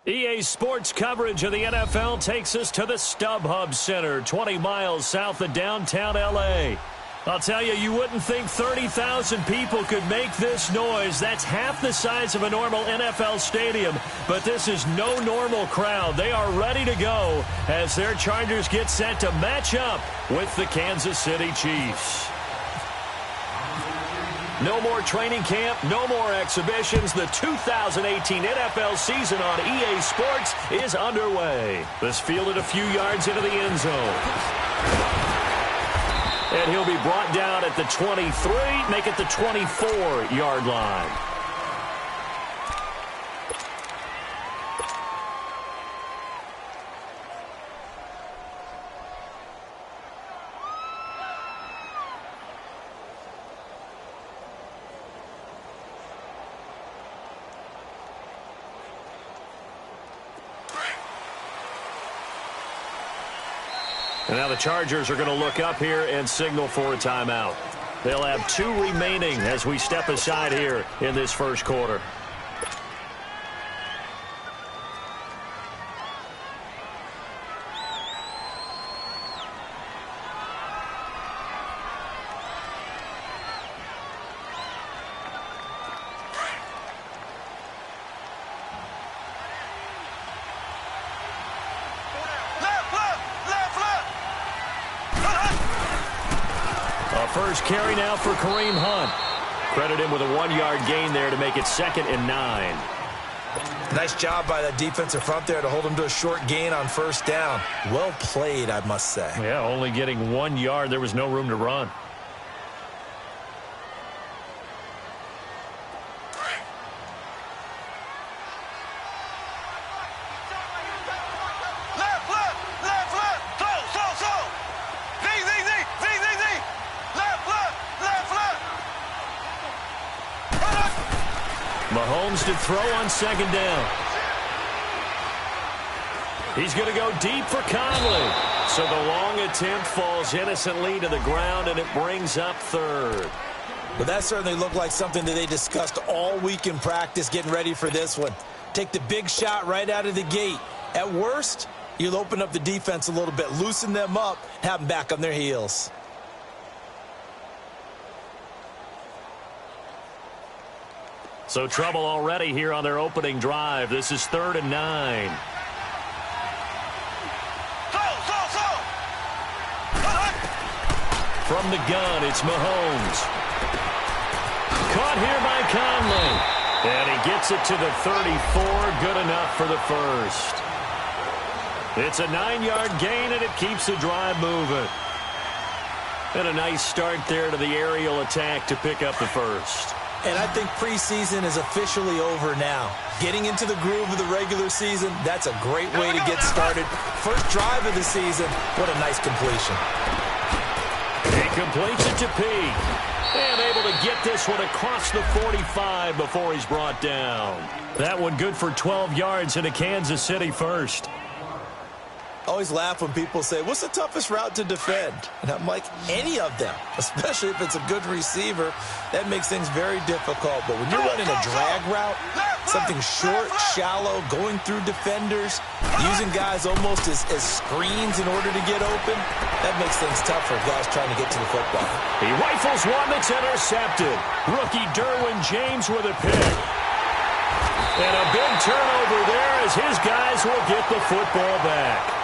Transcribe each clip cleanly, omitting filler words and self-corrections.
EA Sports coverage of the NFL takes us to the StubHub Center, 20 miles south of downtown L.A. I'll tell you, you wouldn't think 30,000 people could make this noise. That's half the size of a normal NFL stadium, but this is no normal crowd. They are ready to go as their Chargers get set to match up with the Kansas City Chiefs. No more training camp, no more exhibitions. The 2018 NFL season on EA Sports is underway. This fielded a few yards into the end zone. And he'll be brought down at the 23, make it the 24-yard line. And now the Chargers are going to look up here and signal for a timeout. They'll have 2 remaining as we step aside here in this first quarter. First carry now for Kareem Hunt. Credit him with a 1-yard gain there to make it 2nd and 9. Nice job by that defensive front there to hold him to a short gain on first down. Well played, I must say. Yeah, only getting 1 yard. There was no room to run. Mahomes to throw on 2nd down. He's going to go deep for Conley. So the long attempt falls innocently to the ground, and it brings up 3rd. But that certainly looked like something that they discussed all week in practice getting ready for this one. Take the big shot right out of the gate. At worst, you'll open up the defense a little bit, loosen them up, have them back on their heels. So trouble already here on their opening drive. This is 3rd and 9. From the gun, it's Mahomes. Caught here by Conley. And he gets it to the 34. Good enough for the first. It's a 9-yard gain, and it keeps the drive moving. And a nice start there to the aerial attack to pick up the first. And I think preseason is officially over now. Getting into the groove of the regular season, that's a great way to get started. First drive of the season, what a nice completion. He completes it to Peak. And able to get this one across the 45 before he's brought down. That one good for 12 yards into Kansas City first. I always laugh when people say, what's the toughest route to defend? And I'm like, any of them, especially if it's a good receiver. That makes things very difficult. But when you're running a drag route, something short, shallow, going through defenders, using guys almost as screens in order to get open, that makes things tough for guys trying to get to the football. He rifles one that's intercepted. Rookie Derwin James with a pick. And a big turnover there as his guys will get the football back.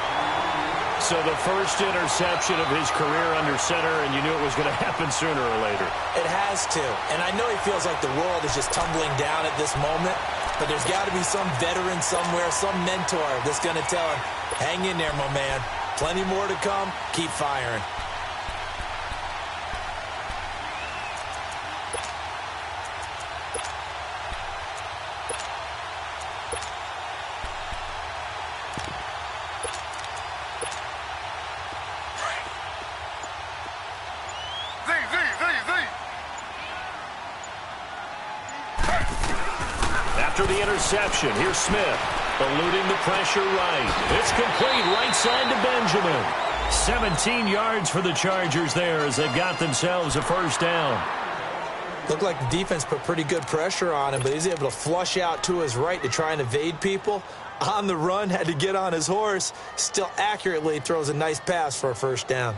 So the first interception of his career under center, and you knew it was going to happen sooner or later. It has to. And I know he feels like the world is just tumbling down at this moment, but there's got to be some veteran somewhere, some mentor that's going to tell him, hang in there, my man. Plenty more to come. Keep firing. After the interception, here's Smith, eluding the pressure right. It's complete right side to Benjamin. 17 yards for the Chargers there as they've got themselves a first down. Looked like the defense put pretty good pressure on him, but he's able to flush out to his right to try and evade people. On the run, had to get on his horse. Still accurately throws a nice pass for a first down.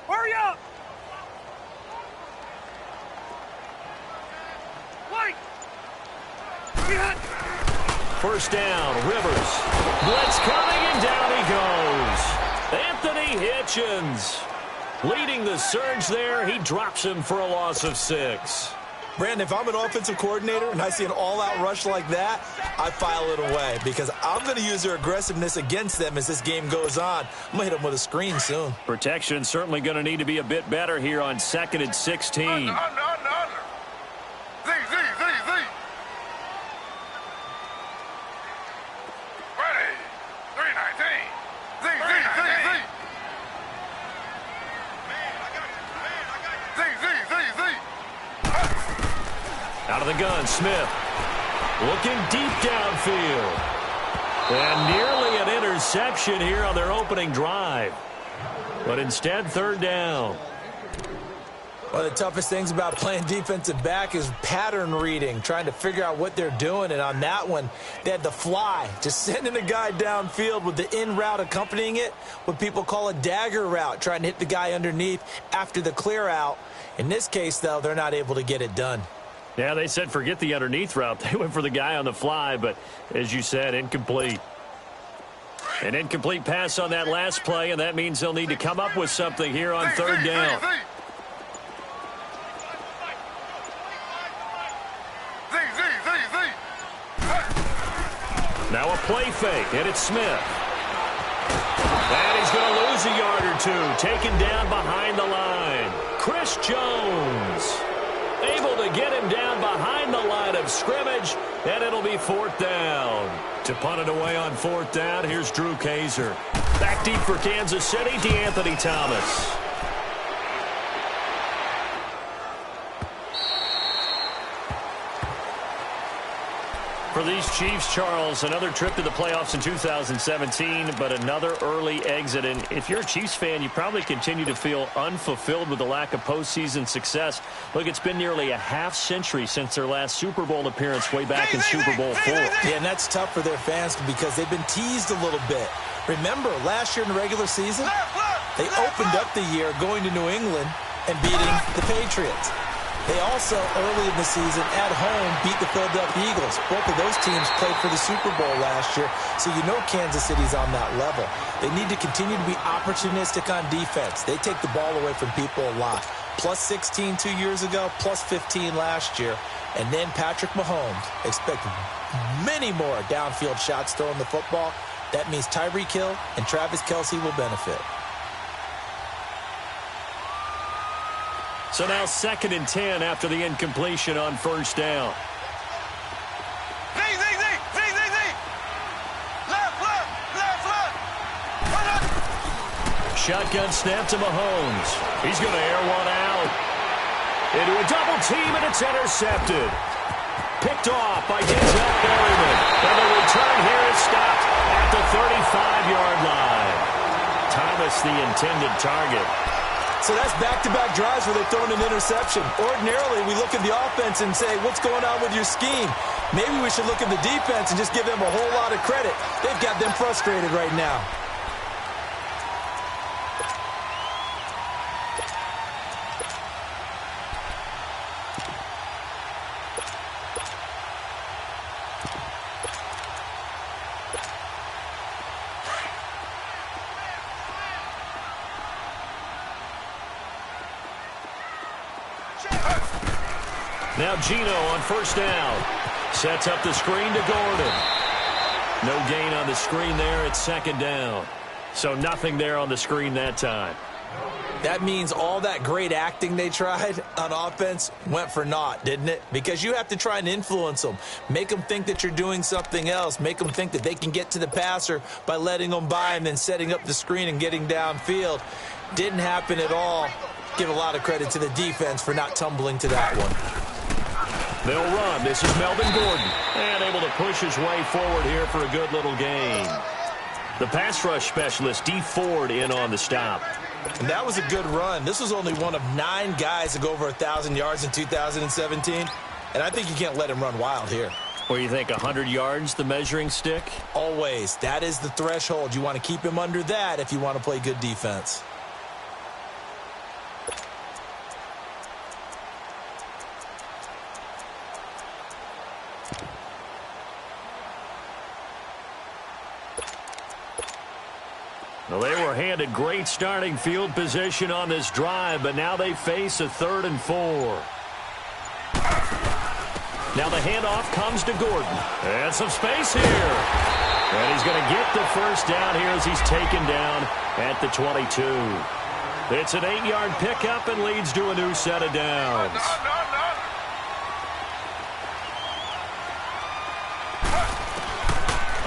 Hurry up! Wait! First down, Rivers. Blitz coming, and down he goes. Anthony Hitchens leading the surge there. He drops him for a loss of 6. Brandon, if I'm an offensive coordinator and I see an all-out rush like that, I file it away because I'm going to use their aggressiveness against them as this game goes on. I'm going to hit them with a screen soon. Protection certainly going to need to be a bit better here on 2nd and 16. Under. Z. Ready. 319. Z. Out of the gun, Smith. Looking deep downfield. And nearly an interception here on their opening drive. But instead, 3rd down. One of the toughest things about playing defensive back is pattern reading, trying to figure out what they're doing. And on that one, they had the fly, just sending a guy downfield with the in route accompanying it, what people call a dagger route, trying to hit the guy underneath after the clear out. In this case, though, they're not able to get it done. Yeah, they said forget the underneath route. They went for the guy on the fly, but as you said, incomplete. An incomplete pass on that last play, and that means they'll need to come up with something here on 3rd down. Now a play fake, and it's Smith. And he's going to lose a yard or two, taken down behind the line. Chris Jones able to get him down behind the line of scrimmage, and it'll be 4th down. To punt it away on 4th down, here's Drew Kaiser. Back deep for Kansas City, DeAnthony Thomas. For these Chiefs, Charles, another trip to the playoffs in 2017, but another early exit. And if you're a Chiefs fan, you probably continue to feel unfulfilled with the lack of postseason success. Look, it's been nearly a half-century since their last Super Bowl appearance way back in Super Bowl IV. Yeah, and that's tough for their fans because they've been teased a little bit. Remember, last year in the regular season, they opened up the year going to New England and beating the Patriots. They also, early in the season, at home, beat the Philadelphia Eagles. Both of those teams played for the Super Bowl last year, so you know Kansas City's on that level. They need to continue to be opportunistic on defense. They take the ball away from people a lot. Plus 16 2 years ago, plus 15 last year. And then Patrick Mahomes. Expect many more downfield shots throwing the football. That means Tyreek Hill and Travis Kelce will benefit. So now 2nd and 10 after the incompletion on 1st down. Z. Left. Shotgun snap to Mahomes. He's going to air one out. Into a double team, and it's intercepted. Picked off by Denzel Berryman. And the return here is stopped at the 35-yard line. Thomas, the intended target. So that's back-to-back drives where they've thrown an interception. Ordinarily, we look at the offense and say, what's going on with your scheme? Maybe we should look at the defense and just give them a whole lot of credit. They've got them frustrated right now. Now Gino on 1st down. Sets up the screen to Gordon. No gain on the screen there at 2nd down. So nothing there on the screen that time. That means all that great acting they tried on offense went for naught, didn't it? Because you have to try and influence them. Make them think that you're doing something else. Make them think that they can get to the passer by letting them by and then setting up the screen and getting downfield. Didn't happen at all. Give a lot of credit to the defense for not tumbling to that one. They'll run. This is Melvin Gordon. And able to push his way forward here for a good little gain. The pass rush specialist, D. Ford, in on the stop. And that was a good run. This was only one of 9 guys to go over 1,000 yards in 2017. And I think you can't let him run wild here. Or you think 100 yards, the measuring stick? Always. That is the threshold. You want to keep him under that if you want to play good defense. Well, they were handed great starting field position on this drive, but now they face a 3rd and 4. Now the handoff comes to Gordon. And some space here. And he's going to get the first down here as he's taken down at the 22. It's an 8-yard pickup and leads to a new set of downs.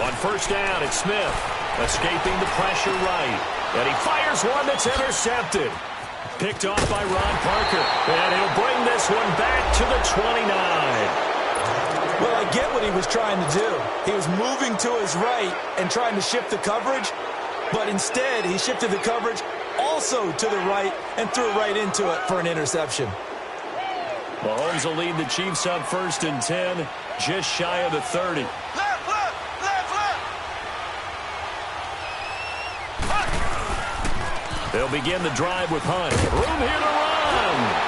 On first down, it's Smith. Escaping the pressure right. And he fires one that's intercepted. Picked off by Ron Parker. And he'll bring this one back to the 29. Well, I get what he was trying to do. He was moving to his right and trying to shift the coverage. But instead, he shifted the coverage also to the right and threw right into it for an interception. Mahomes will lead the Chiefs up 1st and 10, just shy of the 30. They'll begin the drive with Hunt. Room here to run.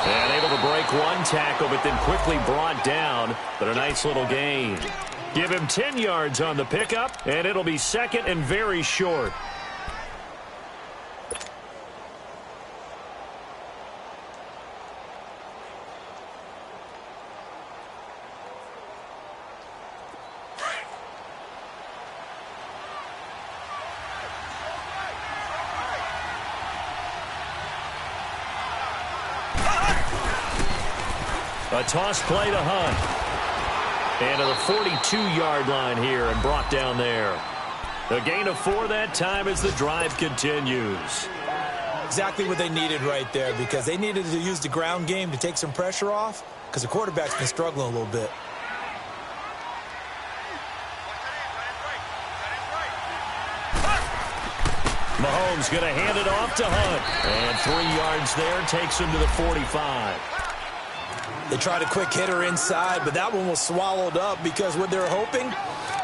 And able to break one tackle, but then quickly brought down. But a nice little gain. Give him 10 yards on the pickup, and it'll be 2nd and very short. A toss play to Hunt. And to the 42-yard line here and brought down there. A gain of 4 that time as the drive continues. Exactly what they needed right there, because they needed to use the ground game to take some pressure off, because the quarterback's been struggling a little bit. Mahomes going to hand it off to Hunt. And 3 yards there takes him to the 45. They tried a quick hitter inside, but that one was swallowed up because what they're hoping,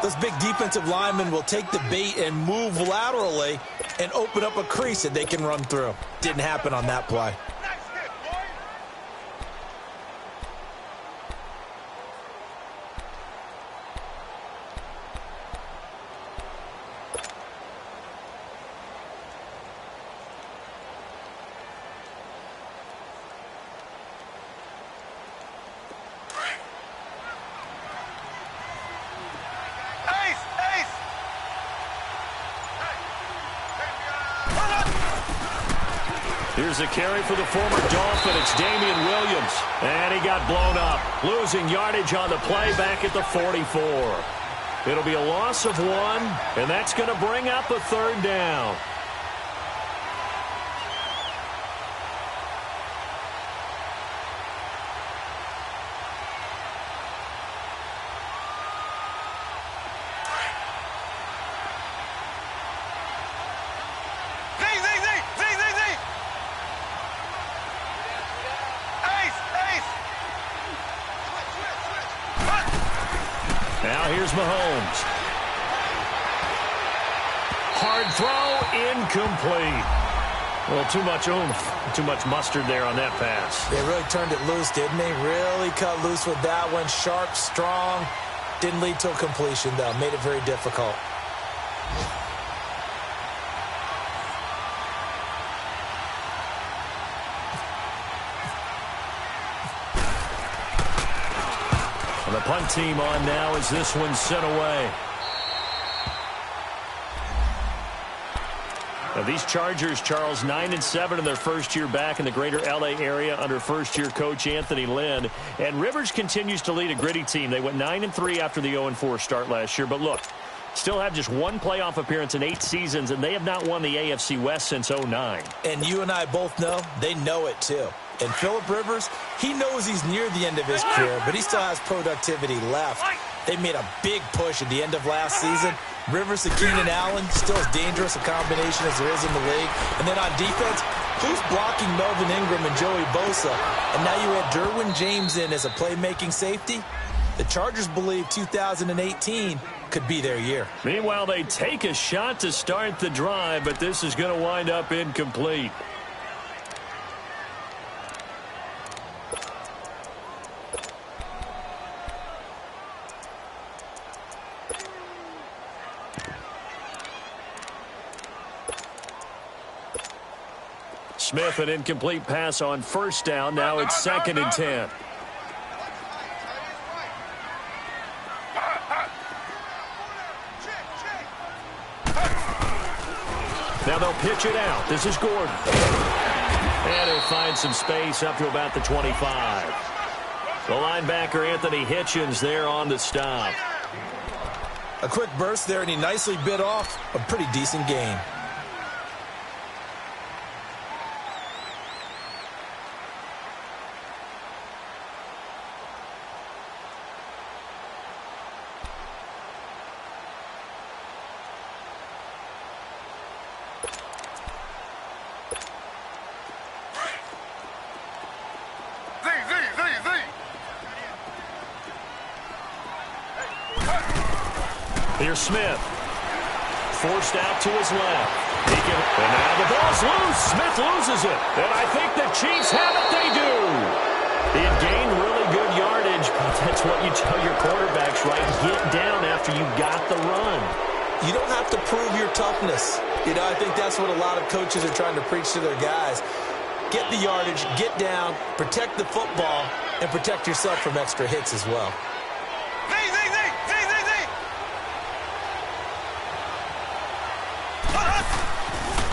those big defensive linemen will take the bait and move laterally and open up a crease that they can run through. Didn't happen on that play. Here's a carry for the former Dolphin. It's Damian Williams. And he got blown up. Losing yardage on the play back at the 44. It'll be a loss of 1, and that's going to bring up a 3rd down. Here's Mahomes. Hard throw, incomplete. Well, too much oomph, too much mustard there on that pass. They really turned it loose, didn't they? Really cut loose with that one. Sharp, strong. Didn't lead to a completion, though. Made it very difficult. And the punt team on now as this one's sent away. Now these Chargers, Charles, 9-7 in their first year back in the greater L.A. area under first-year coach Anthony Lynn. And Rivers continues to lead a gritty team. They went 9-3 after the 0-4 start last year. But look, still have just 1 playoff appearance in 8 seasons, and they have not won the AFC West since 2009. And you and I both know they know it, too. And Phillip Rivers, he knows he's near the end of his career, but he still has productivity left. They made a big push at the end of last season. Rivers to Keenan Allen, still as dangerous a combination as there is in the league. And then on defense, who's blocking Melvin Ingram and Joey Bosa? And now you add Derwin James in as a playmaking safety. The Chargers believe 2018 could be their year. Meanwhile, they take a shot to start the drive, but this is going to wind up incomplete. Smith, an incomplete pass on first down. Now it's 2nd and 10. Now they'll pitch it out. This is Gordon. And he'll find some space up to about the 25. The linebacker, Anthony Hitchens, there on the stop. A quick burst there, and he nicely bit off a pretty decent gain. Here's Smith. Forced out to his left. And now the ball's loose. Smith loses it. And I think the Chiefs have it. They do. He had gained really good yardage, but that's what you tell your quarterbacks, right? Get down after you got the run. You don't have to prove your toughness. I think that's what a lot of coaches are trying to preach to their guys. Get the yardage, get down, protect the football, and protect yourself from extra hits as well.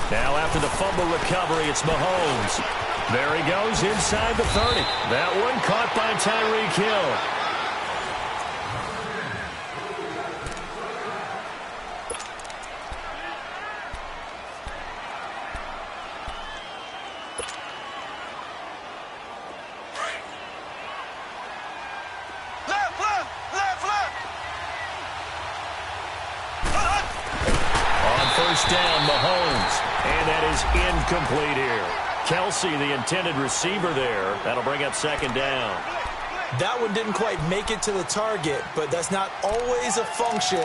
Now after the fumble recovery, it's Mahomes. There he goes inside the 30. That one caught by Tyreek Hill. Down Mahomes, and that is incomplete here. Kelsey, the intended receiver there. That'll bring up 2nd down. That one didn't quite make it to the target, but that's not always a function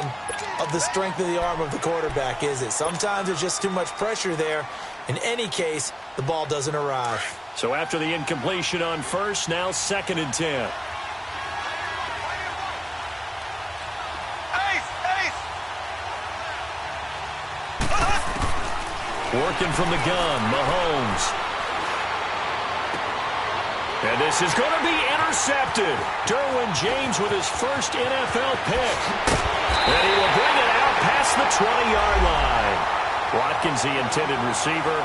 of the strength of the arm of the quarterback, is it? Sometimes it's just too much pressure there. In any case, the ball doesn't arrive. So after the incompletion on first, now 2nd and 10. Working from the gun, Mahomes. And this is going to be intercepted. Derwin James with his first NFL pick. And he will bring it out past the 20-yard line. Watkins, the intended receiver.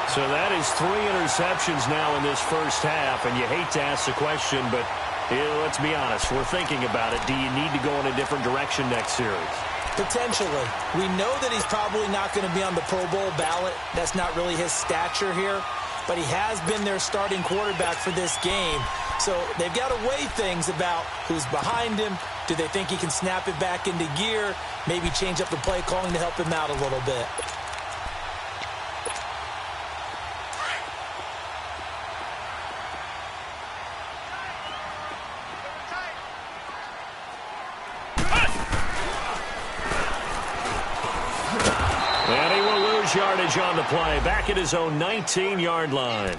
So that is 3 interceptions now in this first half. And you hate to ask the question, but let's be honest. We're thinking about it. Do you need to go in a different direction next series? Potentially. We know that he's probably not going to be on the Pro Bowl ballot. That's not really his stature here. But he has been their starting quarterback for this game. So they've got to weigh things about who's behind him. Do they think he can snap it back into gear? Maybe change up the play calling to help him out a little bit. Yardage on the play, back at his own 19-yard line.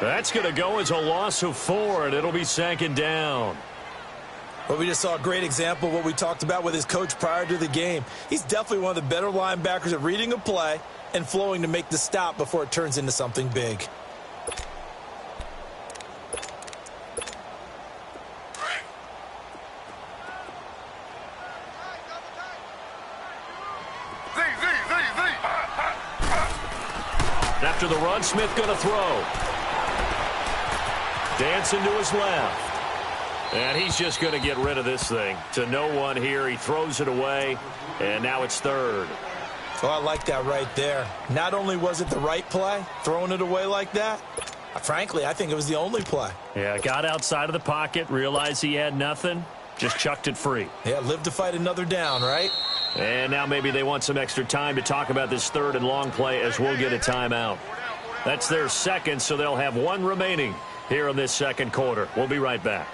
That's going to go as a loss of 4, and it'll be 2nd down. Well, we just saw a great example of what we talked about with his coach prior to the game. He's definitely one of the better linebackers at reading a play and flowing to make the stop before it turns into something big. After the run, Smith going to throw. Dancing to his left. And he's just going to get rid of this thing. To no one here. He throws it away. And now it's 3rd. Oh, I like that right there. Not only was it the right play, throwing it away like that, Frankly, I think it was the only play. Yeah, got outside of the pocket, realized he had nothing, just chucked it free. Yeah, live to fight another down, right? And now maybe they want some extra time to talk about this third and long play as we'll get a timeout. That's their second, so they'll have one remaining here in this second quarter. We'll be right back.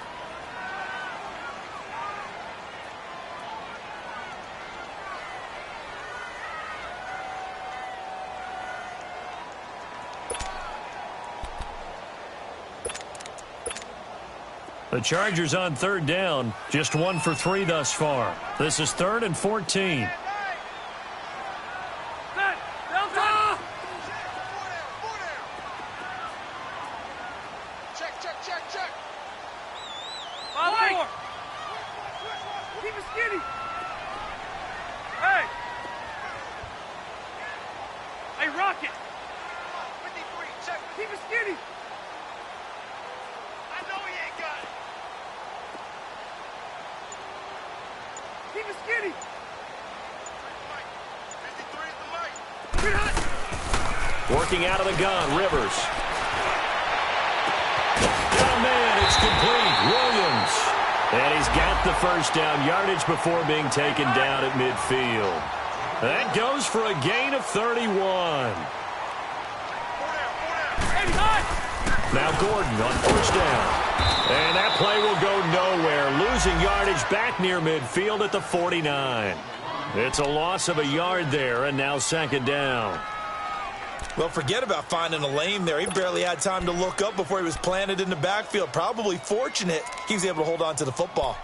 The Chargers on third down, just 1 for 3 thus far. This is 3rd and 14. Keep it skinny. Hey. Hey, Rocket. 53, check. Keep it skinny. I know he ain't got it. Keep it skinny. 53 is the mic. Get hot. Working out of the gun, Rivers. Oh, man, it's complete. Williams. And he's got the first down yardage before being taken down at midfield. That goes for a gain of 31. Now Gordon on first down. And that play will go nowhere. Losing yardage back near midfield at the 49. It's a loss of a yard there, and now second down. Well, forget about finding a lane there. He barely had time to look up before he was planted in the backfield. Probably fortunate he was able to hold on to the football.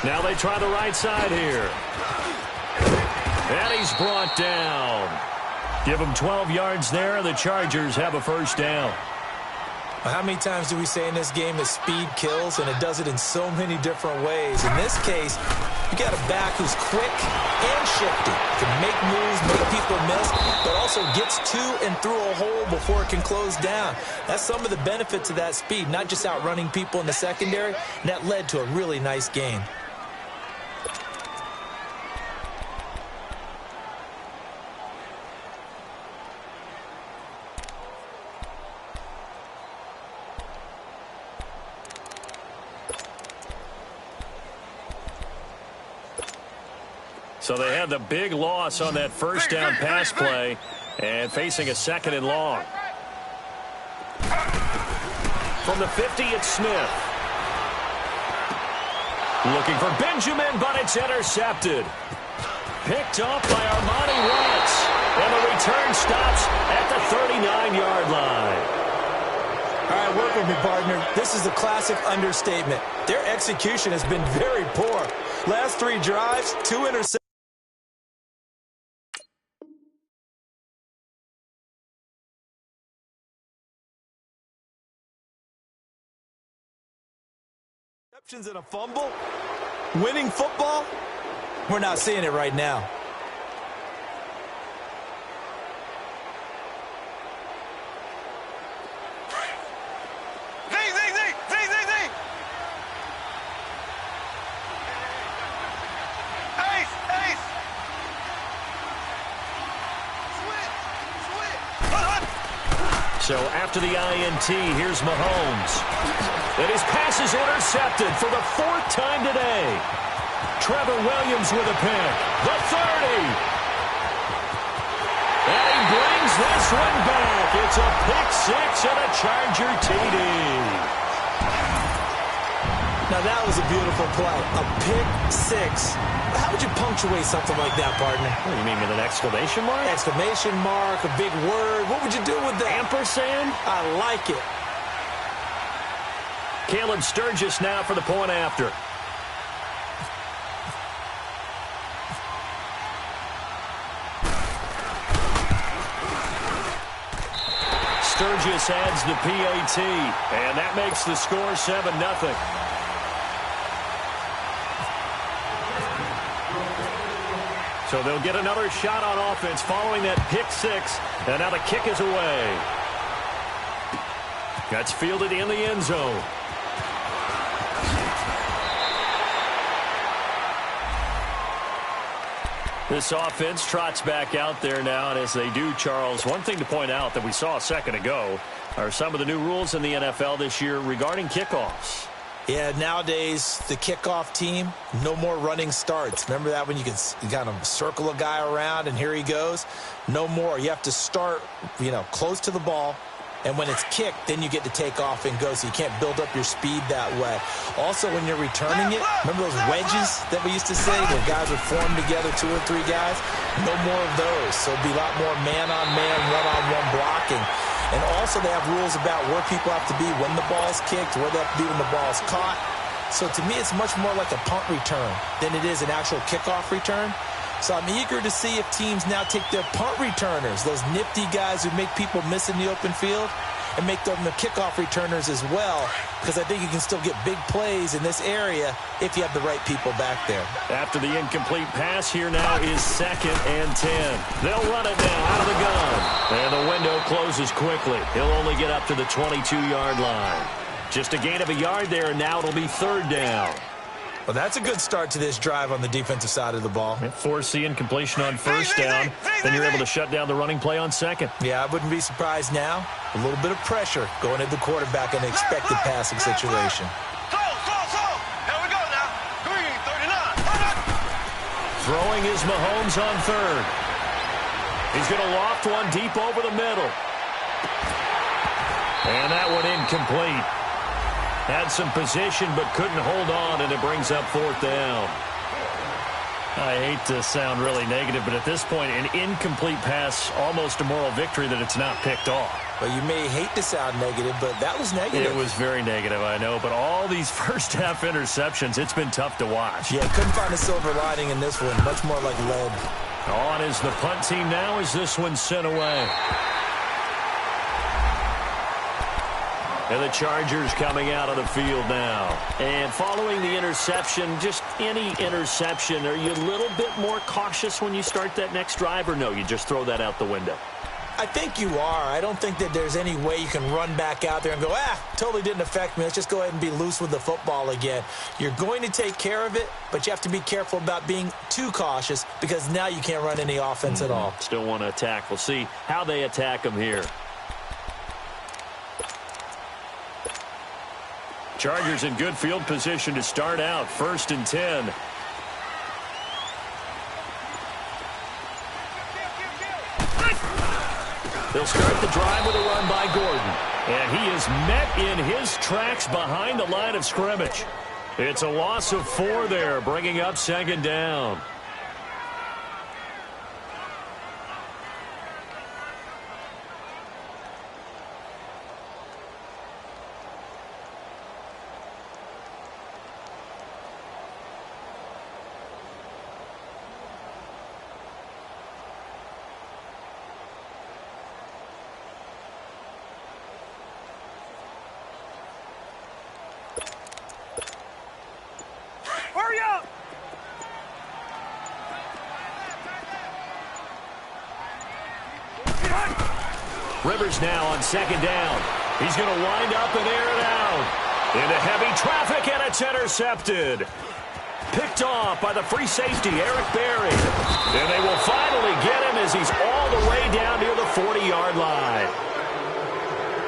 Now they try the right side here. And he's brought down. Give him 12 yards there. The Chargers have a first down. How many times do we say in this game that speed kills, and it does it in so many different ways? In this case, you got a back who's quick and shifty, can make moves, make people miss, but also gets to and through a hole before it can close down. That's some of the benefits of that speed, not just outrunning people in the secondary, and that led to a really nice gain. So they had the big loss on that first down pass play and facing a second and long. From the 50, it's Smith. Looking for Benjamin, but it's intercepted. Picked off by Armani Watts. And the return stops at the 39-yard line. All right, work with me, partner. This is a classic understatement. Their execution has been very poor. Last 3 drives, 2 interceptions. And a fumble, winning football, we're not seeing it right now. So after the INT, here's Mahomes. And his pass is intercepted for the 4th time today. Trevor Williams with a pick. The 30. And he brings this one back. It's a pick 6 and a Charger TD. Now that was a beautiful play. A pick 6. How would you punctuate something like that, partner? What, you mean with an exclamation mark? Exclamation mark, a big word. What would you do with that? Ampersand? I like it. Caleb Sturgis now for the point after. Sturgis adds the PAT, and that makes the score 7-0. So they'll get another shot on offense following that pick six, and now the kick is away. That's fielded in the end zone. This offense trots back out there now, and as they do, Charles, one thing to point out that we saw a second ago are some of the new rules in the NFL this year regarding kickoffs. Yeah, nowadays, the kickoff team, no more running starts. Remember that when you kind of circle a guy around and here he goes? No more. You have to start, close to the ball. And when it's kicked, then you get to take off and go, so you can't build up your speed that way. Also, when you're returning it, remember those wedges that we used to say where guys would form together, 2 or 3 guys? No more of those. So it'll be a lot more man-on-man, one-on-one blocking. And also they have rules about where people have to be when the ball's kicked, where they have to be when the ball's caught. So to me, it's much more like a punt return than it is an actual kickoff return. So I'm eager to see if teams now take their punt returners, those nifty guys who make people miss in the open field, and make them the kickoff returners as well, because I think you can still get big plays in this area if you have the right people back there. After the incomplete pass, here now is 2nd and 10. They'll run it now out of the gun. And the window closes quickly. He'll only get up to the 22-yard line. Just a gain of a yard there, and now it'll be 3rd down. Well, that's a good start to this drive on the defensive side of the ball. Force the incompletion on 1st down. Then you're able to shut down the running play on 2nd. Yeah, I wouldn't be surprised now. A little bit of pressure going at the quarterback in an expected passing situation. Here we go now. Green, 39. Throwing is Mahomes on 3rd. He's going to loft one deep over the middle. And that one incomplete. Had some position but couldn't hold on, and it brings up 4th down. I hate to sound really negative, but at this point, an incomplete pass, almost a moral victory that it's not picked off. Well, you may hate to sound negative, but that was negative. It was very negative, I know, but all these first-half interceptions, it's been tough to watch. Yeah, couldn't find a silver lining in this one. Much more like lead. On is the punt team now as this one's sent away. And the Chargers coming out of the field now. And following the interception, just any interception, are you a little bit more cautious when you start that next drive, or no, you just throw that out the window? I think you are. I don't think that there's any way you can run back out there and go, totally didn't affect me. Let's just go ahead and be loose with the football again. You're going to take care of it, but you have to be careful about being too cautious because now you can't run any offense at all. Still want to attack. We'll see how they attack them here. Chargers in good field position to start out. 1st and 10. They'll start the drive with a run by Gordon. And he is met in his tracks behind the line of scrimmage. It's a loss of 4 there, bringing up 2nd down. Hurry up! Rivers now on 2nd down. He's going to wind up and air it out. Into heavy traffic, and it's intercepted. Picked off by the free safety, Eric Berry. And they will finally get him as he's all the way down near the 40-yard line.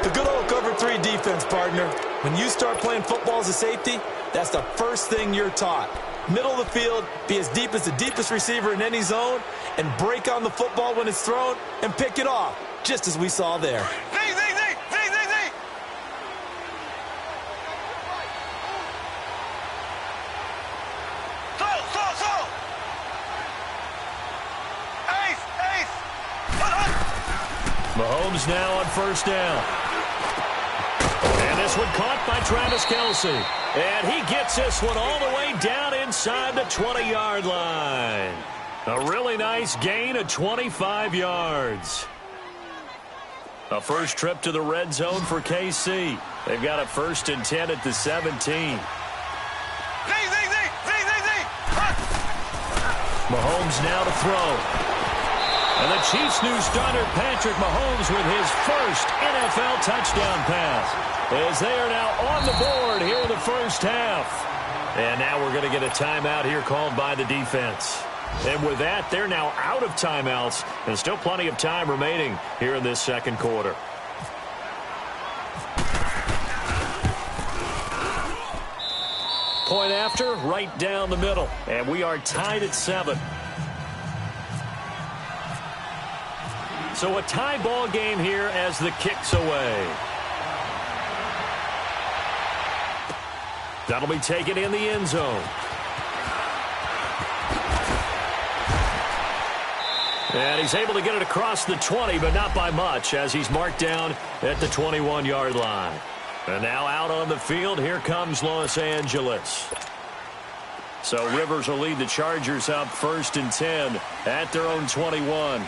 The good old cover 3 defense, partner. When you start playing football as a safety, that's the first thing you're taught. Middle of the field, be as deep as the deepest receiver in any zone, and break on the football when it's thrown and pick it off, just as we saw there. Z! So! Ace! Mahomes now on 1st down. And this one caught by Travis Kelce. And he gets this one all the way down inside the 20-yard line. A really nice gain of 25 yards. A first trip to the red zone for KC. They've got a 1st and 10 at the 17. Mahomes now to throw. And the Chiefs' new starter, Patrick Mahomes, with his first NFL touchdown pass, as they are now on the board here in the first half. And now we're going to get a timeout here called by the defense. And with that, they're now out of timeouts, and still plenty of time remaining here in this second quarter. Point after, right down the middle. And we are tied at 7. So a tie ball game here as the kick's away. That'll be taken in the end zone. And he's able to get it across the 20, but not by much, as he's marked down at the 21-yard line. And now out on the field, here comes Los Angeles. So Rivers will lead the Chargers up 1st and 10 at their own 21.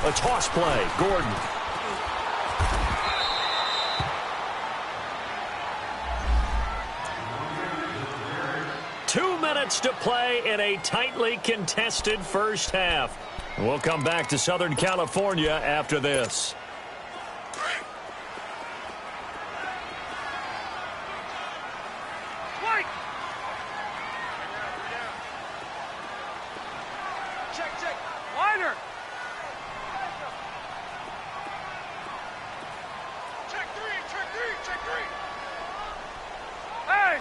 A toss play, Gordon. Two minutes to play in a tightly contested first half. We'll come back to Southern California after this. Check. Wider. Check three. Hey!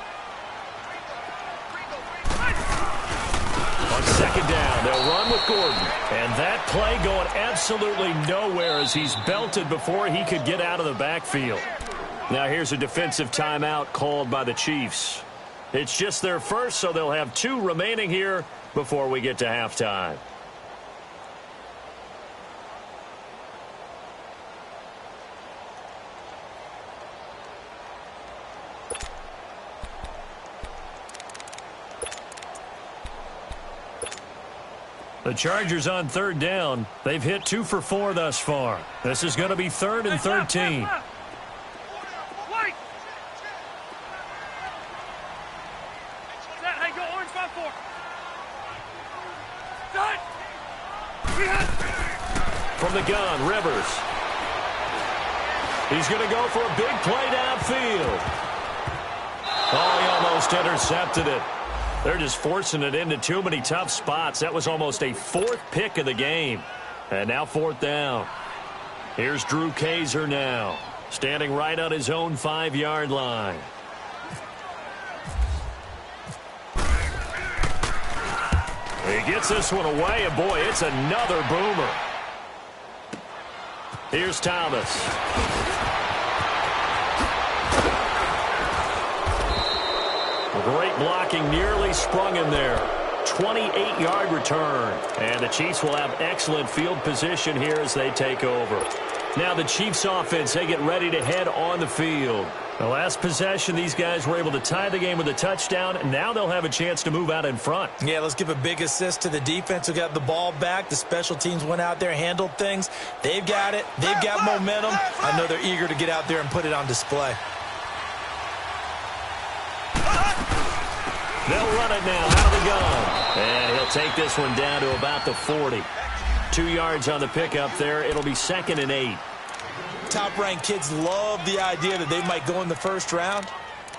On second down, they'll run with Gordon. And that play going absolutely nowhere as he's belted before he could get out of the backfield. Now here's a defensive timeout called by the Chiefs. It's just their first, so they'll have 2 remaining here before we get to halftime. The Chargers on 3rd down. They've hit 2 for 4 thus far. This is going to be 3rd and 13. Left. Hey, go orange 5-4. From the gun, Rivers. He's going to go for a big play downfield. Oh, he almost intercepted it. They're just forcing it into too many tough spots. That was almost a 4th pick of the game. And now 4th down. Here's Drew Kaiser now, standing right on his own 5-yard line. He gets this one away, and boy, it's another boomer. Here's Thomas. Great blocking, nearly sprung him there. 28-yard return. And the Chiefs will have excellent field position here as they take over. Now the Chiefs offense, they get ready to head on the field. The last possession, these guys were able to tie the game with a touchdown. Now they'll have a chance to move out in front. Yeah, let's give a big assist to the defense who got the ball back. The special teams went out there, handled things. They've got it. They've got momentum. I know they're eager to get out there and put it on display. They'll run it now out of the gun. And he'll take this one down to about the 40. 2 yards on the pickup there. It'll be 2nd and 8. Top-ranked kids love the idea that they might go in the first round.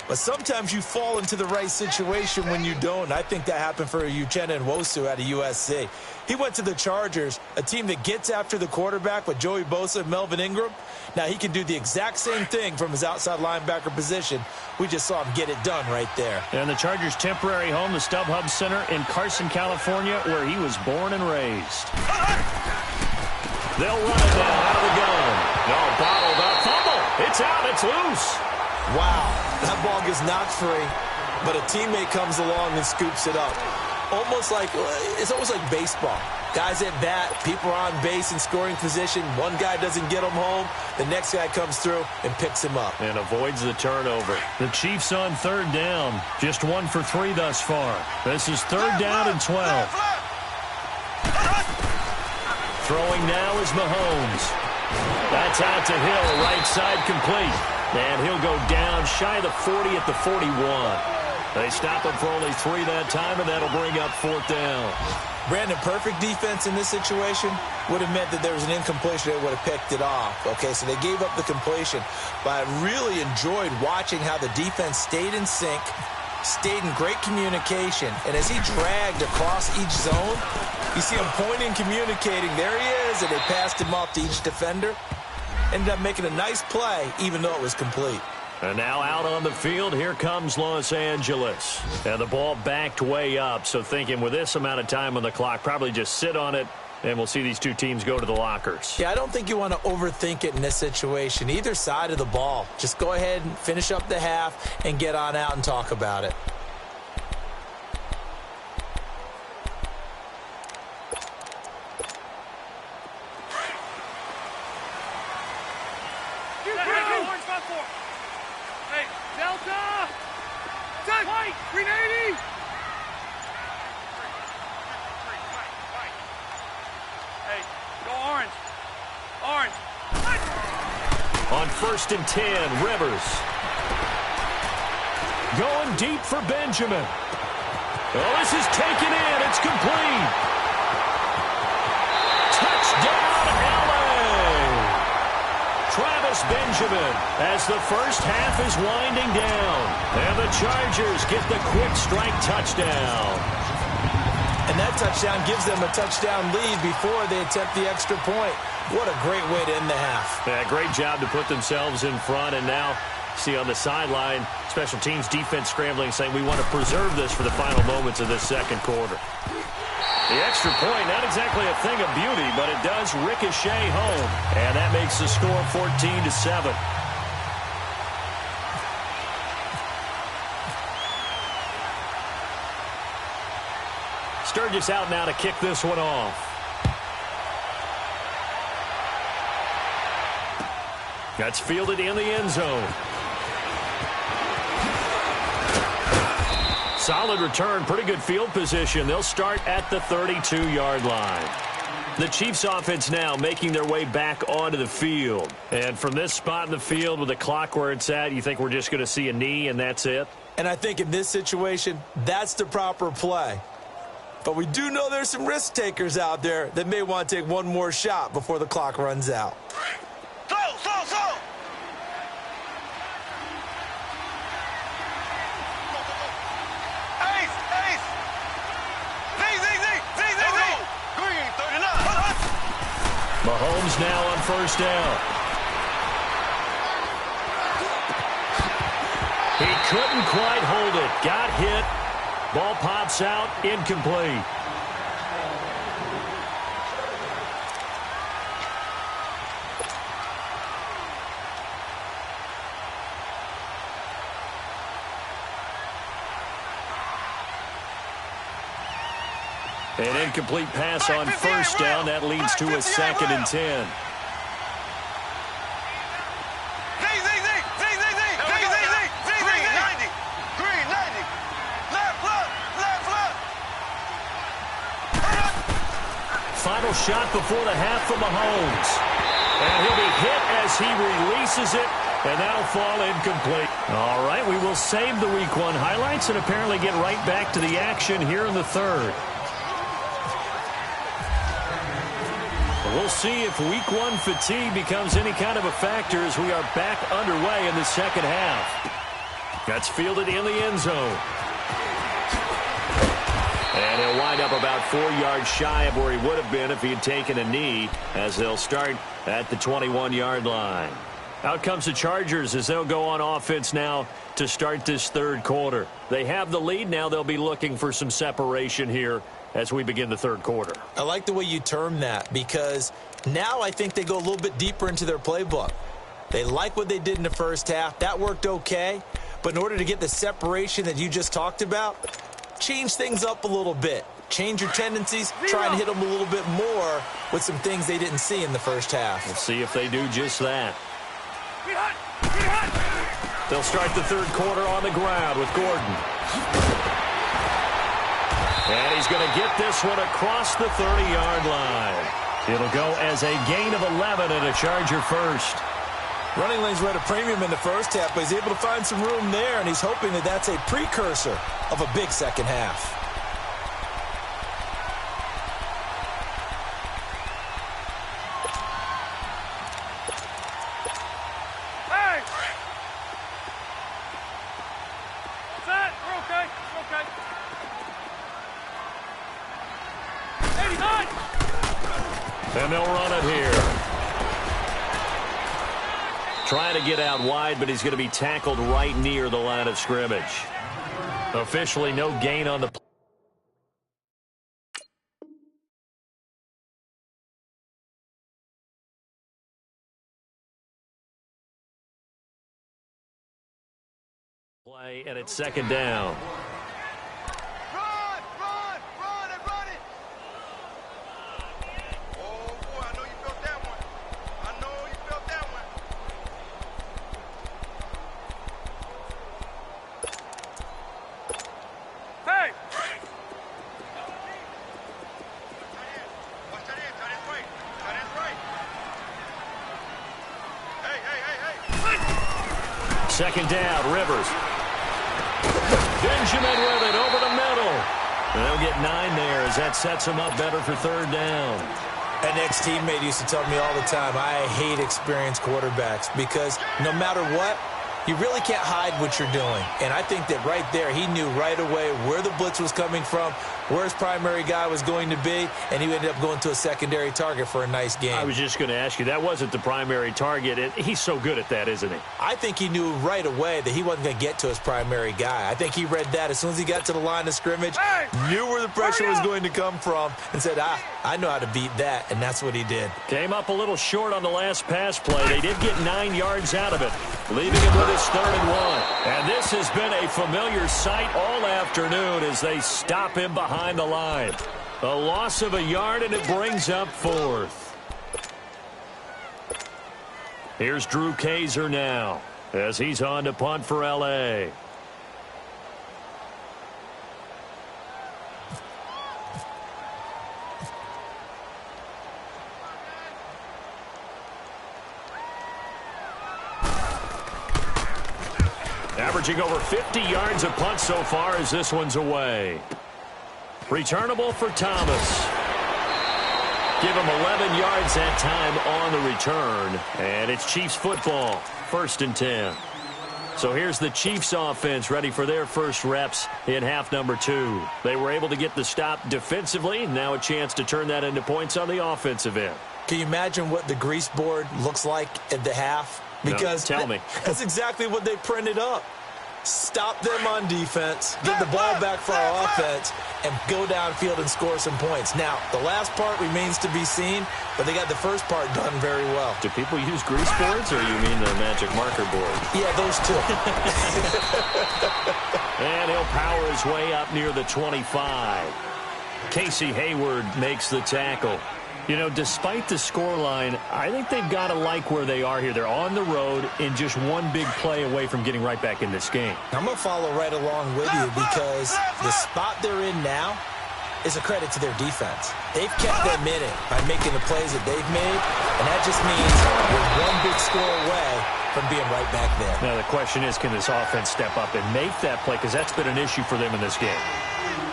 But sometimes you fall into the right situation when you don't. I think that happened for Uchenna Nwosu out of USC. He went to the Chargers, a team that gets after the quarterback with Joey Bosa and Melvin Ingram. Now he can do the exact same thing from his outside linebacker position. We just saw him get it done right there. And the Chargers' temporary home, the StubHub Center in Carson, California, where he was born and raised. They'll run it down out of the gun. No, bottled up. Fumble. It's out. It's loose. Wow, that ball gets knocked free, but a teammate comes along and scoops it up. almost like baseball. Guys at bat, people are on base in scoring position. One guy doesn't get him home. The next guy comes through and picks him up. And avoids the turnover. The Chiefs on third down. Just 1 for 3 thus far. This is third down and 12. Throwing now is Mahomes. That's out to Hill, right side complete. And he'll go down shy of the 40 at the 41. They stop him for only 3 that time, and that'll bring up fourth down. Brandon, perfect defense in this situation would have meant that there was an incompletion. They would have picked it off. Okay, so they gave up the completion. But I really enjoyed watching how the defense stayed in sync, stayed in great communication. And as he dragged across each zone, you see him pointing, communicating. There he is, and they passed him off to each defender. Ended up making a nice play, even though it was complete. And now out on the field, here comes Los Angeles. And the ball backed way up, so thinking with this amount of time on the clock, probably just sit on it, and we'll see these two teams go to the lockers. Yeah, I don't think you want to overthink it in this situation. Either side of the ball. Just go ahead and finish up the half and get on out and talk about it. Hey, Delta! Take! White! 380! Hey, go orange. Orange. On 1st and 10, Rivers. Going deep for Benjamin. Oh, this is taken in. It's complete. Touchdown, LA! Travis Benjamin as the first half is winding down. And the Chargers get the quick strike touchdown. And that touchdown gives them a touchdown lead before they attempt the extra point. What a great way to end the half. Yeah, great job to put themselves in front. And now, see on the sideline, special teams defense scrambling, saying we want to preserve this for the final moments of this second quarter. The extra point, not exactly a thing of beauty, but it does ricochet home. And that makes the score 14-7. Sturgis out now to kick this one off. That's fielded in the end zone. Solid return, pretty good field position. They'll start at the 32-yard line. The Chiefs offense now making their way back onto the field. And from this spot in the field with the clock where it's at, you think we're just going to see a knee and that's it? And I think in this situation, that's the proper play. But we do know there's some risk takers out there that may want to take one more shot before the clock runs out. Slow! Ace! Z! Green, 39! Mahomes now on first down. He couldn't quite hold it. Got hit. Ball pops out, incomplete. An incomplete pass on first down. That leads to a 2nd and 10. Final shot before the half for Mahomes. And he'll be hit as he releases it, and that'll fall incomplete. All right, we will save the Week 1 highlights and apparently get right back to the action here in the third. We'll see if Week 1 fatigue becomes any kind of a factor as we are back underway in the second half. That's fielded in the end zone. And he'll wind up about 4 yards shy of where he would have been if he had taken a knee, as they'll start at the 21-yard line. Out comes the Chargers as they'll go on offense now to start this third quarter. They have the lead now. They'll be looking for some separation here as we begin the third quarter. I like the way you term that, because now I think they go a little bit deeper into their playbook. They like what they did in the first half. That worked okay. But in order to get the separation that you just talked about, change things up a little bit. Change your tendencies, try and hit them a little bit more with some things they didn't see in the first half. We'll see if they do just that. They'll start the third quarter on the ground with Gordon. And he's going to get this one across the 30-yard line. It'll go as a gain of 11 and a Charger first. Running lanes were at a premium in the first half, but he's able to find some room there, and he's hoping that that's a precursor of a big second half. Hey! Set! We're okay. We're okay. 89! And they'll run it here. Trying to get out wide, but he's going to be tackled right near the line of scrimmage. Officially no gain on the play, and it's second down. Run! Run! Run and run it! Oh, boy, I know you felt that one. I know you felt that one. Hey! Watch that in. Tight end's right. Tight end's right. Hey! Second down, Rivers. Benjamin with it over the middle. And they'll get 9 there as that sets him up better for third down. An ex-teammate used to tell me all the time, I hate experienced quarterbacks because no matter what, you really can't hide what you're doing. And I think that right there, he knew right away where the blitz was coming from, where his primary guy was going to be, and he ended up going to a secondary target for a nice game. I was just going to ask you, that wasn't the primary target. He's so good at that, isn't he? I think he knew right away that he wasn't going to get to his primary guy. I think he read that as soon as he got to the line of scrimmage, knew where the pressure was going to come from, and said, I know how to beat that, and that's what he did. Came up a little short on the last pass play. They did get 9 yards out of it, leaving him with his 3rd and 1. And this has been a familiar sight all afternoon as they stop him behind the line. A loss of a yard, and it brings up 4th. Here's Drew Kaiser now as he's on to punt for L.A. Averaging over 50 yards a punt so far as this one's away. Returnable for Thomas. Give him 11 yards that time on the return. And it's Chiefs football. 1st and 10. So here's the Chiefs offense ready for their first reps in half number 2. They were able to get the stop defensively. Now a chance to turn that into points on the offensive end. Can you imagine what the grease board looks like at the half? Because no, tell me. That's exactly what they printed up. Stop them on defense, get the ball back for our offense, and go downfield and score some points. Now, the last part remains to be seen, but they got the first part done very well. Do people use grease boards, or you mean the magic marker board? Yeah, those two. And he'll power his way up near the 25. Casey Hayward makes the tackle. You know, despite the scoreline, I think they've got to like where they are here. They're on the road and just one big play away from getting right back in this game. I'm going to follow right along with you because the spot they're in now is a credit to their defense. They've kept them in it by making the plays that they've made, and that just means we're one big score away from being right back there. Now, the question is, can this offense step up and make that play? Because that's been an issue for them in this game.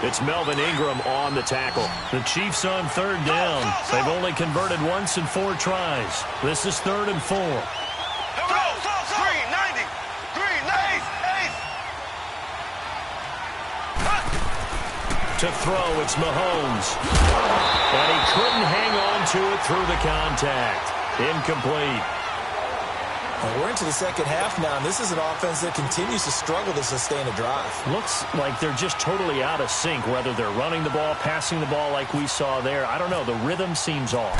It's Melvin Ingram on the tackle. The Chiefs on 3rd down. They've only converted once in 4 tries. This is 3rd and 4. Green, 90. Green, ace. To throw, it's Mahomes. And he couldn't hang on to it through the contact. Incomplete. Well, we're into the second half now, and this is an offense that continues to struggle to sustain a drive. Looks like they're just totally out of sync, whether they're running the ball, passing the ball like we saw there. I don't know. The rhythm seems off.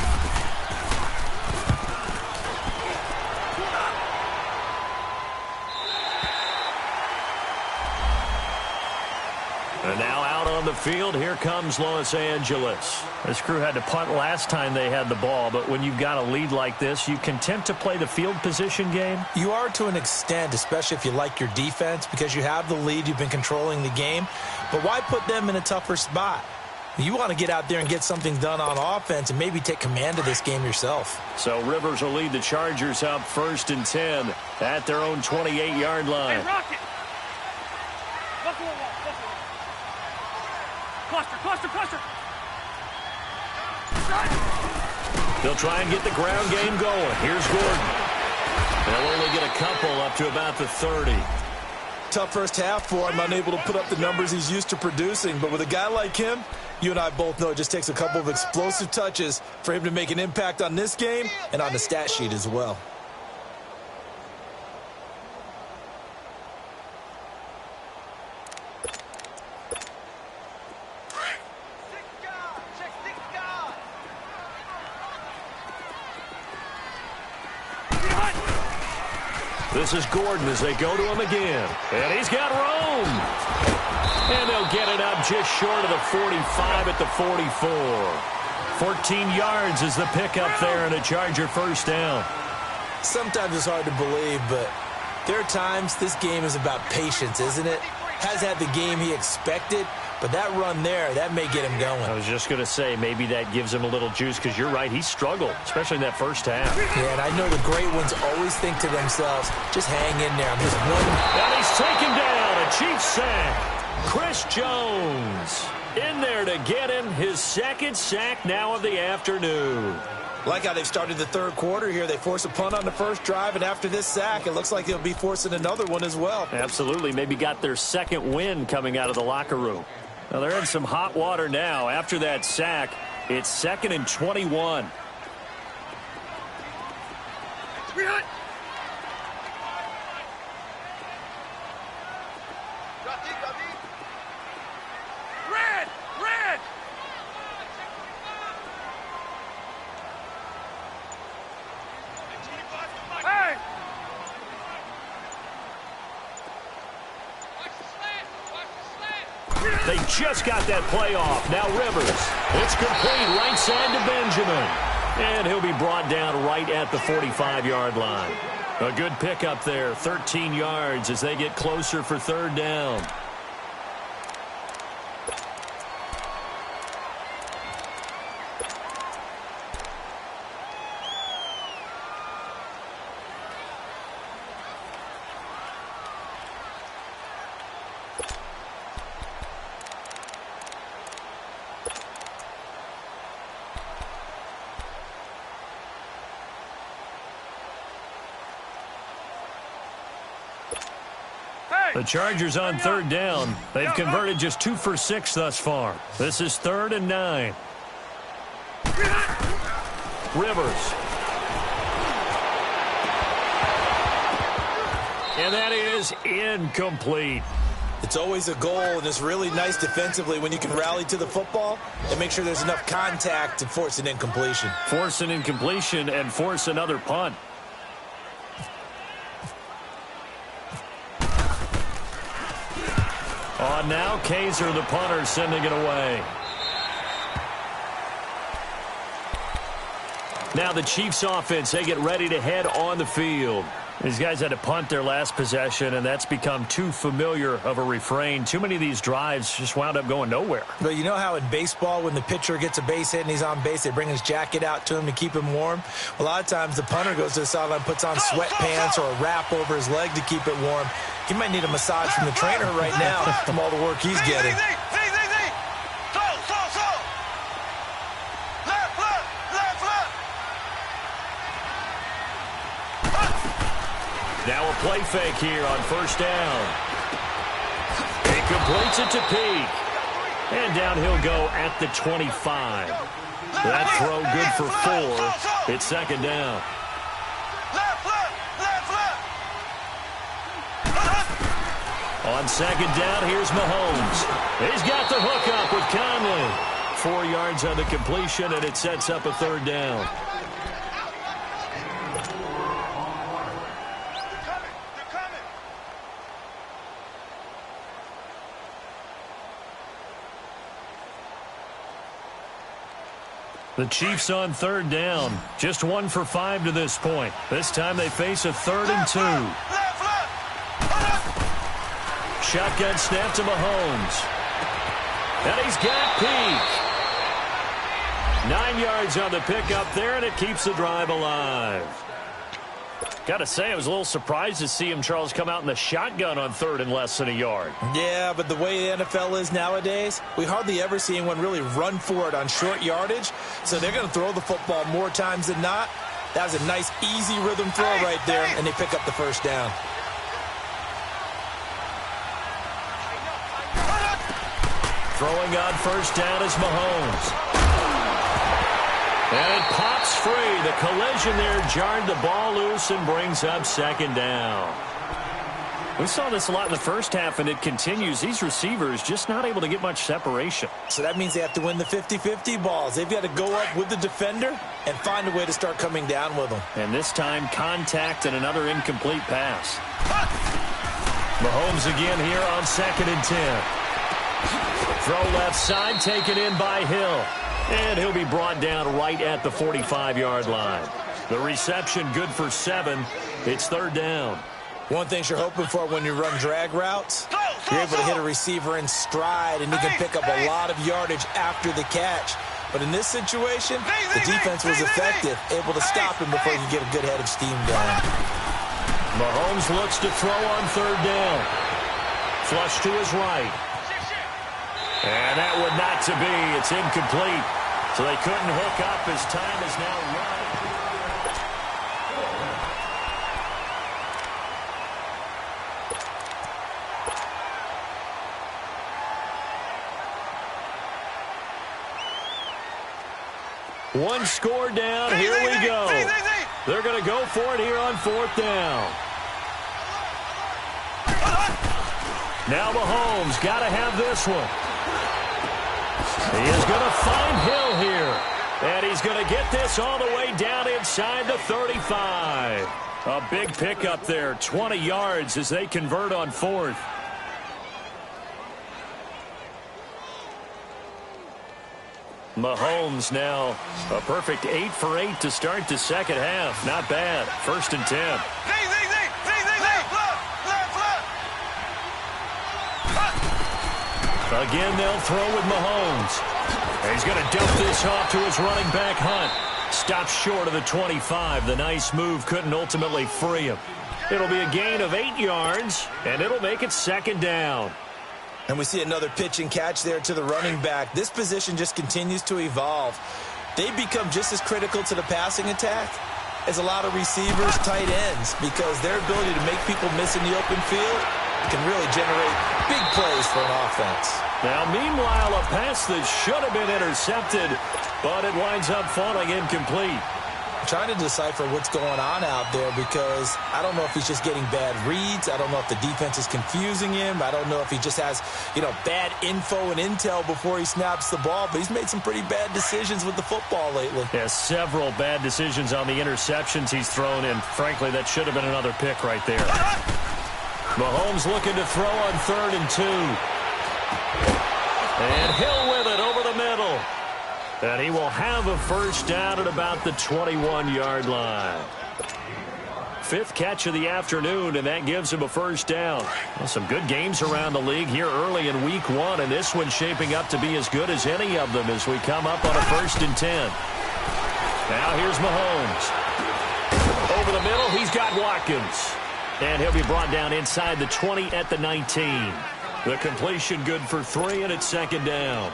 And now out field. Here comes Los Angeles. This crew had to punt last time they had the ball, but when you've got a lead like this, you content to play the field position game? You are to an extent, especially if you like your defense, because you have the lead, you've been controlling the game. But why put them in a tougher spot? You want to get out there and get something done on offense and maybe take command of this game yourself. So Rivers will lead the Chargers up 1st and 10 at their own 28-yard line. Hey, Rocket! Buffalo wall, Buffalo wall. Cluster. They'll try and get the ground game going. Here's Gordon. They'll only get a couple up to about the 30. Tough first half for him, unable to put up the numbers he's used to producing. But with a guy like him, you and I both know it just takes a couple of explosive touches for him to make an impact on this game and on the stat sheet as well. This is Gordon as they go to him again. And he's got room. And they'll get it up just short of the 45 at the 44. 14 yards is the pickup there and a Charger first down. Sometimes it's hard to believe, but there are times this game is about patience, isn't it? Has had the game he expected, but that run there, that may get him going. I was just going to say, maybe that gives him a little juice, because you're right, he struggled, especially in that first half. Yeah, and I know the great ones always think to themselves, just hang in there. I'm just one. And he's taken down, a Chiefs sack. Chris Jones in there to get him his second sack now of the afternoon. Like how they've started the third quarter here. They force a punt on the first drive, and after this sack, it looks like they'll be forcing another one as well. Absolutely. Maybe got their second win coming out of the locker room. Now, they're in some hot water now. After that sack, it's 2nd and 21. Red! Hey! They just got that play off. Now Rivers. It's complete. Right side to Benjamin. And he'll be brought down right at the 45-yard line. A good pickup there. 13 yards as they get closer for third down. The Chargers on third down. They've converted just 2 for 6 thus far. This is 3rd and 9. Rivers. And that is incomplete. It's always a goal, and it's really nice defensively when you can rally to the football and make sure there's enough contact to force an incompletion. Force an incompletion and force another punt. On now, Kaiser, the punter, sending it away. Now the Chiefs offense, they get ready to head on the field. These guys had to punt their last possession, and that's become too familiar of a refrain. Too many of these drives just wound up going nowhere. But you know how in baseball, when the pitcher gets a base hit and he's on base, they bring his jacket out to him to keep him warm? A lot of times the punter goes to the sideline, puts on sweatpants or a wrap over his leg to keep it warm. He might need a massage from the trainer right now from all the work he's getting. Now a play fake here on first down. He completes it to Peak. And down he'll go at the 25. That throw good for 4. It's second down. On second down, here's Mahomes. He's got the hook up with Conley. 4 yards on the completion, and it sets up a third down. The Chiefs on third down. Just 1 for 5 to this point. This time they face a 3rd and 2. Shotgun snap to Mahomes. And he's got Peak. 9 yards on the pickup there, and it keeps the drive alive. Got to say, I was a little surprised to see him, Charles, come out in the shotgun on 3rd and less than a yard. Yeah, but the way the NFL is nowadays, we hardly ever see anyone really run for it on short yardage. So they're going to throw the football more times than not. That was a nice, easy rhythm throw right there, and they pick up the first down. Throwing on first down is Mahomes. And it pops free. The collision there jarred the ball loose and brings up 2nd down. We saw this a lot in the first half, and it continues. These receivers just not able to get much separation. So that means they have to win the 50-50 balls. They've got to go up with the defender and find a way to start coming down with them. And this time, contact and another incomplete pass. Mahomes again here on 2nd and 10. Throw left side, taken in by Hill. And he'll be brought down right at the 45-yard line. The reception good for 7. It's 3rd down. One thing you're hoping for when you run drag routes, you're able to hit a receiver in stride, and you can pick up a lot of yardage after the catch. But in this situation, the defense was effective, able to stop him before he could get a good head of steam going. Mahomes looks to throw on 3rd down. Flush to his right. And that would not to be. It's incomplete. So they couldn't hook up. His time is now running. One score down. Here we go. They're going to go for it here on 4th down. Now Mahomes got to have this one. He is going to find Hill here. And he's going to get this all the way down inside the 35. A big pickup there, 20 yards as they convert on 4th. Mahomes now a perfect 8 for 8 to start the second half. Not bad. 1st and 10. Again, they'll throw with Mahomes. And he's going to dump this off to his running back, Hunt. Stops short of the 25. The nice move couldn't ultimately free him. It'll be a gain of 8 yards, and it'll make it 2nd down. And we see another pitch and catch there to the running back. This position just continues to evolve. They become just as critical to the passing attack as a lot of receivers, tight ends, because their ability to make people miss in the open field can really generate big plays for an offense. Now, meanwhile, a pass that should have been intercepted, but it winds up falling incomplete. I'm trying to decipher what's going on out there because I don't know if he's just getting bad reads. I don't know if the defense is confusing him. I don't know if he just has, bad info and intel before he snaps the ball. But he's made some pretty bad decisions with the football lately. Yeah, several bad decisions on the interceptions he's thrown, and frankly, that should have been another pick right there. Mahomes looking to throw on 3rd and 2. And Hill with it over the middle. And he will have a first down at about the 21-yard line. 5th catch of the afternoon, and that gives him a first down. Well, some good games around the league here early in week 1, and this one's shaping up to be as good as any of them as we come up on a 1st and 10. Now here's Mahomes. Over the middle, he's got Watkins. And he'll be brought down inside the 20 at the 19. The completion good for 3, and it's 2nd down.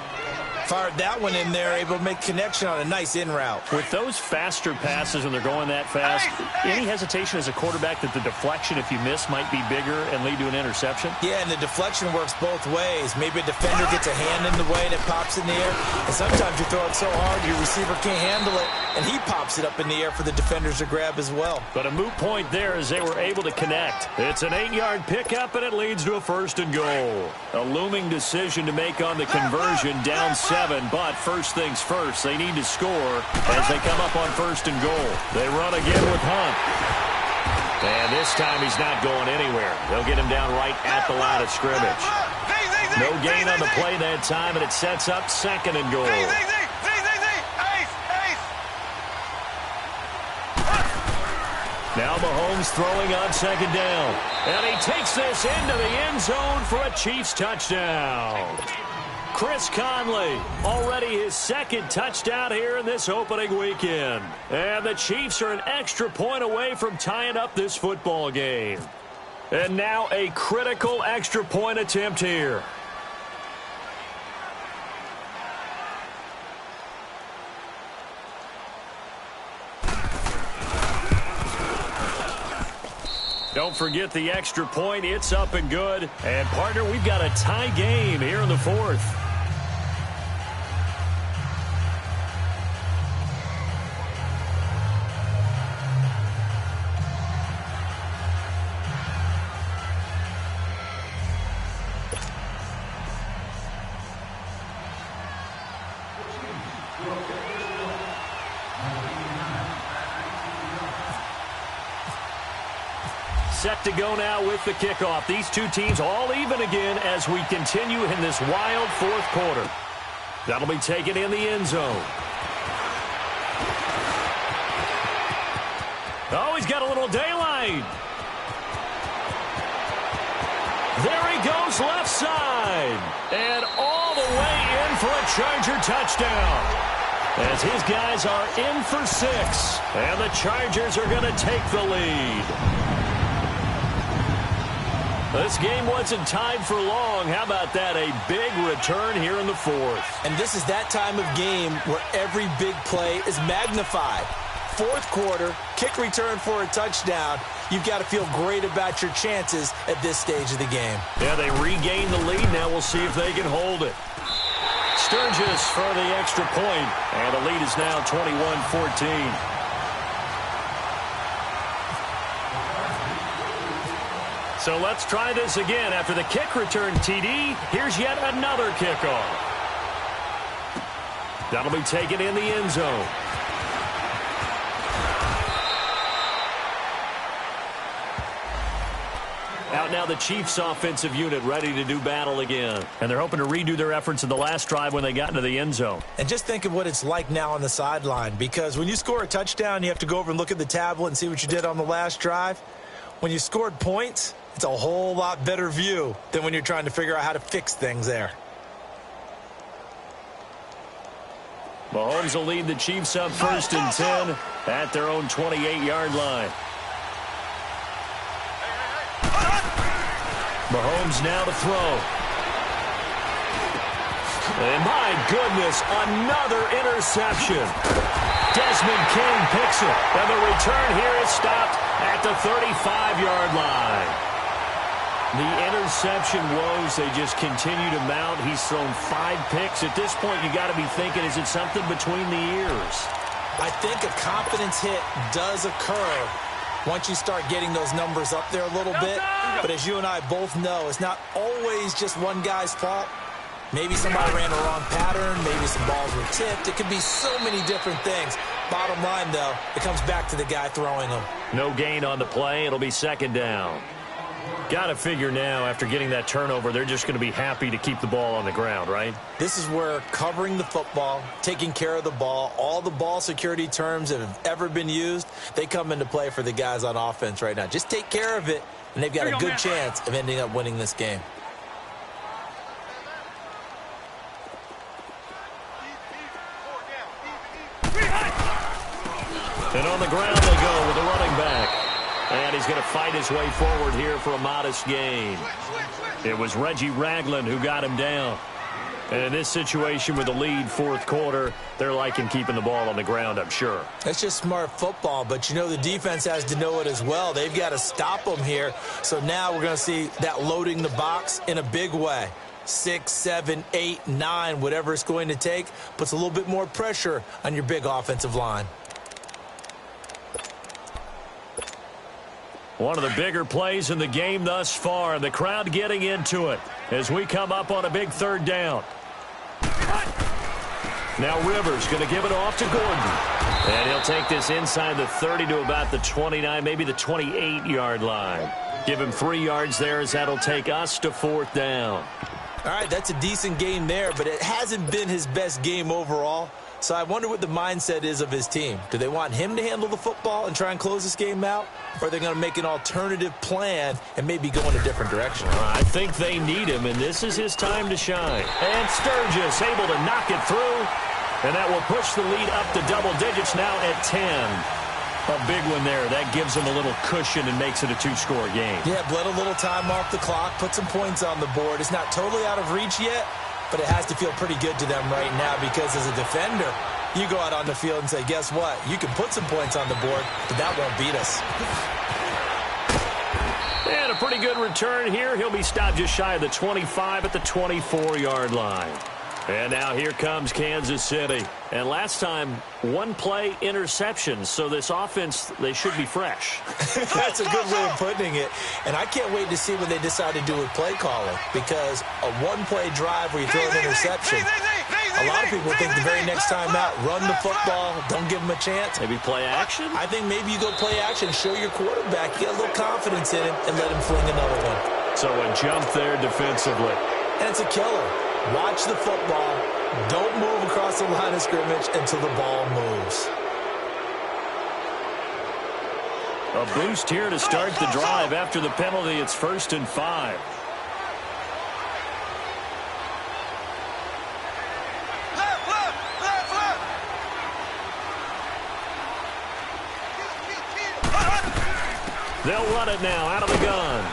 Fired that one in there, able to make connection on a nice in route. With those faster passes when they're going that fast, any hesitation as a quarterback that the deflection, if you miss, might be bigger and lead to an interception? Yeah, and the deflection works both ways. Maybe a defender gets a hand in the way and it pops in the air. And sometimes you throw it so hard your receiver can't handle it, and he pops it up in the air for the defenders to grab as well. But a moot point there as they were able to connect. It's an 8-yard pickup, and it leads to a 1st and goal. A looming decision to make on the conversion, down 7, but first things first, they need to score as they come up on 1st and goal. They run again with Hunt. And this time he's not going anywhere. They'll get him down right at the line of scrimmage. No gain on the play that time, and it sets up 2nd and goal. Now Mahomes throwing on second down. And he takes this into the end zone for a Chiefs touchdown. Chris Conley, already his second touchdown here in this opening weekend. And the Chiefs are an extra point away from tying up this football game. And now a critical extra point attempt here. Don't forget the extra point. It's up and good. And, partner, we've got a tie game here in the fourth. Set to go now with the kickoff. These two teams all even again as we continue in this wild fourth quarter. That'll be taken in the end zone. Oh, he's got a little daylight. There he goes left side. And all the way in for a Charger touchdown. As his guys are in for 6. And the Chargers are going to take the lead. This game wasn't tied for long. How about that? A big return here in the fourth. And this is that time of game where every big play is magnified. Fourth quarter, kick return for a touchdown. You've got to feel great about your chances at this stage of the game. Yeah, they regain the lead. Now we'll see if they can hold it. Sturgis for the extra point. And the lead is now 21-14. So let's try this again. After the kick return TD, here's yet another kickoff. That'll be taken in the end zone. Out now the Chiefs offensive unit ready to do battle again. And they're hoping to redo their efforts in the last drive when they got into the end zone. And just think of what it's like now on the sideline, because when you score a touchdown, you have to go over and look at the tablet and see what you did on the last drive. When you scored points, it's a whole lot better view than when you're trying to figure out how to fix things there. Mahomes will lead the Chiefs up 1st and 10 at their own 28-yard line. Mahomes now to throw. And my goodness, another interception. Desmond King picks it. And the return here is stopped at the 35-yard line. The interception woes, they just continue to mount. He's thrown 5 picks. At this point, you got to be thinking, is it something between the ears? I think a confidence hit does occur once you start getting those numbers up there a little bit. But as you and I both know, it's not always just one guy's fault. Maybe somebody ran a wrong pattern. Maybe some balls were tipped. It could be so many different things. Bottom line, though, it comes back to the guy throwing them. No gain on the play. It'll be second down. Got to figure now, after getting that turnover, they're just going to be happy to keep the ball on the ground, right? This is where covering the football, taking care of the ball, all the ball security terms that have ever been used, they come into play for the guys on offense right now. Just take care of it, and they've got a good chance of ending up winning this game. And on the ground they go with a running back. And he's going to fight his way forward here for a modest gain. It was Reggie Ragland who got him down. And in this situation with the lead fourth quarter, they're liking keeping the ball on the ground, I'm sure. That's just smart football, but you know the defense has to know it as well. They've got to stop them here. So now we're going to see that loading the box in a big way. 6, 7, 8, 9, whatever it's going to take, puts a little bit more pressure on your big offensive line. One of the bigger plays in the game thus far. The crowd getting into it as we come up on a big third down. Now Rivers going to give it off to Gordon. And he'll take this inside the 30 to about the 29, maybe the 28-yard line. Give him 3 yards there as that'll take us to fourth down. All right, that's a decent game there, but it hasn't been his best game overall. So I wonder what the mindset is of his team. Do they want him to handle the football and try and close this game out? Or are they going to make an alternative plan and maybe go in a different direction? I think they need him, and this is his time to shine. And Sturgis able to knock it through. And that will push the lead up to double digits now at 10. A big one there. That gives them a little cushion and makes it a two-score game. Yeah, bled a little time off the clock, put some points on the board. It's not totally out of reach yet, but it has to feel pretty good to them right now because as a defender, you go out on the field and say, guess what? You can put some points on the board, but that won't beat us. And a pretty good return here. He'll be stopped just shy of the 25 at the 24-yard line. And now here comes Kansas City. And last time, one play interception. So this offense, they should be fresh. That's a good way of putting it. And I can't wait to see what they decide to do with play calling. Because a one-play drive where you throw an interception, a lot of people think the very next time out, run the football, don't give them a chance. Maybe play action? I think maybe you go play action, show your quarterback, get a little confidence in him, and let him fling another one. So a jump there defensively. And it's a killer. Watch the football. Don't move across the line of scrimmage until the ball moves. A boost here to start the drive after the penalty. It's 1st and 5. They'll run it now out of the gun.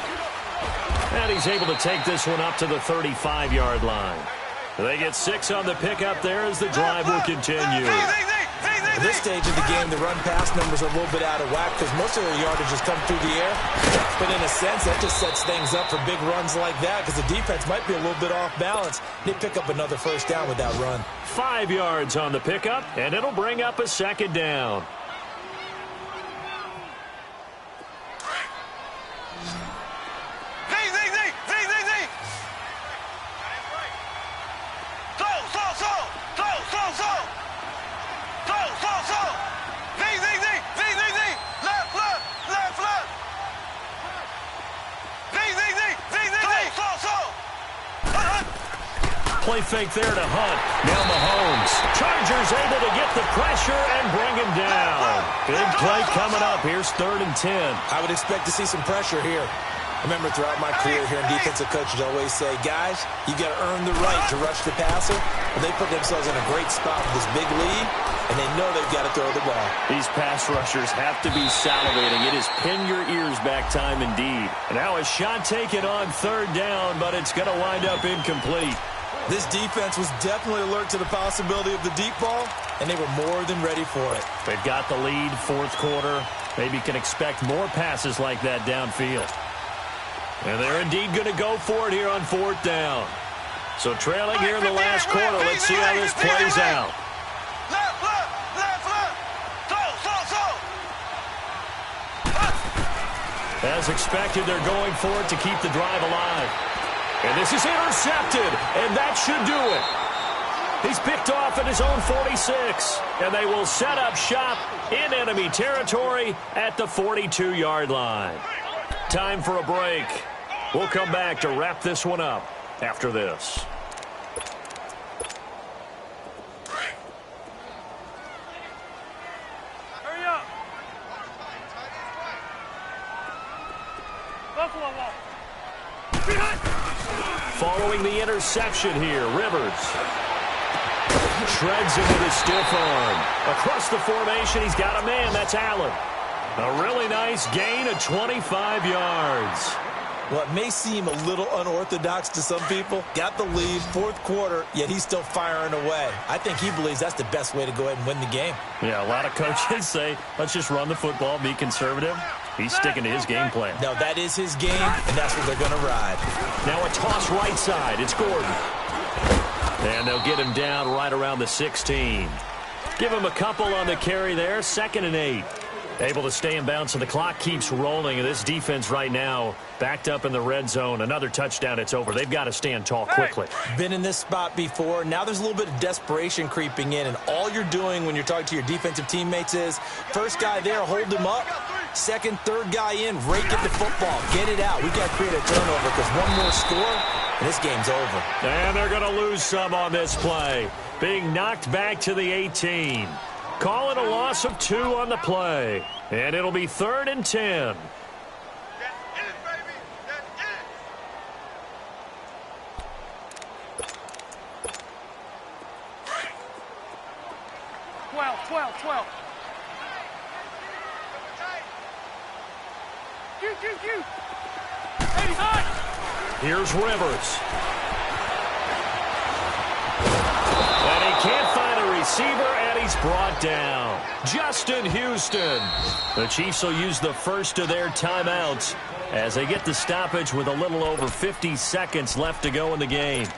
And he's able to take this one up to the 35-yard line. They get 6 on the pickup there as the drive will continue. At this stage of the game, the run-pass numbers are a little bit out of whack because most of their yardage has come through the air. But in a sense, that just sets things up for big runs like that because the defense might be a little bit off balance. They pick up another first down with that run. 5 yards on the pickup, and it'll bring up a 2nd down. Play fake there to Hunt. Now Mahomes. Chargers able to get the pressure and bring him down. Big play coming up. Here's 3rd and 10. I would expect to see some pressure here. I remember throughout my career here in defensive coaches always say, guys, you got to earn the right to rush the passer. But they put themselves in a great spot with this big lead, and they know they've got to throw the ball. These pass rushers have to be salivating. It is pin your ears back time indeed. And now a shot taken on 3rd down, but it's going to wind up incomplete. This defense was definitely alert to the possibility of the deep ball, and they were more than ready for it. They've got the lead, 4th quarter. Maybe can expect more passes like that downfield. And they're indeed going to go for it here on 4th down. So trailing here in the last quarter. Let's see how this plays out. As expected, they're going for it to keep the drive alive. And this is intercepted, and that should do it. He's picked off at his own 46, and they will set up shop in enemy territory at the 42-yard line. Time for a break. We'll come back to wrap this one up after this. Hurry up. Buffalo wall. Following the interception here, Rivers shreds him with his stiff arm. Across the formation, he's got a man. That's Allen. A really nice gain of 25 yards. What may seem a little unorthodox to some people, got the lead, 4th quarter, yet he's still firing away. I think he believes that's the best way to go ahead and win the game. Yeah, a lot of coaches say, let's just run the football, be conservative. He's sticking to his game plan. No, that is his game, and that's what they're going to ride. Now a toss right side. It's Gordon. And they'll get him down right around the 16. Give him a couple on the carry there. 2nd and 8. Able to stay in bounds, so the clock keeps rolling. And this defense right now backed up in the red zone. Another touchdown, it's over. They've got to stand tall quickly. Been in this spot before. Now there's a little bit of desperation creeping in. And all you're doing when you're talking to your defensive teammates is, first guy there, hold him up. 2nd, 3rd guy in, rake at the football. Get it out. We've got to create a turnover because one more score, and this game's over. And they're going to lose some on this play. Being knocked back to the 18. Call it a loss of 2 on the play. And it'll be 3rd and 10. That's it, baby. That's it. 12. Q. Hey, hot. Here's Rivers. And he can't find a receiver, and he's brought down. Justin Houston. The Chiefs will use the first of their timeouts as they get the stoppage with a little over 50 seconds left to go in the game.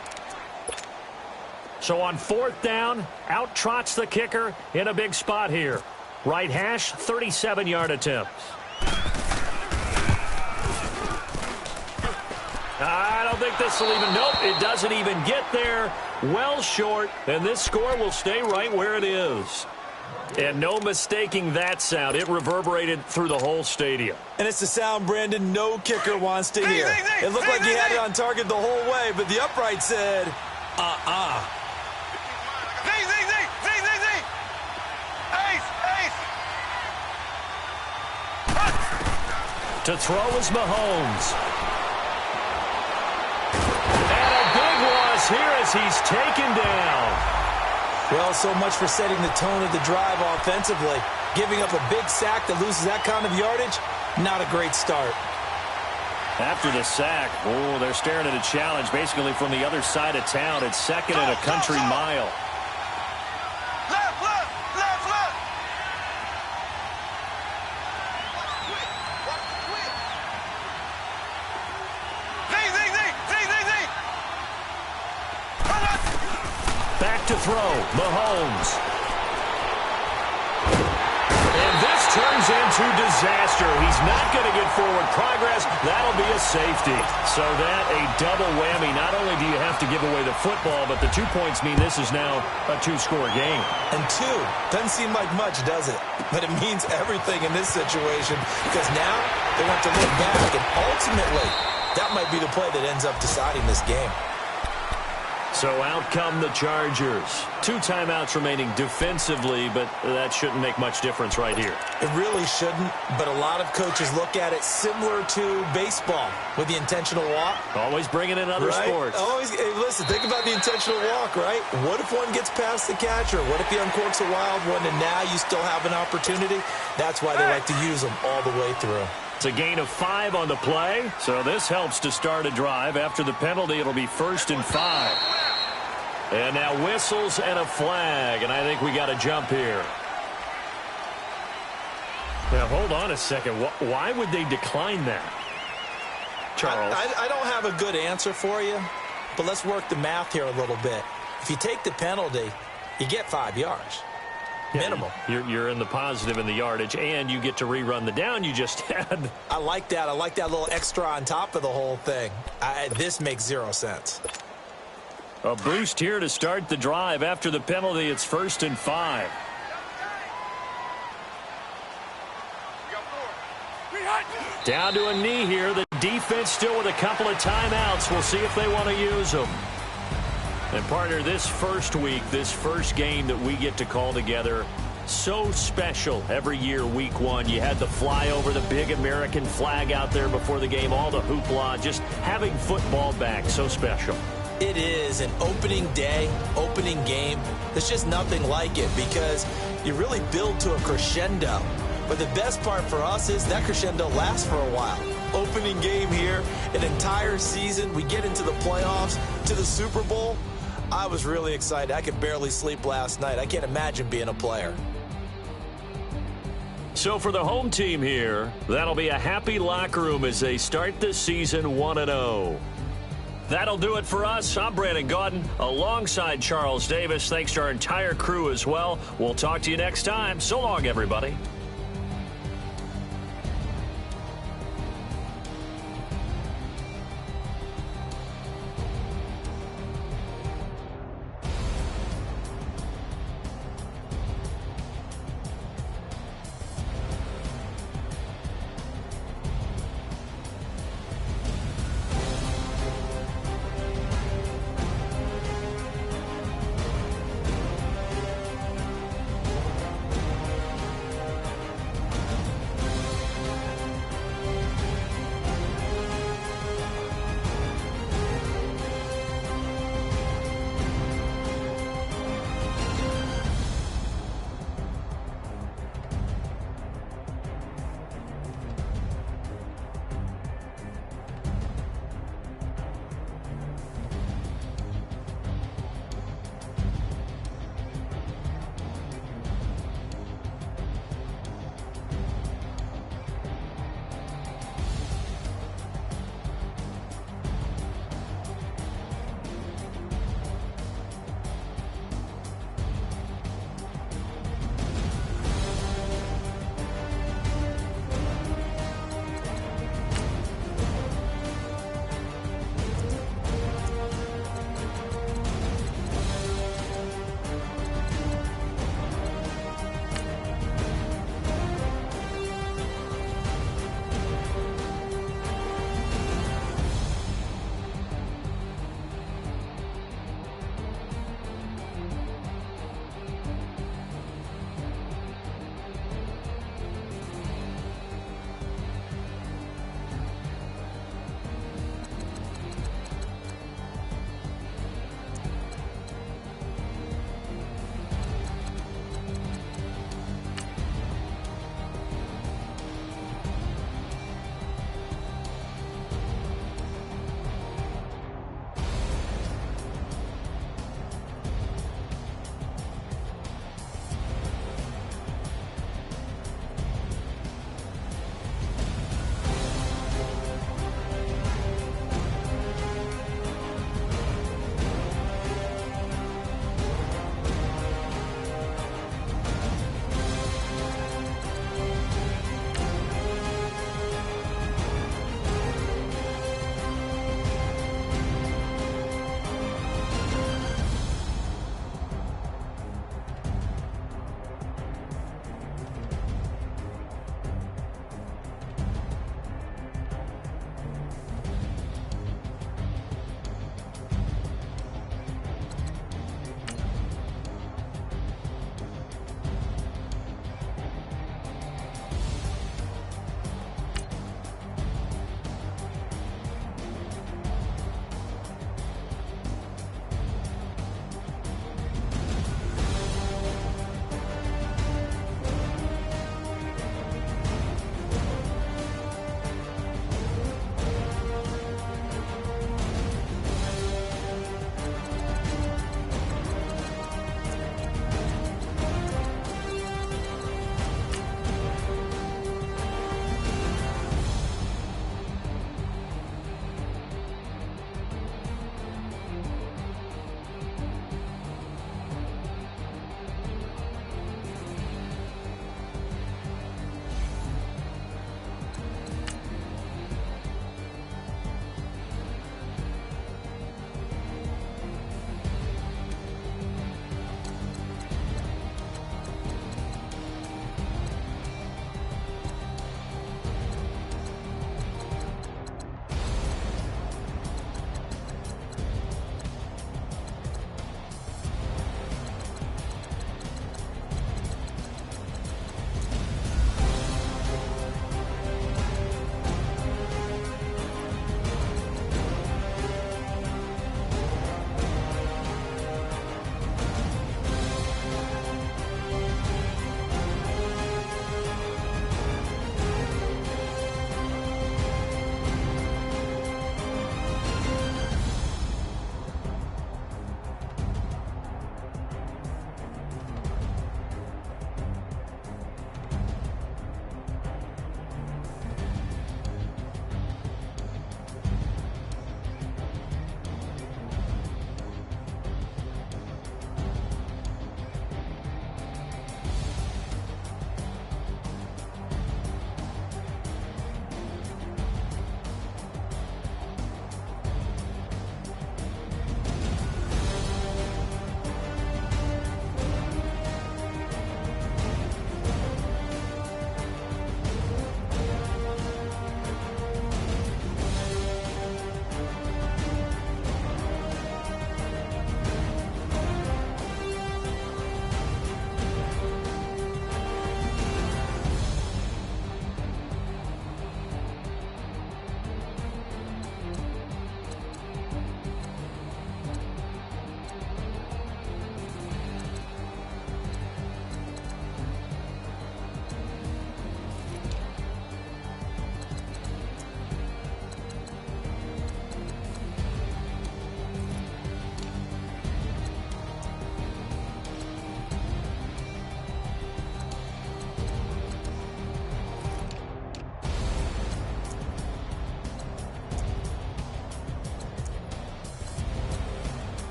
So on 4th down, out trots the kicker in a big spot here. Right hash, 37-yard attempt. I don't think this will even, nope, it doesn't even get there. Well short, and this score will stay right where it is. And no mistaking that sound. It reverberated through the whole stadium. And it's the sound, Brandon, no kicker wants to hear. It looked like he had it on target the whole way, but the upright said, To throw is Mahomes. And a big loss here as he's taken down. Well, so much for setting the tone of the drive offensively. Giving up a big sack that loses that kind of yardage, not a great start. After the sack, they're staring at a challenge basically from the other side of town. It's 2nd and a country mile. Back to throw, Mahomes. And this turns into disaster. He's not going to get forward progress. That'll be a safety. So that a double whammy. Not only do you have to give away the football, but the 2 points mean this is now a 2-score game. And 2 doesn't seem like much, does it? But it means everything in this situation because now they want to look back, and ultimately that might be the play that ends up deciding this game. So out come the Chargers. 2 timeouts remaining defensively, but that shouldn't make much difference right here. It really shouldn't, but a lot of coaches look at it similar to baseball with the intentional walk. Always bringing in other sports. Hey, listen, think about the intentional walk, right? What if one gets past the catcher? What if he uncorks a wild one and now you still have an opportunity? That's why they like to use them all the way through. It's a gain of 5 on the play, so this helps to start a drive. After the penalty, it'll be 1st and 5. And now whistles and a flag, and I think we got to jump here. Now, hold on a second. Why would they decline that? Charles? I don't have a good answer for you, but let's work the math here a little bit. If you take the penalty, you get 5 yards. Minimum. You're in the positive in the yardage, and you get to rerun the down you just had. I like that. I like that little extra on top of the whole thing. This makes 0 sense. A boost here to start the drive. After the penalty, it's 1st and 5. Down to a knee here. The defense still with a couple of timeouts. We'll see if they want to use them. And, partner, this first week, this first game that we get to call together, so special every year, week 1. You had the flyover, the big American flag out there before the game, all the hoopla, just having football back, so special. It is an opening day, opening game. There's just nothing like it because you really build to a crescendo. But the best part for us is that crescendo lasts for a while. Opening game here, an entire season. We get into the playoffs, to the Super Bowl. I was really excited. I could barely sleep last night. I can't imagine being a player. So for the home team here, that'll be a happy locker room as they start this season 1-0. That'll do it for us. I'm Brandon Gaudin alongside Charles Davis. Thanks to our entire crew as well. We'll talk to you next time. So long, everybody.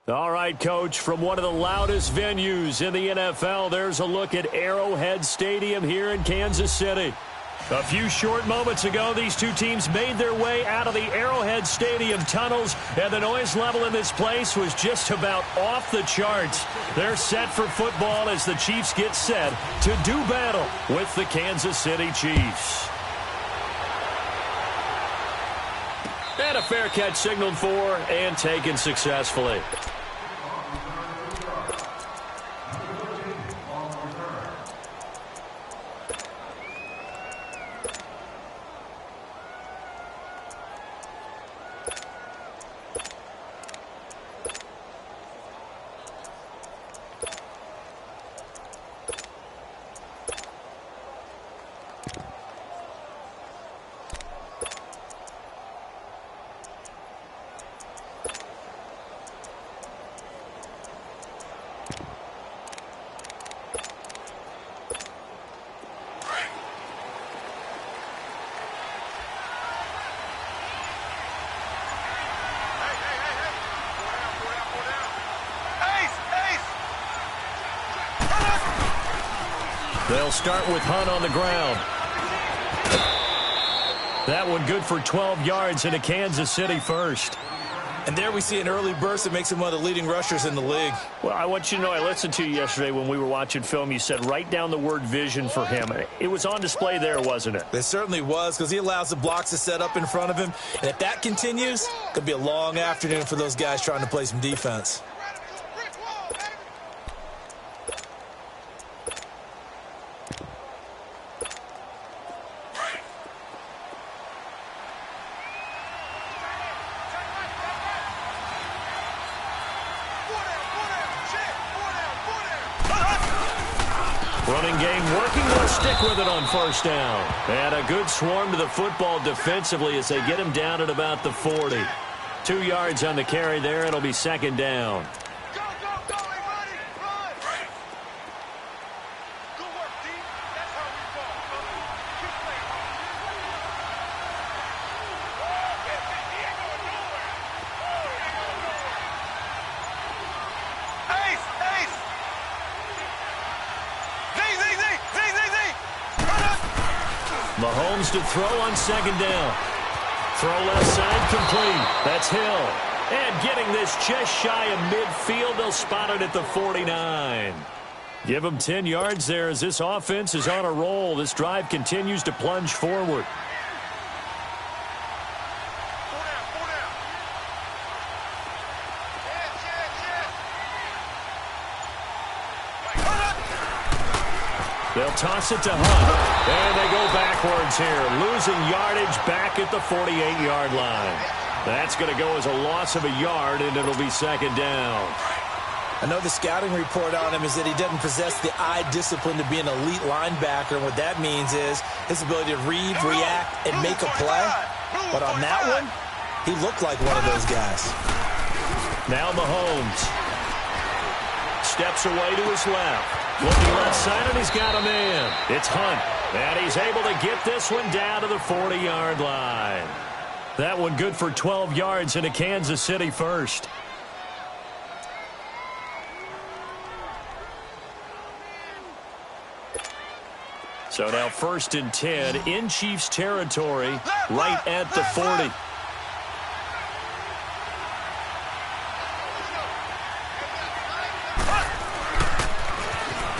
All right, Coach, from one of the loudest venues in the NFL, there's a look at Arrowhead Stadium here in Kansas City. A few short moments ago, these two teams made their way out of the Arrowhead Stadium tunnels, and the noise level in this place was just about off the charts. They're set for football as the Chiefs get set to do battle with the Kansas City Chiefs. And a fair catch signaled for and taken successfully. They'll start with Hunt on the ground. That one good for 12 yards into Kansas City first. And there we see an early burst that makes him one of the leading rushers in the league. Well, I want you to know, I listened to you yesterday when we were watching film. You said write down the word vision for him. It was on display there, wasn't it? It certainly was, because he allows the blocks to set up in front of him. And if that continues, it could be a long afternoon for those guys trying to play some defense. Running game working. They'll stick with it on first down. And a good swarm to the football defensively as they get him down at about the 40. 2 yards on the carry there. It'll be second down. Go, everybody, run! Good work, D. That's how we ball, brother. Keep playing. He ain't going nowhere. Ace! Mahomes to throw on second down. Throw left side complete. That's Hill. And getting this just shy of midfield, they'll spot it at the 49. Give them 10 yards there as this offense is on a roll. This drive continues to plunge forward. They'll toss it to Hunt. And they go backwards here, losing yardage back at the 48-yard line. That's going to go as a loss of a yard, and it'll be second down. I know the scouting report on him is that he doesn't possess the eye discipline to be an elite linebacker. And what that means is his ability to read, react, and make a play. But on that one, he looked like one of those guys. Now Mahomes steps away to his left. Looking left side, and he's got a man. It's Hunt, and he's able to get this one down to the 40-yard line. That one good for 12 yards into Kansas City first. So now 1st and 10 in Chiefs territory, right at the 40.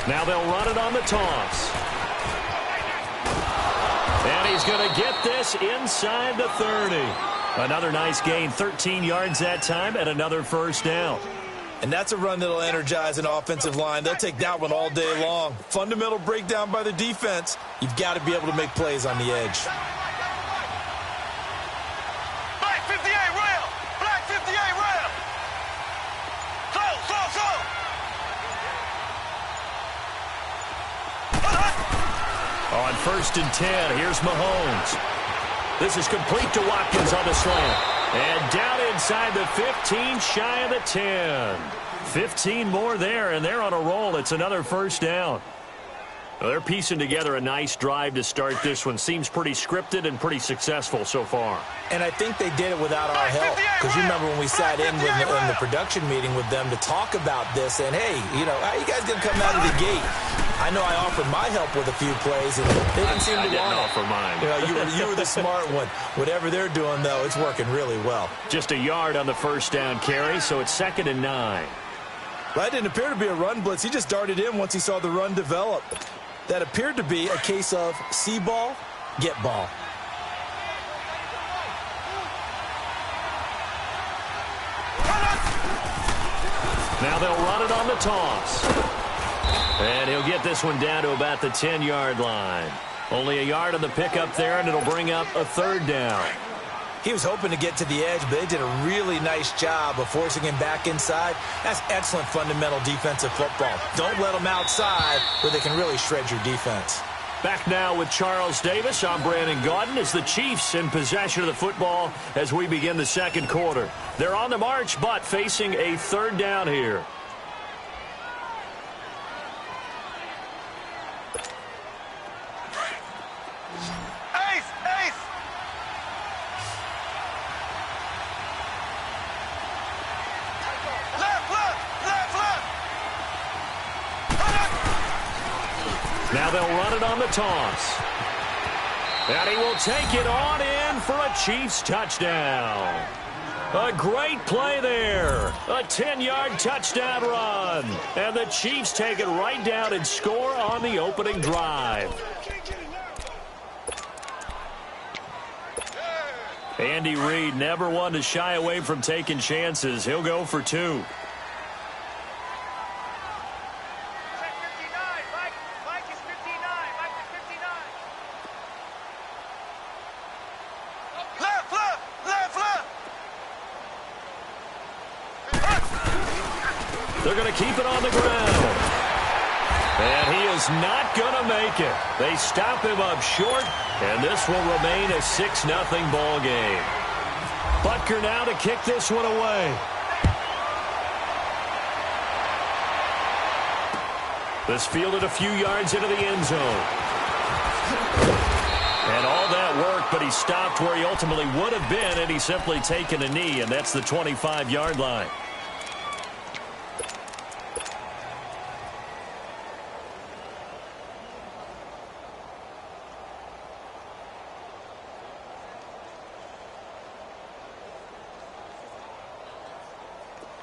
Now they'll run it on the toss. And he's going to get this inside the 30. Another nice gain, 13 yards that time, and another first down. And that's a run that'll energize an offensive line. They'll take that one all day long. Fundamental breakdown by the defense. You've got to be able to make plays on the edge. Black 58 rail! Black 58 rail! Slow! On 1st and 10, here's Mahomes. This is complete to Watkins on the slant. And down inside the 15, shy of the 10. 15 more there, and they're on a roll. It's another first down. Well, they're piecing together a nice drive to start this one. Seems pretty scripted and pretty successful so far. And I think they did it without our help. Because you remember when we sat in the production meeting with them to talk about this, and hey, you know, how you guys going to come out of the gate? I know I offered my help with a few plays, and they didn't seem to want it. I didn't offer mine. You know, you were the smart one. Whatever they're doing, though, it's working really well. Just a yard on the first down carry, so it's 2nd and 9. That didn't appear to be a run blitz. He just darted in once he saw the run develop. That appeared to be a case of see ball, get ball. Now they'll run it on the toss. And he'll get this one down to about the 10-yard line. Only a yard on the pickup there, and it'll bring up a 3rd down. He was hoping to get to the edge, but they did a really nice job of forcing him back inside. That's excellent fundamental defensive football. Don't let them outside where they can really shred your defense. Back now with Charles Davis. I'm Brandon Gaudin as the Chiefs in possession of the football as we begin the second quarter. They're on the march, but facing a 3rd down here. Now they'll run it on the toss. And he will take it on in for a Chiefs touchdown. A great play there. A 10-yard touchdown run. And the Chiefs take it right down and score on the opening drive. Andy Reid never one to shy away from taking chances. He'll go for 2. They're going to keep it on the ground. And he is not going to make it. They stop him up short, and this will remain a 6-0 ball game. Butker now to kick this one away. This fielded a few yards into the end zone. And all that work, but he stopped where he ultimately would have been, and he's simply taken a knee, and that's the 25-yard line.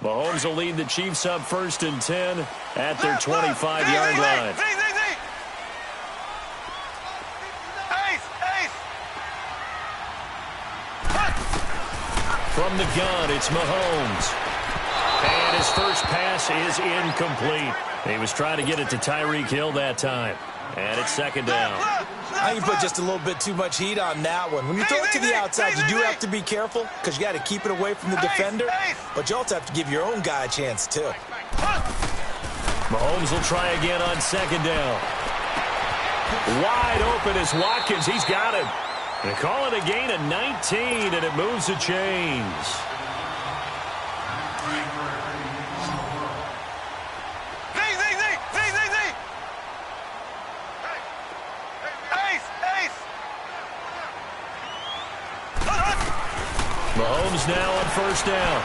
Mahomes will lead the Chiefs up 1st and 10 at their 25-yard line. From the gun, it's Mahomes. And his first pass is incomplete. He was trying to get it to Tyreek Hill that time. And it's 2nd down. I think you put just a little bit too much heat on that one. When you throw it to the outside, you do have to be careful because you got to keep it away from the defender. But you also have to give your own guy a chance, too. Mahomes will try again on 2nd down. Wide open is Watkins. He's got him. They call it a gain of 19, and it moves the chains. Mahomes now on 1st down.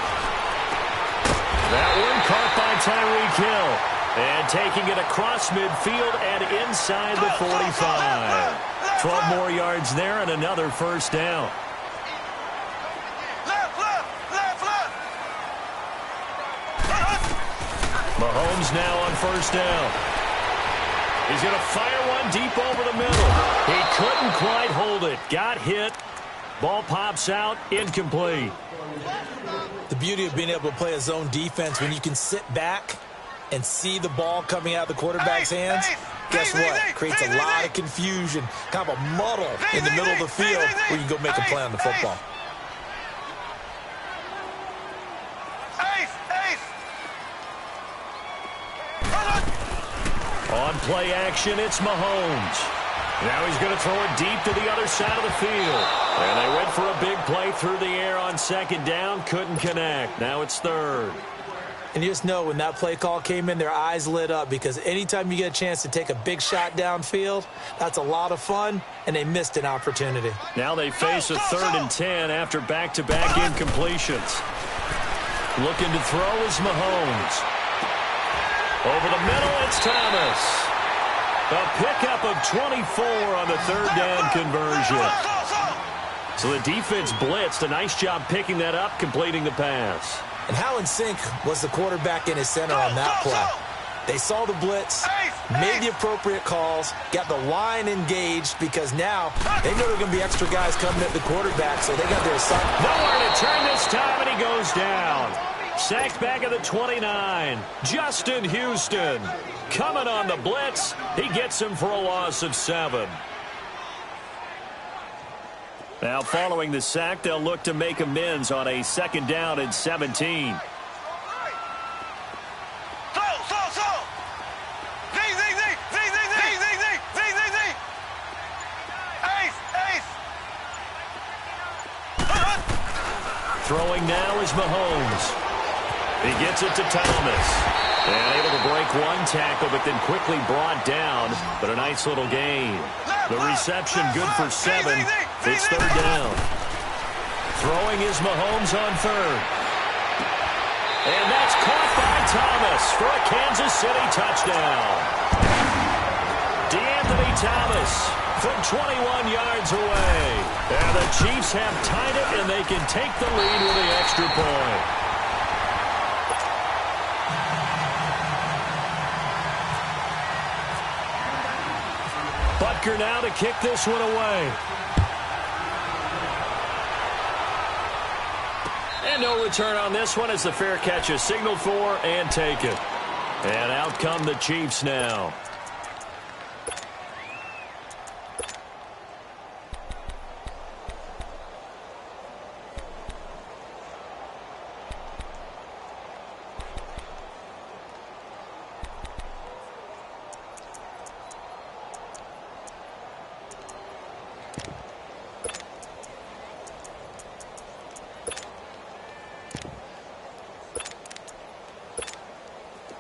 That one caught by Tyreek Hill. And taking it across midfield and inside the 45. 12 more yards there and another 1st down. Mahomes now on 1st down. He's going to fire one deep over the middle. He couldn't quite hold it. Got hit. Ball pops out, incomplete. The beauty of being able to play a zone defense when you can sit back and see the ball coming out of the quarterback's hands, guess what? Creates a lot of confusion, kind of a muddle in the middle of the field where you can go make a play on the football. On play action, it's Mahomes. Now he's going to throw it deep to the other side of the field. And they went for a big play through the air on 2nd down. Couldn't connect. Now it's 3rd. And you just know when that play call came in, their eyes lit up, because anytime you get a chance to take a big shot downfield, that's a lot of fun, and they missed an opportunity. Now they face a 3rd and 10 after back-to-back incompletions. Looking to throw is Mahomes. Over the middle, it's Thomas. A pickup of 24 on the 3rd down conversion. So the defense blitzed. A nice job picking that up, completing the pass. And how in sync was the quarterback in his center on that play? They saw the blitz, made the appropriate calls, got the line engaged, because now they know there are going to be extra guys coming at the quarterback, so they got their assignment. Nowhere to turn this time, and he goes down. Sacked back at the 29. Justin Houston coming on the blitz. He gets him for a loss of 7. Now, following the sack, they'll look to make amends on a 2nd down and 17. Throwing now is Mahomes. He gets it to Thomas. And able to break one tackle, but then quickly brought down. But a nice little gain. The reception good for 7. It's 3rd down. Throwing is Mahomes on 3rd. And that's caught by Thomas for a Kansas City touchdown. DeAnthony Thomas from 21 yards away. And the Chiefs have tied it, and they can take the lead with the extra point. Butker now to kick this one away. And no return on this one as the fair catch is signaled for and taken. And out come the Chiefs now.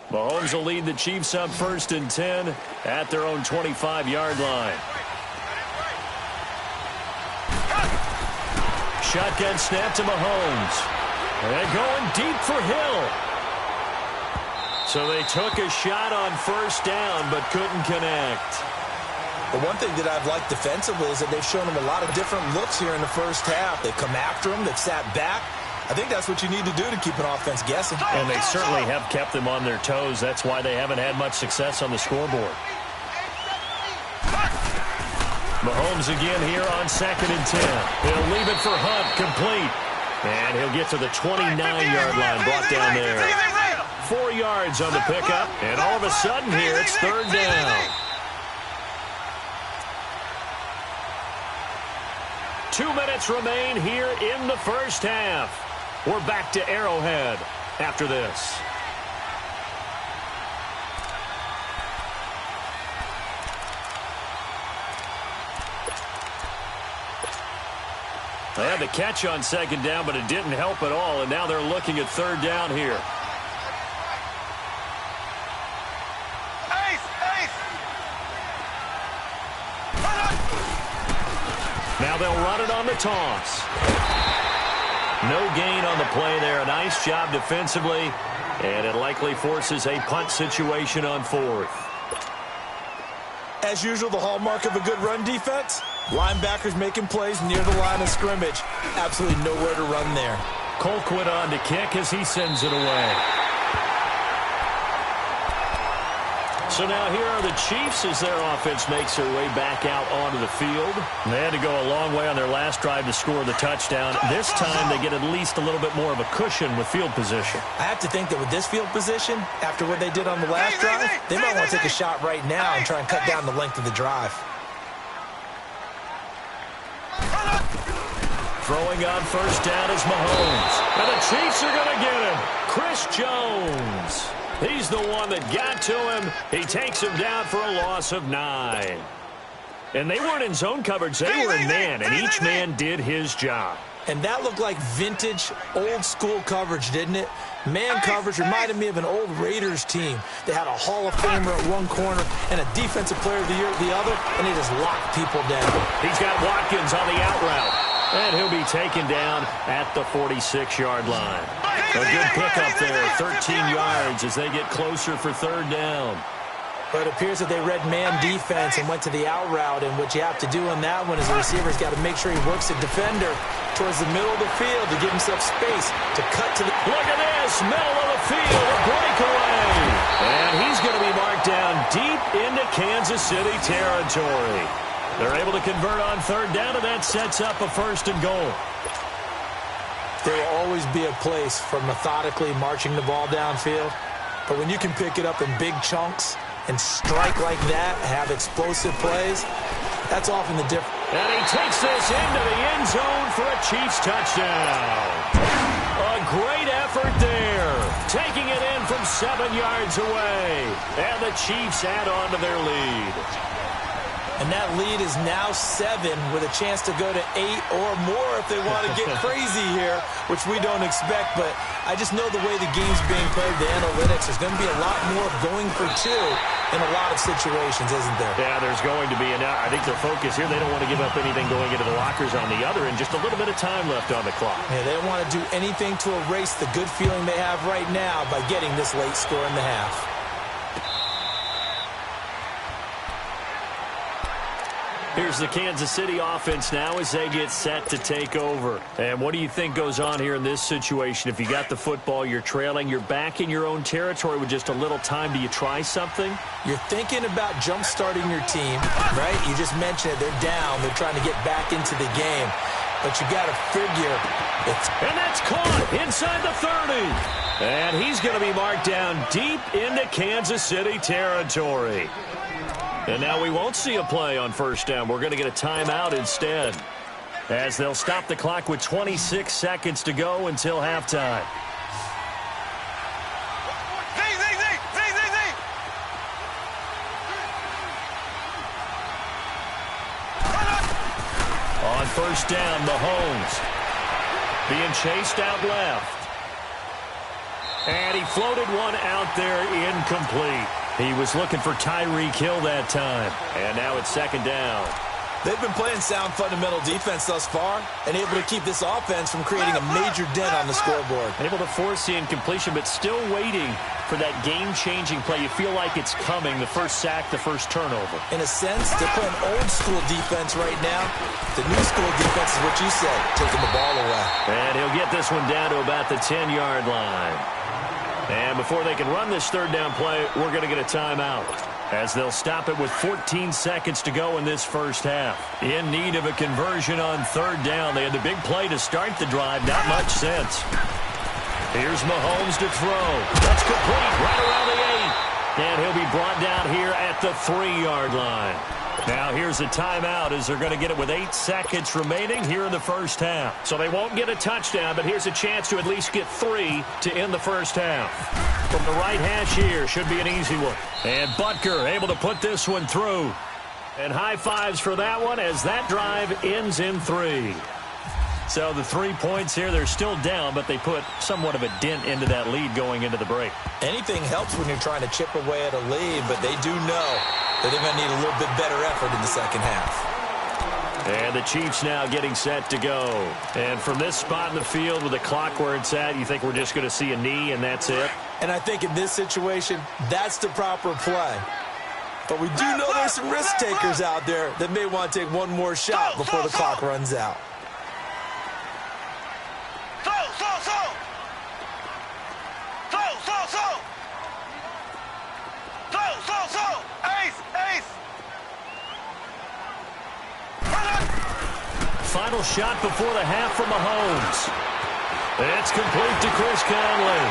Mahomes will lead the Chiefs up 1st and 10 at their own 25-yard line. Shotgun snap to Mahomes. And going deep for Hill. So they took a shot on 1st down but couldn't connect. The one thing that I've liked defensively is that they've shown him a lot of different looks here in the 1st half. They've come after him. They've sat back. I think that's what you need to do to keep an offense guessing. And they certainly have kept them on their toes. That's why they haven't had much success on the scoreboard. Mahomes again here on 2nd and 10. He'll leave it for Hunt, complete. And he'll get to the 29-yard line, brought down there. 4 yards on the pickup, and all of a sudden here it's 3rd down. 2 minutes remain here in the 1st half. We're back to Arrowhead after this. They had the catch on 2nd down, but it didn't help at all, and now they're looking at 3rd down here. Now they'll run it on the toss. No gain on the play there. A nice job defensively, and it likely forces a punt situation on 4th. As usual, the hallmark of a good run defense, linebackers making plays near the line of scrimmage. Absolutely nowhere to run there. Colquitt on to kick as he sends it away. So now here are the Chiefs as their offense makes their way back out onto the field. They had to go a long way on their last drive to score the touchdown. This time they get at least a little bit more of a cushion with field position. I have to think that with this field position, after what they did on the last drive, they might want to take a shot right now and try and cut down the length of the drive. Throwing on 1st down is Mahomes. And the Chiefs are going to get him. Chris Jones. He's the one that got to him. He takes him down for a loss of 9. And they weren't in zone coverage. They were in man, and each man did his job. And that looked like vintage, old-school coverage, didn't it? Man coverage reminded me of an old Raiders team. They had a Hall of Famer at one corner and a Defensive Player of the Year at the other, and they just locked people down. He's got Watkins on the out route, and he'll be taken down at the 46-yard line. A good pickup there, 13 yards as they get closer for third down. But it appears that they read man defense and went to the out route, and what you have to do on that one is the receiver's got to make sure he works the defender towards the middle of the field to give himself space to cut to the... Look at this, middle of the field, a breakaway. And he's going to be marked down deep into Kansas City territory. They're able to convert on third down, and that sets up a 1st and goal. There will always be a place for methodically marching the ball downfield, but when you can pick it up in big chunks and strike like that, have explosive plays, that's often the difference. And he takes this into the end zone for a Chiefs touchdown. A great effort there, taking it in from 7 yards away. And the Chiefs add on to their lead. And that lead is now 7 with a chance to go to 8 or more if they want to get crazy here, which we don't expect. But I just know the way the game's being played, the analytics, there's going to be a lot more going for 2 in a lot of situations, isn't there? Yeah, there's going to be. And I think their focus here, they don't want to give up anything going into the lockers on the other, and just a little bit of time left on the clock. Yeah, they don't want to do anything to erase the good feeling they have right now by getting this late score in the half. Here's the Kansas City offense now as they get set to take over. And what do you think goes on here in this situation? If you got the football, you're trailing, you're back in your own territory with just a little time. Do you try something? You're thinking about jump-starting your team, right? You just mentioned it. They're down. They're trying to get back into the game. But you got to figure it's... And that's caught inside the 30. And he's going to be marked down deep into Kansas City territory. And now we won't see a play on 1st down. We're going to get a timeout instead, as they'll stop the clock with 26 seconds to go until halftime. On 1st down, Mahomes being chased out left. And he floated one out there incomplete. He was looking for Tyreek Hill that time. And now it's 2nd down. They've been playing sound fundamental defense thus far and able to keep this offense from creating a major dent on the scoreboard. Able to force the incompletion, but still waiting for that game-changing play. You feel like it's coming, the first sack, the first turnover. In a sense, they're playing old-school defense right now. The new-school defense is what you said, taking the ball away. And he'll get this one down to about the 10-yard line. And before they can run this 3rd down play, we're going to get a timeout, as they'll stop it with 14 seconds to go in this 1st half. In need of a conversion on 3rd down. They had the big play to start the drive. Not much sense. Here's Mahomes to throw. That's complete right around the 8. And he'll be brought down here at the 3-yard line. Now here's a timeout as they're going to get it with 8 seconds remaining here in the 1st half. So they won't get a touchdown, but here's a chance to at least get 3 to end the 1st half. From the right hash here, should be an easy one. And Butker able to put this one through. And high fives for that one as that drive ends in 3. So the 3 points here, they're still down, but they put somewhat of a dent into that lead going into the break. Anything helps when you're trying to chip away at a lead, but they do know that they're going to need a little bit better effort in the 2nd half. And the Chiefs now getting set to go. And from this spot in the field with the clock where it's at, you think we're just going to see a knee and that's it? And I think in this situation, that's the proper play. But we do know there's some risk takers out there that may want to take one more shot before the clock runs out. Final shot before the half from Mahomes. It's complete to Chris Conley.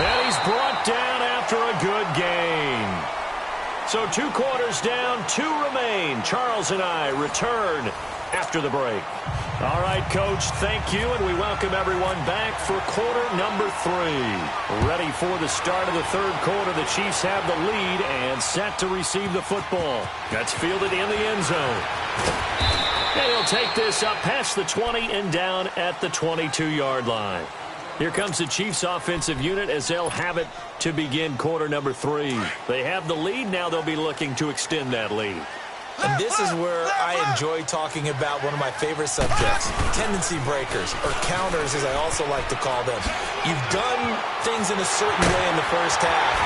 And he's brought down after a good game. So 2 quarters down, 2 remain. Charles and I return after the break. All right, Coach, thank you, and we welcome everyone back for quarter number 3. Ready for the start of the 3rd quarter. The Chiefs have the lead and set to receive the football. That's fielded in the end zone. And he'll take this up past the 20 and down at the 22-yard line. Here comes the Chiefs offensive unit as they'll have it to begin quarter number 3. They have the lead. Now they'll be looking to extend that lead. And this is where I enjoy talking about one of my favorite subjects, tendency breakers, or counters as I also like to call them. You've done things in a certain way in the first half,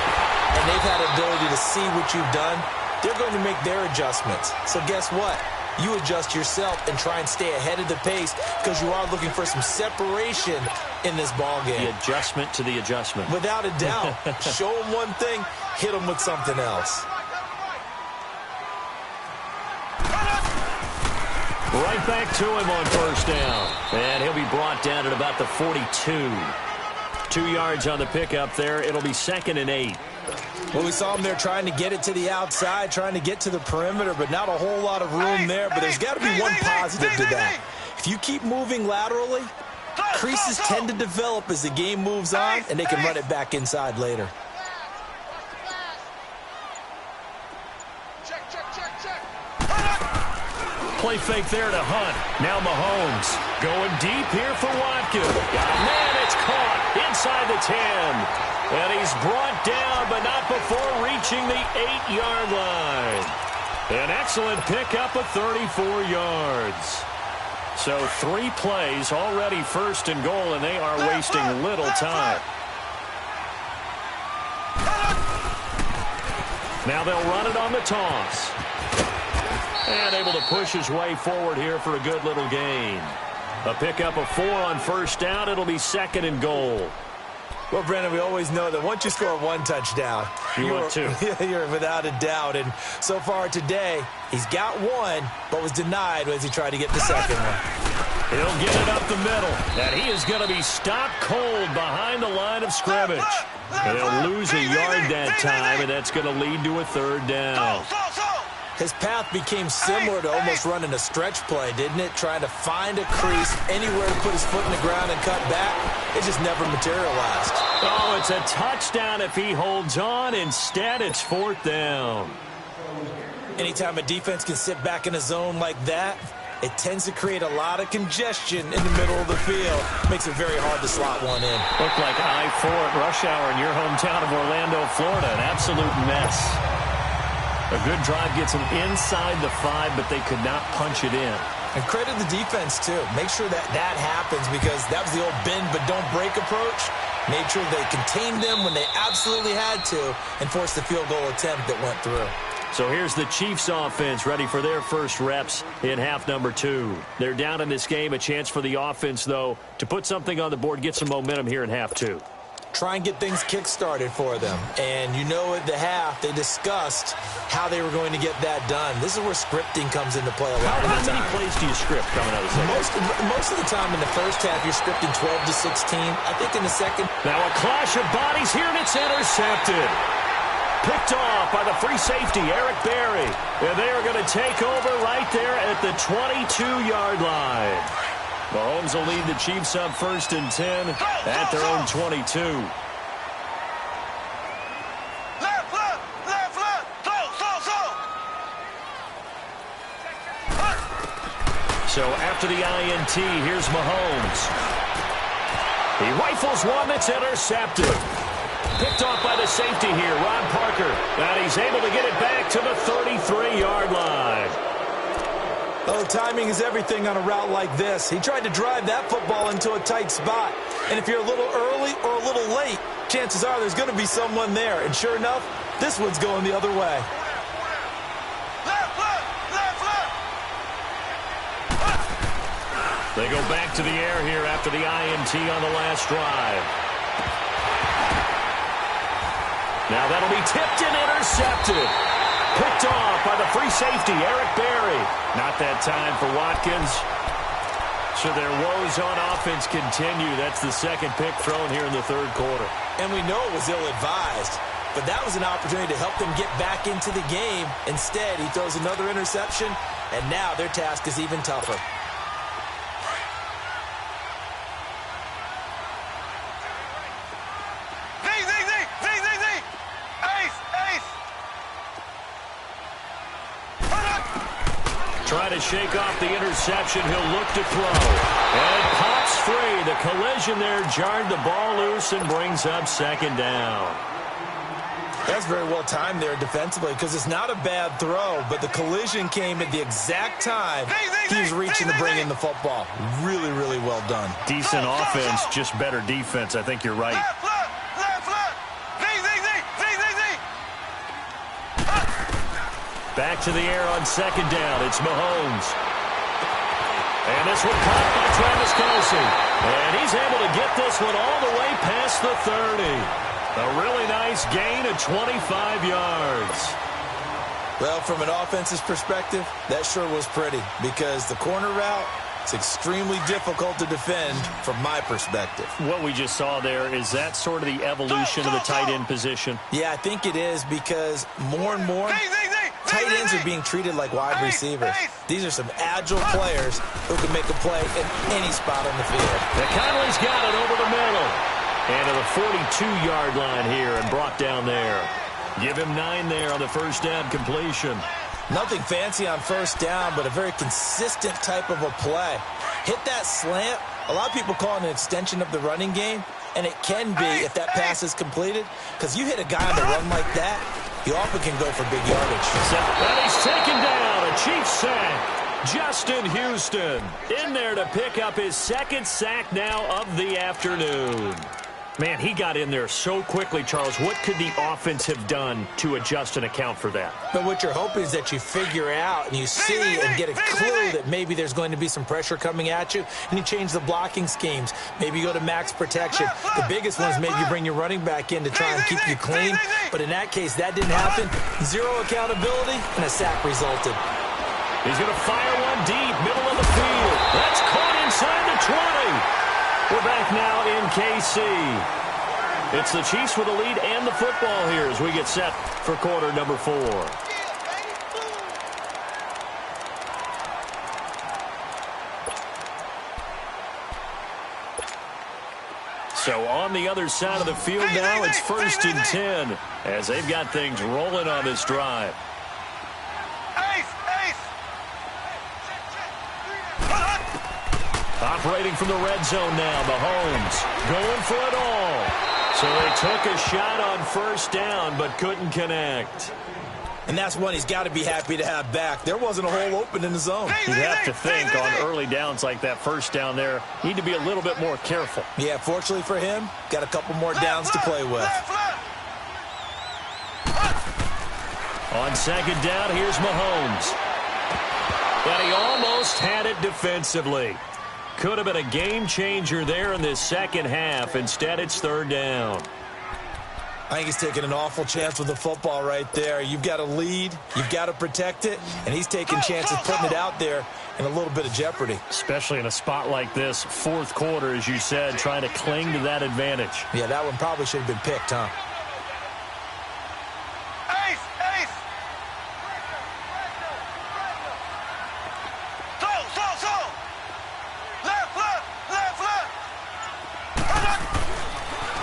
and they've had ability to see what you've done. They're going to make their adjustments. So guess what? You adjust yourself and try and stay ahead of the pace because you are looking for some separation in this ball game. The adjustment to the adjustment. Without a doubt. Show them one thing, hit them with something else. Right back to him on first down. And he'll be brought down at about the 42. 2 yards on the pickup there. It'll be 2nd and 8. Well, we saw him there trying to get it to the outside, trying to get to the perimeter, but not a whole lot of room there. But there's got to be one positive to that. If you keep moving laterally, creases tend to develop as the game moves on, and they can run it back inside later. Play fake there to Hunt. Now Mahomes going deep here for Watkins. Man, it's caught inside the 10. And he's brought down, but not before reaching the 8-yard line. An excellent pickup of 34 yards. So 3 plays already 1st and goal, and they are wasting little time. Now they'll run it on the toss. And able to push his way forward here for a good little gain. A pickup of 4 on first down. It'll be 2nd and goal. Well, Brandon, we always know that once you score 1 touchdown, you're without a doubt. And so far today, he's got 1, but was denied as he tried to get the second one. He'll get it up the middle. And he is going to be stopped cold behind the line of scrimmage. And they'll lose a yard that time, and that's going to lead to a 3rd down. His path became similar to almost running a stretch play, didn't it? Trying to find a crease, anywhere to put his foot in the ground and cut back. It just never materialized. Oh, it's a touchdown if he holds on. Instead, it's 4th down. Anytime a defense can sit back in a zone like that, it tends to create a lot of congestion in the middle of the field. Makes it very hard to slot one in. Looked like I-4 at rush hour in your hometown of Orlando, Florida. An absolute mess. A good drive gets them inside the 5, but they could not punch it in. And credit the defense, too. Make sure that happens because that was the old bend but don't break approach. Made sure they contained them when they absolutely had to and forced the field goal attempt that went through. So here's the Chiefs offense ready for their first reps in half number 2. They're down in this game. A chance for the offense, though, to put something on the board, get some momentum here in half 2. Try and get things kick-started for them. And you know at the half, they discussed how they were going to get that done. This is where scripting comes into play a lot of the time. How many plays do you script coming out of the second? Most of the time in the first half, you're scripting 12 to 16. I think in the second. Now a clash of bodies here, and it's intercepted. Picked off by the free safety, Eric Berry. And they are going to take over right there at the 22-yard line. Mahomes will lead the Chiefs up 1st and 10 at their own 22. So after the INT, here's Mahomes. He rifles one that's intercepted. Picked off by the safety here, Ron Parker. And he's able to get it back to the 33-yard line. Oh, timing is everything on a route like this. He tried to drive that football into a tight spot. And if you're a little early or a little late, chances are there's going to be someone there. And sure enough, this one's going the other way. They go back to the air here after the INT on the last drive. Now that'll be tipped and intercepted. Picked off by the free safety, Eric Berry. Not that time for Watkins. So their woes on offense continue. That's the second pick thrown here in the 3rd quarter. And we know it was ill-advised, but that was an opportunity to help them get back into the game. Instead, he throws another interception, and now their task is even tougher. Try to shake off the interception. He'll look to throw. And it pops free. The collision there jarred the ball loose and brings up second down. That's very well timed there defensively because it's not a bad throw, but the collision came at the exact time he was reaching to bring in the football. Really, really well done. Decent offense, just better defense. I think you're right. Back to the air on second down. It's Mahomes. And this one caught by Travis Kelce. And he's able to get this one all the way past the 30. A really nice gain of 25 yards. Well, from an offense's perspective, that sure was pretty because the corner route is extremely difficult to defend from my perspective. What we just saw there, is that sort of the evolution of the tight end position? Yeah, I think it is because more and more tight ends are being treated like wide receivers. These are some agile players who can make a play in any spot on the field. Conley's got it over the middle. And to the 42-yard line here and brought down there. Give him 9 there on the first down completion. Nothing fancy on first down, but a very consistent type of a play. Hit that slant. A lot of people call it an extension of the running game, and it can be if that pass is completed, because you hit a guy on the run like that, he often can go for big yardage. And he's taken down. A Chiefs sack. Justin Houston in there to pick up his second sack now of the afternoon. Man, he got in there so quickly, Charles. What could the offense have done to adjust and account for that? But what you're hoping is that you figure out and you see and get a clue that maybe there's going to be some pressure coming at you, and you change the blocking schemes. Maybe you go to max protection. The biggest one is maybe you bring your running back in to try and keep you clean. But in that case, that didn't happen. Zero accountability, and a sack resulted. He's going to fire one deep, middle of the field. That's caught inside the 20. We're back now in KC. It's the Chiefs with the lead and the football here as we get set for quarter number 4. So on the other side of the field now, it's 1st and 10 as they've got things rolling on this drive. Operating from the red zone now, Mahomes going for it all. So they took a shot on first down but couldn't connect. And that's one he's got to be happy to have back. There wasn't a hole open in the zone. You'd have to think on early downs like that first down there, need to be a little bit more careful. Yeah, fortunately for him, got a couple more downs to play with. On second down, here's Mahomes. And he almost had it defensively. Could have been a game changer there in this second half. Instead, it's 3rd down. I think he's taking an awful chance with the football right there. You've got to lead, you've got to protect it, and he's taking chances putting it out there in a little bit of jeopardy. Especially in a spot like this, 4th quarter, as you said, trying to cling to that advantage. Yeah, that one probably should have been picked, huh?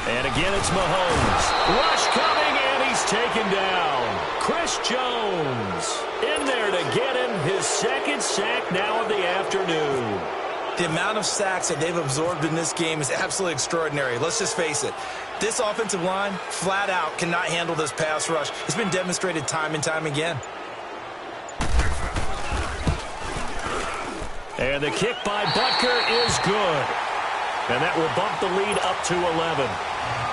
And again, it's Mahomes. Rush coming, and he's taken down. Chris Jones in there to get him his second sack now of the afternoon. The amount of sacks that they've absorbed in this game is absolutely extraordinary. Let's just face it. This offensive line, flat out, cannot handle this pass rush. It's been demonstrated time and time again. And the kick by Butker is good. And that will bump the lead up to 11.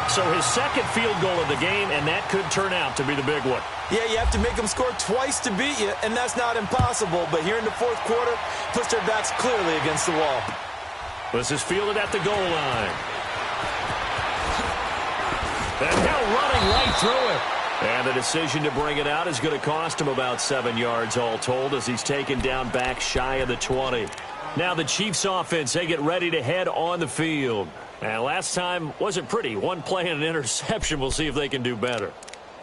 So his second field goal of the game, and that could turn out to be the big one. Yeah, you have to make them score twice to beat you, and that's not impossible. But here in the 4th quarter, puts their backs clearly against the wall. This is fielded at the goal line. And now running right through it. And the decision to bring it out is going to cost him about 7 yards all told as he's taken down back shy of the 20. Now the Chiefs offense, they get ready to head on the field. And last time wasn't pretty. One play and an interception. We'll see if they can do better.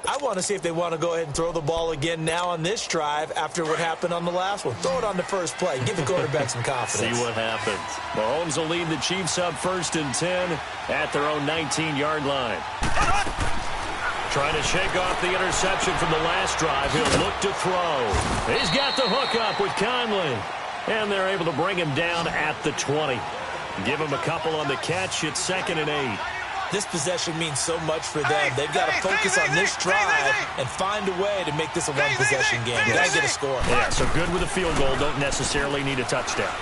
I want to see if they want to go ahead and throw the ball again now on this drive after what happened on the last one. Throw it on the first play. Give the quarterback some confidence. See what happens. Mahomes will lead the Chiefs up 1st and 10 at their own 19-yard line. Trying to shake off the interception from the last drive. He'll look to throw. He's got the hook up with Conley. And they're able to bring him down at the 20. Give him a couple on the catch. It's 2nd and 8. This possession means so much for them. They've got to focus on this drive and find a way to make this a one-possession game. Got to get a score. Yeah, so good with a field goal. Don't necessarily need a touchdown.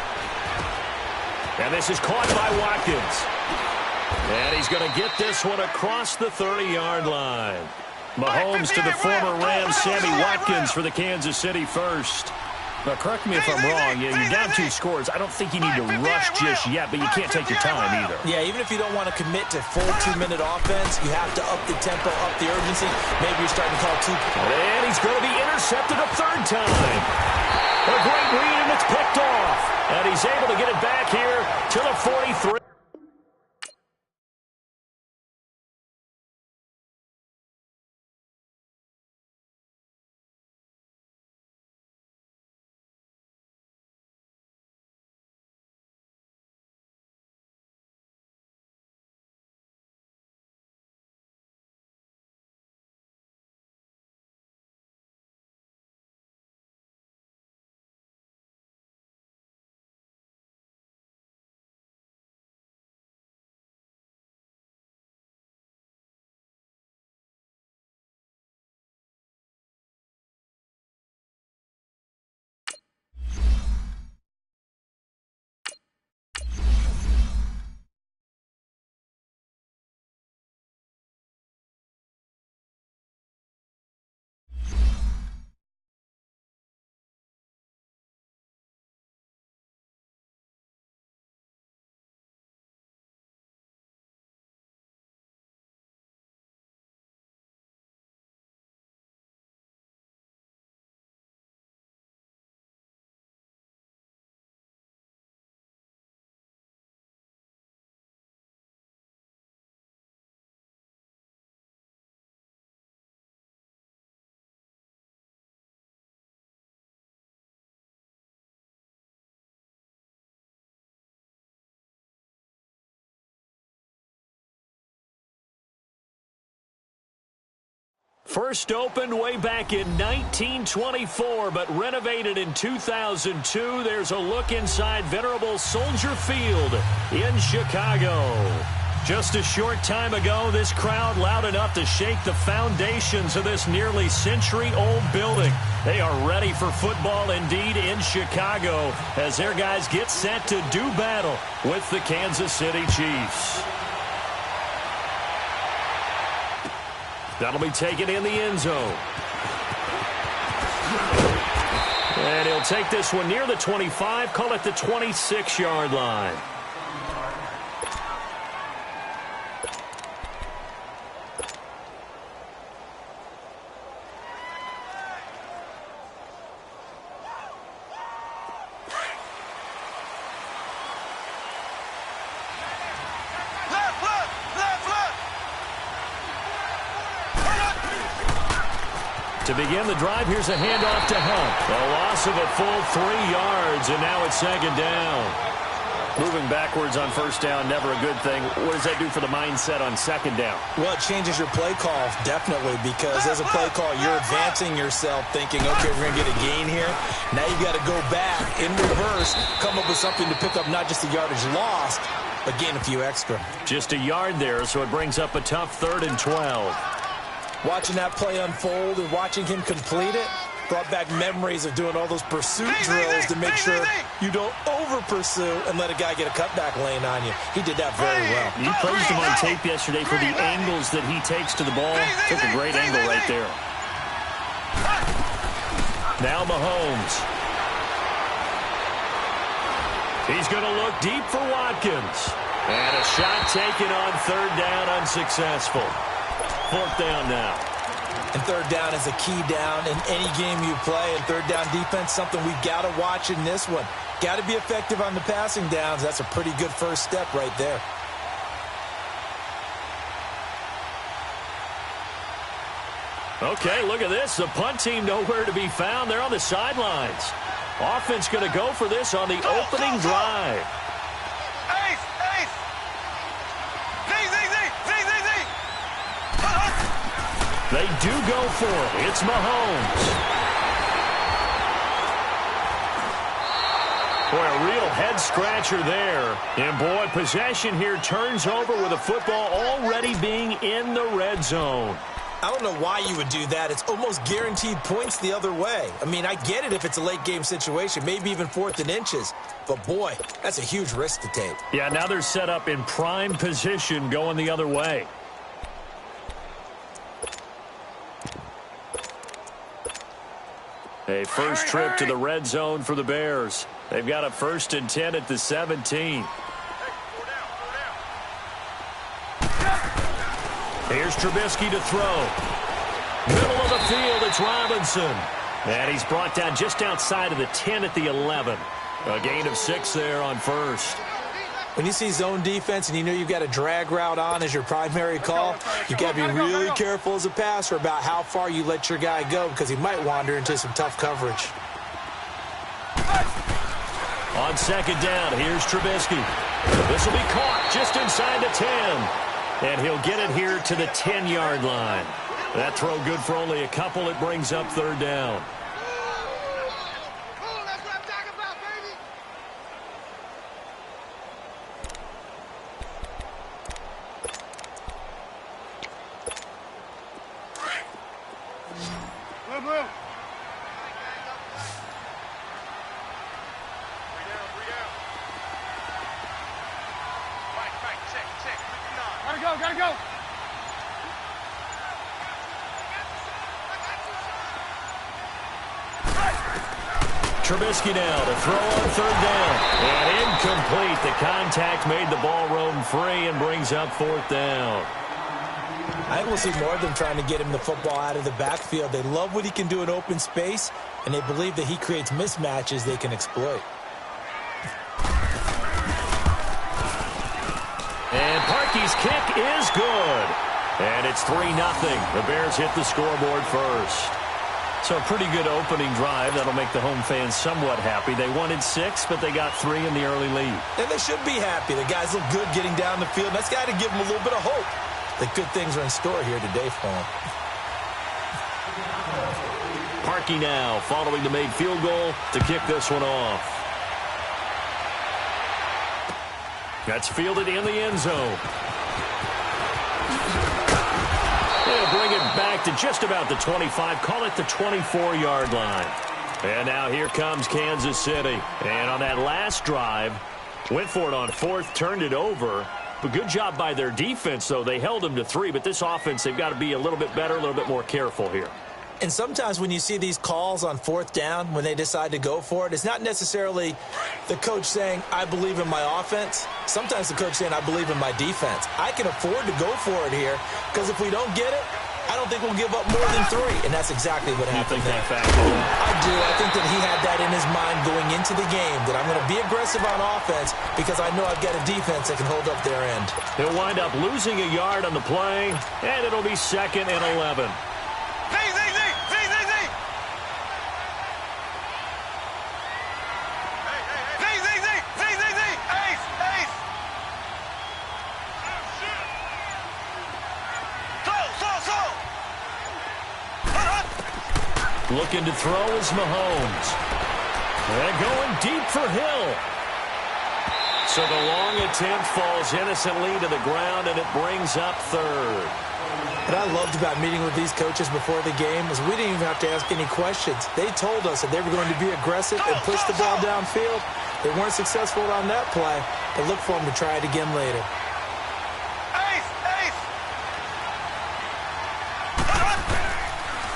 And this is caught by Watkins. And he's going to get this one across the 30-yard line. Mahomes to the former Rams, Sammy Watkins for the Kansas City first. Now, correct me if I'm wrong. You're down 2 scores. I don't think you need to rush just yet, but you can't take your time either. Yeah, even if you don't want to commit to full 2-minute offense, you have to up the tempo, up the urgency. Maybe you're starting to call 2. And he's going to be intercepted a 3rd time. A great read, and it's picked off. And he's able to get it back here to the 43. First opened way back in 1924, but renovated in 2002. There's a look inside venerable Soldier Field in Chicago. Just a short time ago, this crowd loud enough to shake the foundations of this nearly century-old building. They are ready for football indeed in Chicago as their guys get set to do battle with the Kansas City Chiefs. That'll be taken in the end zone. And he'll take this one near the 25, call it the 26-yard line. To begin the drive, here's a handoff to Hunt. A loss of a full 3 yards, and now it's 2nd down. Moving backwards on 1st down, never a good thing. What does that do for the mindset on 2nd down? Well, it changes your play call, definitely, because as a play call, you're advancing yourself thinking, okay, we're going to get a gain here. Now you got to go back in reverse, come up with something to pick up not just the yardage lost, but gain a few extra. Just a yard there, so it brings up a tough 3rd and 12. Watching that play unfold and watching him complete it brought back memories of doing all those pursuit drills to make sure you don't over-pursue and let a guy get a cutback lane on you. He did that very well. You praised him on tape yesterday for the angles that he takes to the ball. Took a great angle right there. Now Mahomes. He's going to look deep for Watkins. And a shot taken on 3rd down, unsuccessful. 4th down now. And 3rd down is a key down in any game you play. And 3rd down defense, something we've got to watch in this one. Got to be effective on the passing downs. That's a pretty good first step right there. Okay, look at this. The punt team nowhere to be found. They're on the sidelines. Offense going to go for this on the opening drive. They do go for it. It's Mahomes. Boy, a real head-scratcher there. And, boy, possession here turns over with the football already being in the red zone. I don't know why you would do that. It's almost guaranteed points the other way. I mean, I get it if it's a late-game situation, maybe even 4th and inches. But, boy, that's a huge risk to take. Yeah, now they're set up in prime position going the other way. A first trip to the red zone for the Bears. They've got a 1st and 10 at the 17. Here's Trubisky to throw. Middle of the field, it's Robinson. And he's brought down just outside of the 10 at the 11. A gain of 6 there on first. When you see zone defense and you know you've got a drag route on as your primary call, you've got to be really careful as a passer about how far you let your guy go because he might wander into some tough coverage. On 2nd down, here's Trubisky. This will be caught just inside the 10. And he'll get it here to the 10-yard line. That throw good for only a couple. It brings up 3rd down. Gotta go. Trubisky now to throw on 3rd down. And incomplete. The contact made the ball roam free and brings up 4th down. I think we'll see more of them trying to get him the football out of the backfield. They love what he can do in open space, and they believe that he creates mismatches they can exploit. And Parkey's kick is good. And it's 3-0. The Bears hit the scoreboard first. So a pretty good opening drive. That'll make the home fans somewhat happy. They wanted 6, but they got 3 in the early lead. And they should be happy. The guys look good getting down the field. That's got to give them a little bit of hope that good things are in store here today for them. Parkey now following the made field goal to kick this one off. That's fielded in the end zone. They'll bring it back to just about the 25. Call it the 24-yard line. And now here comes Kansas City. And on that last drive, went for it on 4th, turned it over. But good job by their defense, though. They held them to 3. But this offense, they've got to be a little bit better, a little bit more careful here. And sometimes when you see these calls on 4th down, when they decide to go for it, it's not necessarily the coach saying, I believe in my offense. Sometimes the coach saying, I believe in my defense. I can afford to go for it here because if we don't get it, I don't think we'll give up more than 3. And that's exactly what happened there. I do. I think that he had that in his mind going into the game, that I'm going to be aggressive on offense because I know I've got a defense that can hold up their end. He'll wind up losing a yard on the play, and it'll be 2nd and 11. Looking to throw is Mahomes. And going deep for Hill. So the long attempt falls innocently to the ground, and it brings up 3rd. What I loved about meeting with these coaches before the game is we didn't even have to ask any questions. They told us that they were going to be aggressive and push the ball downfield. They weren't successful on that play, but look for them to try it again later.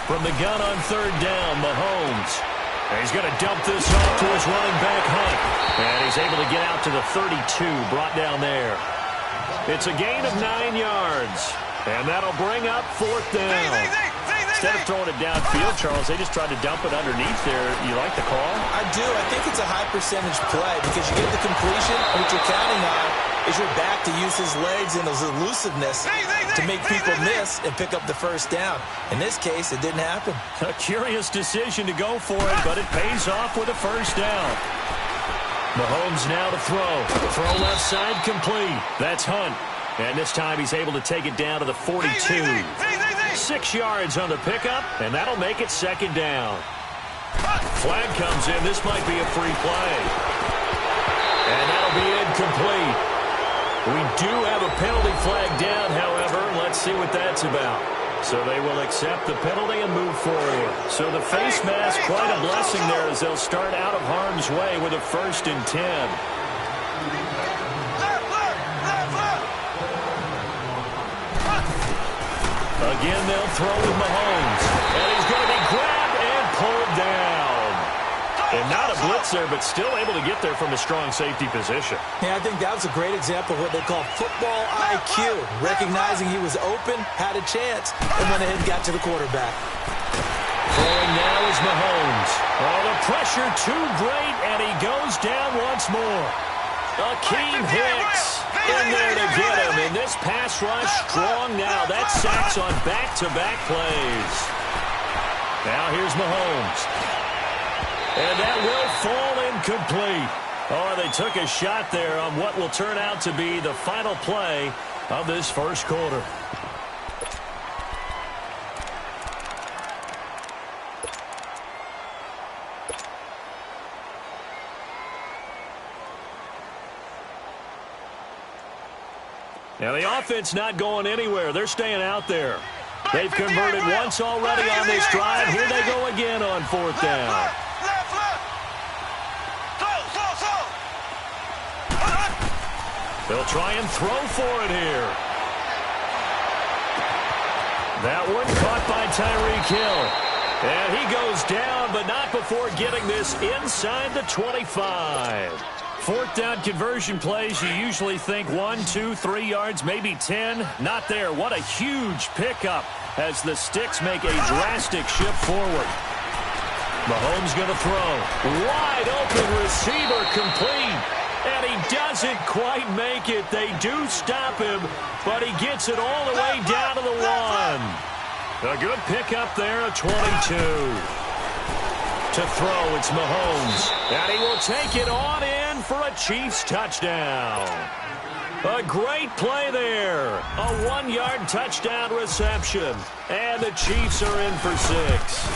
From the gun on 3rd down, Mahomes. And he's going to dump this off to his running back, Hunt. And he's able to get out to the 32, brought down there. It's a gain of 9 yards. And that'll bring up 4th down. Instead of throwing it downfield, Charles, they just tried to dump it underneath there. You like the call? I do. I think it's a high percentage play because you get the completion. What you're counting on is your back to use his legs and his elusiveness to make people miss and pick up the 1st down. In this case, it didn't happen. A curious decision to go for it, but it pays off with a 1st down. Mahomes now to throw. Throw left side complete. That's Hunt. And this time he's able to take it down to the 42. 6 yards on the pickup, and that'll make it second down. Flag comes in. This might be a free play. And that'll be incomplete. We do have a penalty flag down, however. Let's see what that's about. So they will accept the penalty and move forward. So the face mask, quite a blessing there as they'll start out of harm's way with a 1st and 10. Again, they'll throw with Mahomes. And he's going to be grabbed and pulled down. And not a blitzer, but still able to get there from a strong safety position. Yeah, I think that was a great example of what they call football IQ. Recognizing he was open, had a chance, and went ahead and got to the quarterback. Throwing now is Mahomes. Oh, the pressure too great, and he goes down once more. Akeem Hicks in there to get him. And this pass rush strong now. That sacks on back-to-back plays. Now here's Mahomes. And that will fall incomplete. Oh, they took a shot there on what will turn out to be the final play of this first quarter. Now the offense not going anywhere. They're staying out there. They've converted once already on this drive. Here they go again on 4th down. They'll try and throw for it here. That one caught by Tyreek Hill. And he goes down, but not before getting this inside the 25. 4th down conversion plays, you usually think 1, 2, 3 yards, maybe 10. Not there. What a huge pickup as the sticks make a drastic shift forward. Mahomes going to throw. Wide open receiver complete. And he doesn't quite make it. They do stop him, but he gets it all the way down to the 1. A good pickup there, a 22. To throw, it's Mahomes. And he will take it on in for a Chiefs touchdown. A great play there. A 1-yard touchdown reception. And the Chiefs are in for 6.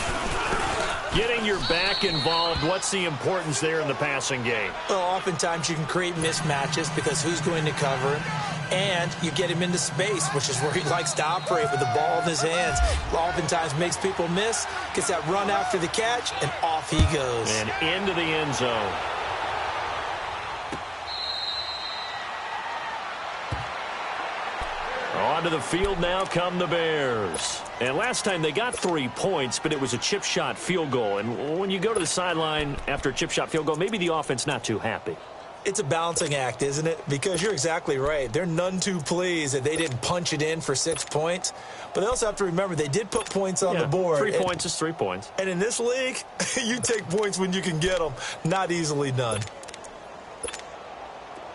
Getting your back involved, what's the importance there in the passing game? Well, oftentimes you can create mismatches because who's going to cover him? And you get him into space, which is where he likes to operate with the ball in his hands. Oftentimes makes people miss, gets that run after the catch, and off he goes. And into the end zone. Onto the field now come the Bears. And last time they got 3 points, but it was a chip shot field goal. And when you go to the sideline after a chip shot field goal, maybe the offense not too happy. It's a balancing act, isn't it? Because you're exactly right. They're none too pleased that they didn't punch it in for 6 points. But they also have to remember they did put points on the board. 3 points is 3 points. And in this league, you take points when you can get them. Not easily done.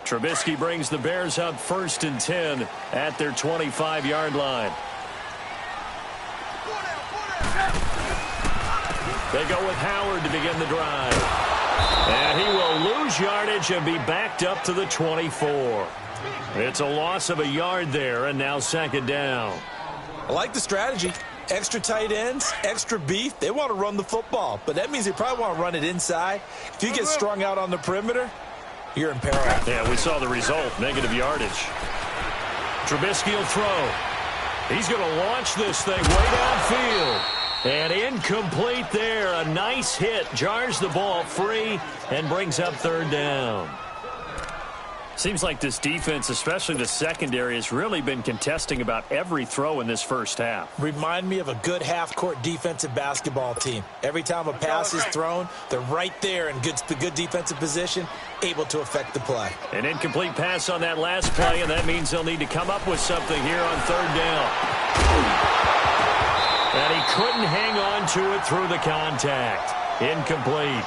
Trubisky brings the Bears up 1st and 10 at their 25-yard line. They go with Howard to begin the drive. And he will lose yardage and be backed up to the 24. It's a loss of a yard there, and now 2nd down. I like the strategy. Extra tight ends, extra beef. They want to run the football, but that means they probably want to run it inside. If you get strung out on the perimeter, you're in peril. Yeah, we saw the result, negative yardage. Trubisky will throw. He's going to launch this thing way downfield. And incomplete there. A nice hit. Jars the ball free and brings up 3rd down. Seems like this defense, especially the secondary, has really been contesting about every throw in this first half. Remind me of a good half-court defensive basketball team. Every time a pass is thrown, they're right there in good defensive position, able to affect the play. An incomplete pass on that last play, and that means they'll need to come up with something here on 3rd down. And he couldn't hang on to it through the contact. Incomplete.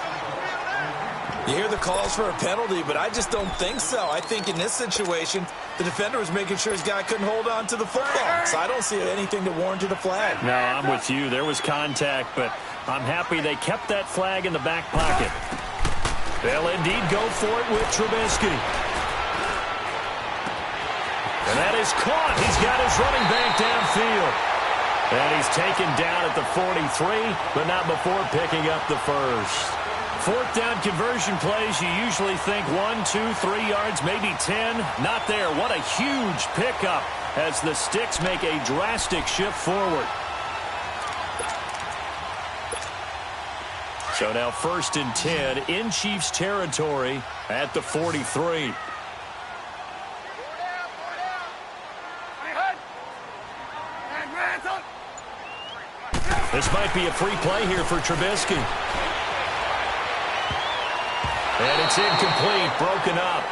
You hear the calls for a penalty, but I just don't think so. I think in this situation, the defender was making sure his guy couldn't hold on to the football. So I don't see anything to warrant a flag. No, I'm with you. There was contact, but I'm happy they kept that flag in the back pocket. They'll indeed go for it with Trubisky. And that is caught. He's got his running back downfield. And he's taken down at the 43, but not before picking up the first. Fourth down conversion plays, you usually think 1, 2, 3 yards, maybe 10. Not there. What a huge pickup as the Sticks make a drastic shift forward. So now 1st and 10 in Chiefs territory at the 43. This might be a free play here for Trubisky. And it's incomplete, broken up.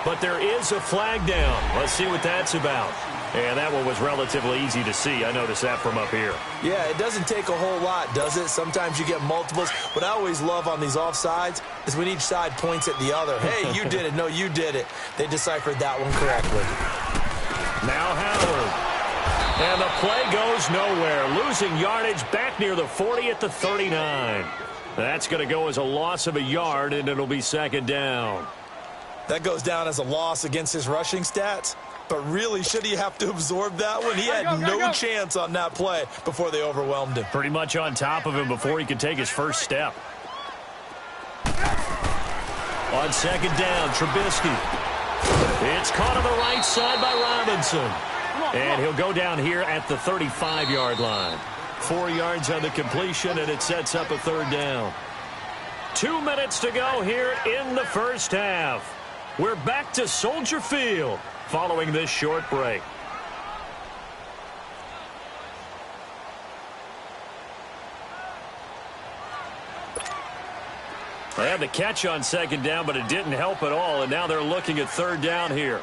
But there is a flag down. Let's see what that's about. And that one was relatively easy to see. I noticed that from up here. Yeah, it doesn't take a whole lot, does it? Sometimes you get multiples. What I always love on these offsides is when each side points at the other. Hey, you did it. No, you did it. They deciphered that one correctly. Now Howard. And the play goes nowhere. Losing yardage back near the 40 at the 39. That's going to go as a loss of a yard, and it'll be 2nd down. That goes down as a loss against his rushing stats. But really, should he have to absorb that one? He had no chance on that play before they overwhelmed him. Pretty much on top of him before he could take his first step. On 2nd down, Trubisky. It's caught on the right side by Robinson. And he'll go down here at the 35-yard line. 4 yards on the completion, and it sets up a 3rd down. 2 minutes to go here in the first half. We're back to Soldier Field following this short break. They had the catch on 2nd down, but it didn't help at all, and now they're looking at 3rd down here.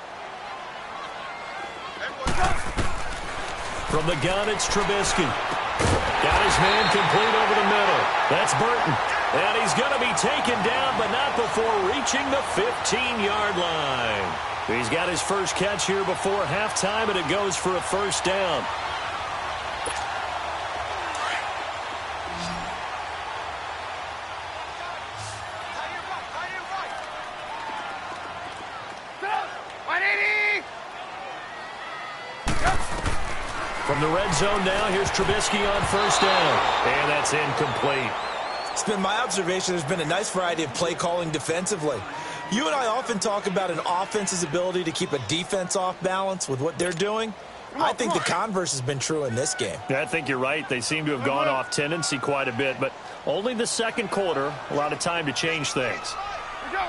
From the gun, it's Trubisky. Got his man complete over the middle. That's Burton. And he's going to be taken down, but not before reaching the 15-yard line. He's got his first catch here before halftime, and it goes for a 1st down. From the red zone now, here's Trubisky on 1st down. And that's incomplete. It's been my observation there's been a nice variety of play calling defensively. You and I often talk about an offense's ability to keep a defense off balance with what they're doing. I think the converse has been true in this game. Yeah, I think you're right. They seem to have gone off tendency quite a bit, but only the 2nd quarter, a lot of time to change things. Let's go.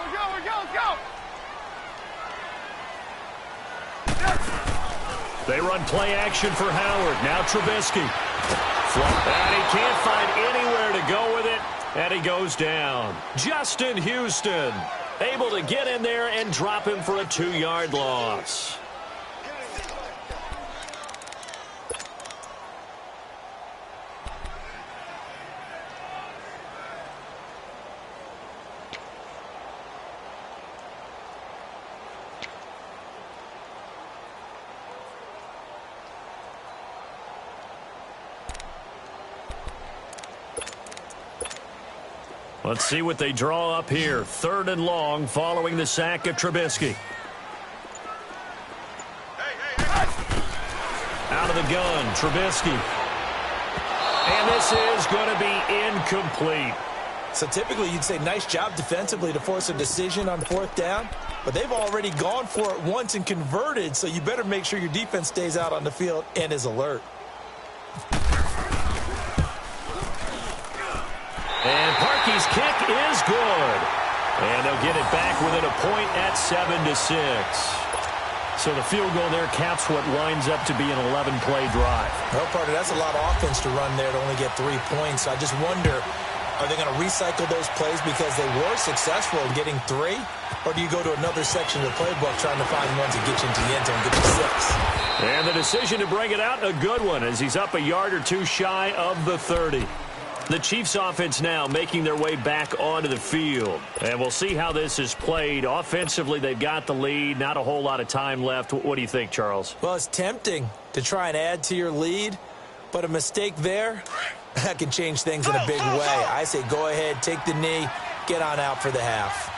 They run play action for Howard. Now Trubisky. And he can't find anywhere to go with it, and he goes down. Justin Houston able to get in there and drop him for a 2-yard loss. Let's see what they draw up here. 3rd and long following the sack of Trubisky. Out of the gun, Trubisky. And this is going to be incomplete. So typically you'd say nice job defensively to force a decision on 4th down, but they've already gone for it once and converted, so you better make sure your defense stays out on the field and is alert. And Parkey's kick is good. And they'll get it back within a point at 7-6. So the field goal there caps what winds up to be an 11-play drive. Well, Parker, that's a lot of offense to run there to only get 3 points. I just wonder, are they going to recycle those plays because they were successful in getting 3? Or do you go to another section of the playbook trying to find ones that get you into the end zone and get you 6? And the decision to bring it out, a good one, as he's up a yard or 2 shy of the 30. The Chiefs offense now making their way back onto the field. And we'll see how this is played. Offensively, they've got the lead. Not a whole lot of time left. What do you think, Charles? Well, it's tempting to try and add to your lead, but a mistake there, that can change things in a big way. I say go ahead, take the knee, get on out for the half.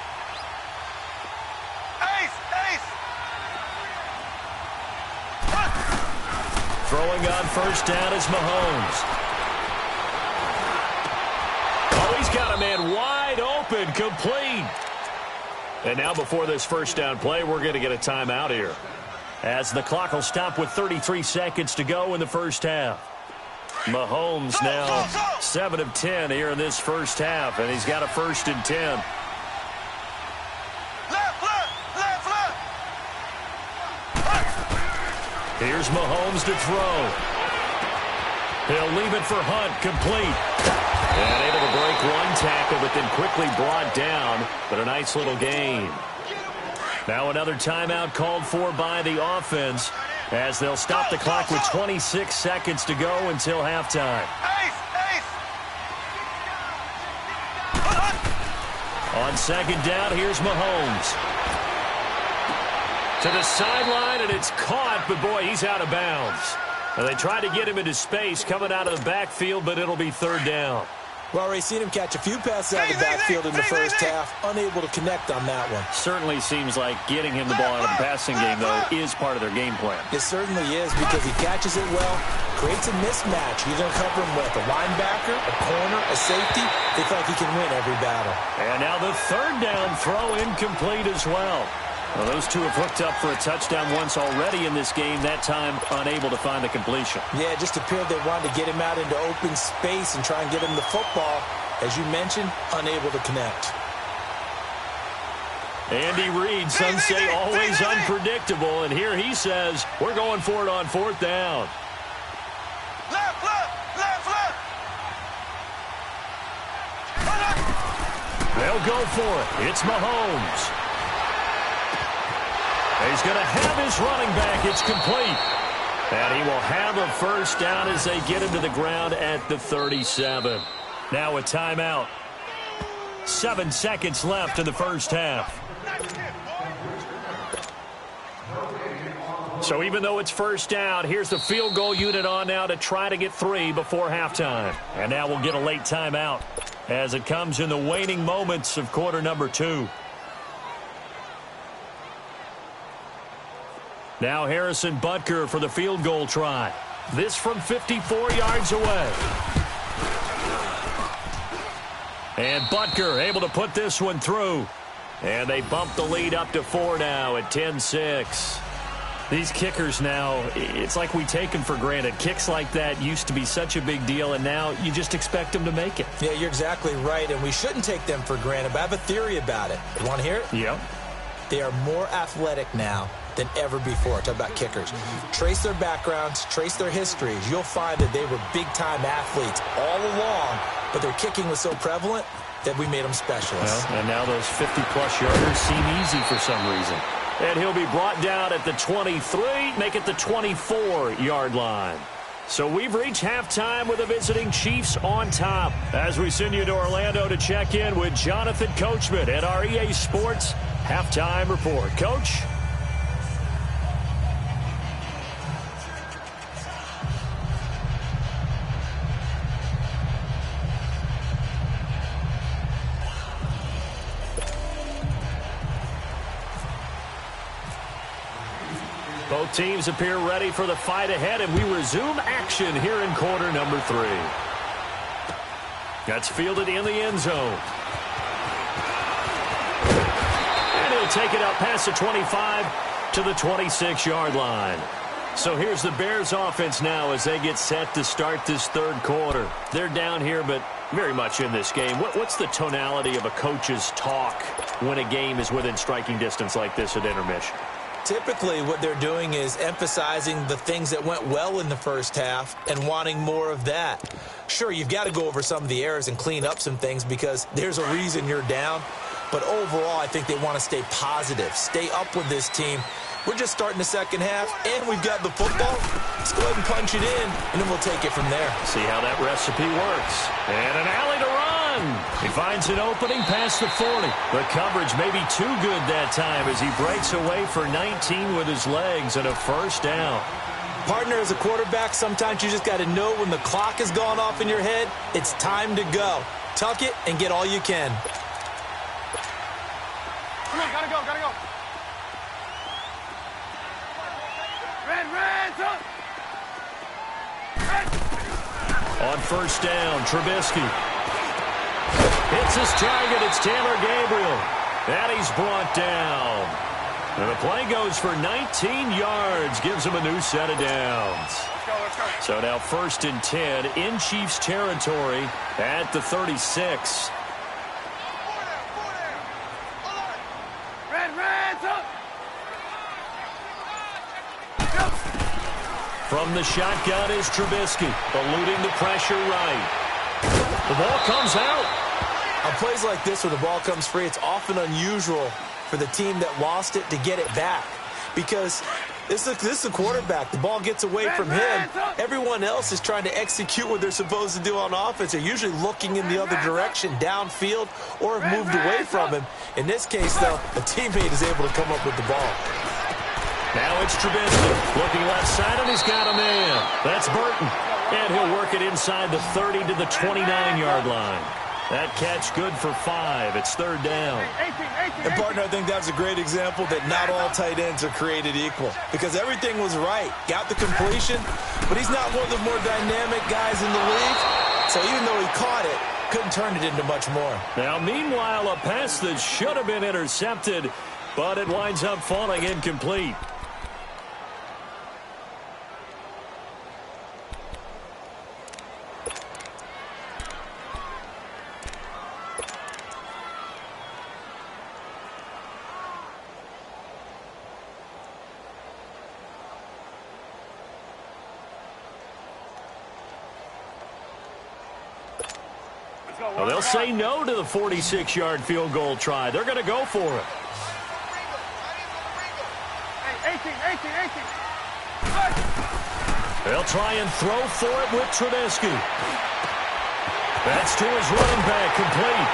Throwing on first down is Mahomes. Oh, he's got a man wide open, complete. And now before this first down play, we're going to get a timeout here, as the clock will stop with 33 seconds to go in the first half. Mahomes now 7 of 10 here in this first half, and he's got a 1st and 10. Here's Mahomes to throw. He'll leave it for Hunt, complete. And able to break one tackle, but then quickly brought down. But a nice little gain. Now another timeout called for by the offense, as they'll stop the clock with 26 seconds to go until halftime. On second down, here's Mahomes. To the sideline, and it's caught, but boy, he's out of bounds. And they tried to get him into space coming out of the backfield, but it'll be 3rd down. Well, already seen him catch a few passes out of the backfield in the first half, unable to connect on that one. Certainly seems like getting him the ball out of the passing game, though, is part of their game plan. It certainly is, because he catches it well, creates a mismatch. He's going to cover him with a linebacker, a corner, a safety. They feel like he can win every battle. And now the 3rd down throw incomplete as well. Well, those two have hooked up for a touchdown once already in this game, that time unable to find the completion. Yeah, it just appeared they wanted to get him out into open space and try and get him the football. As you mentioned, unable to connect. Andy Reid, some say always unpredictable, and here he says, we're going for it on 4th down. Left. They'll go for it. It's Mahomes. He's going to have his running back. It's complete. And he will have a 1st down as they get him to the ground at the 37. Now a timeout. 7 seconds left in the first half. So even though it's 1st down, here's the field goal unit on now to try to get 3 before halftime. And now we'll get a late timeout as it comes in the waning moments of quarter number 2. Now Harrison Butker for the field goal try. This from 54 yards away. And Butker able to put this one through. And they bump the lead up to 4 now at 10-6. These kickers now, it's like we take them for granted. Kicks like that used to be such a big deal, and now you just expect them to make it. Yeah, you're exactly right, and we shouldn't take them for granted, but I have a theory about it. You want to hear it? Yep. They are more athletic now than ever before. Talk about kickers. Trace their backgrounds, trace their histories. You'll find that they were big-time athletes all along, but their kicking was so prevalent that we made them specialists. Well, and now those 50-plus yarders seem easy for some reason. And he'll be brought down at the 23, make it the 24-yard line. So we've reached halftime with the visiting Chiefs on top, as we send you to Orlando to check in with Jonathan Coachman at our EA Sports Halftime Report. Coach? Both teams appear ready for the fight ahead, and we resume action here in quarter number 3. That's fielded in the end zone. And he'll take it out past the 25 to the 26-yard line. So here's the Bears offense now as they get set to start this 3rd quarter. They're down here, but very much in this game. What's the tonality of a coach's talk when a game is within striking distance like this at intermission? Typically, what they're doing is emphasizing the things that went well in the first half and wanting more of that. Sure, you've got to go over some of the errors and clean up some things because there's a reason you're down. But overall, I think they want to stay positive, stay up with this team. We're just starting the second half, and we've got the football. Let's go ahead and punch it in, and then we'll take it from there. See how that recipe works. And an alley to run. He finds an opening past the 40. The coverage may be too good that time as he breaks away for 19 with his legs and a 1st down. Partner, as a quarterback, sometimes you just got to know when the clock has gone off in your head, it's time to go. Tuck it and get all you can. Come on, gotta go. Red, tuck. On first down, Trubisky. Hits his target. It's Taylor Gabriel. And he's brought down. And the play goes for 19 yards. Gives him a new set of downs. So now 1st and 10 in Chiefs territory at the 36. From the shotgun is Trubisky, eluding the pressure right. The ball comes out. On plays like this where the ball comes free, it's often unusual for the team that lost it to get it back. Because this is a quarterback. The ball gets away from him. Everyone else is trying to execute what they're supposed to do on offense. They're usually looking in the other direction, downfield, or have moved away from him. In this case, though, a teammate is able to come up with the ball. Now it's Trubisky looking left side, and he's got a man. That's Burton. And he'll work it inside the 30 to the 29-yard line. That catch good for 5. It's 3rd down. And, partner, I think that's a great example that not all tight ends are created equal. Because everything was right. Got the completion, but he's not one of the more dynamic guys in the league. So even though he caught it, couldn't turn it into much more. Now, meanwhile, a pass that should have been intercepted, but it winds up falling incomplete. Well, they'll say no to the 46-yard field goal try. They're going to go for it. They'll try and throw for it with Trubisky. That's to his running back, complete.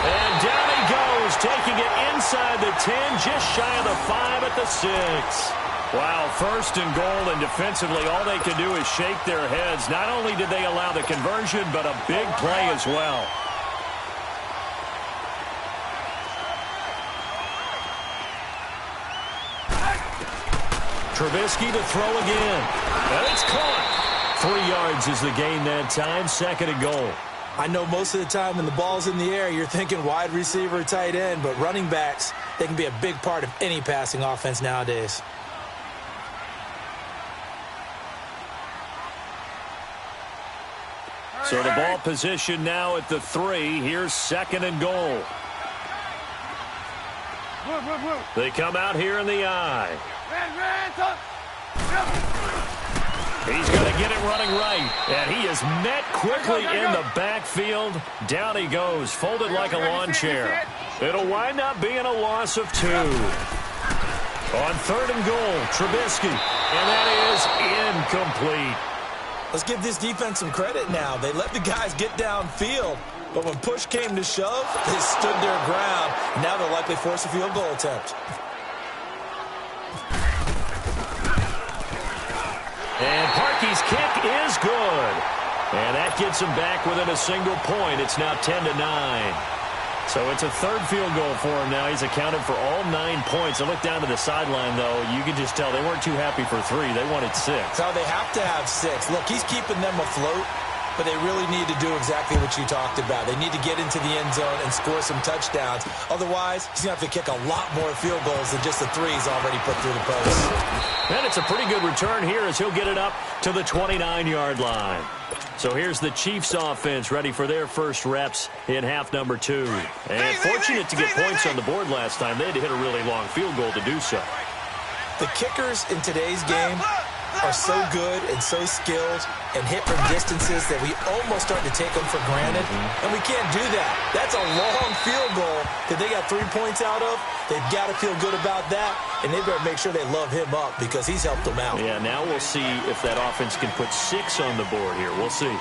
And down he goes, taking it inside the 10, just shy of the 5 at the 6. Wow, 1st and goal, and defensively all they can do is shake their heads. Not only did they allow the conversion, but a big play as well. Trubisky to throw again. And it's caught. 3 yards is the gain that time, 2nd and goal. I know most of the time when the ball's in the air, you're thinking wide receiver, tight end, but running backs, they can be a big part of any passing offense nowadays. So the ball position now at the 3. Here's 2nd and goal. They come out here in the eye. He's going to get it running right. And he is met quickly in the backfield. Down he goes, folded like a lawn chair. It'll wind up being a loss of 2. On 3rd and goal, Trubisky. And that is incomplete. Let's give this defense some credit now. They let the guys get downfield, but when push came to shove, they stood their ground. Now they'll likely force a field goal attempt. And Parkey's kick is good. And that gets him back within a single point. It's now 10-9. So it's a 3rd field goal for him now. He's accounted for all 9 points. I look down to the sideline, though. You can just tell they weren't too happy for 3. They wanted 6. So they have to have 6. Look, he's keeping them afloat, but they really need to do exactly what you talked about. They need to get into the end zone and score some touchdowns. Otherwise, he's going to have to kick a lot more field goals than just the 3 he's already put through the post. And it's a pretty good return here as he'll get it up to the 29-yard line. So here's the Chiefs offense ready for their first reps in half number 2. And fortunate to get points on the board last time. They had to hit a really long field goal to do so. The kickers in today's game are so good and so skilled and hit from distances that we almost start to take them for granted. And we can't do that. That's a long field goal that they got 3 points out of. They've got to feel good about that, and they better make sure they love him up because he's helped them out. Yeah, now we'll see if that offense can put 6 on the board here. We'll see.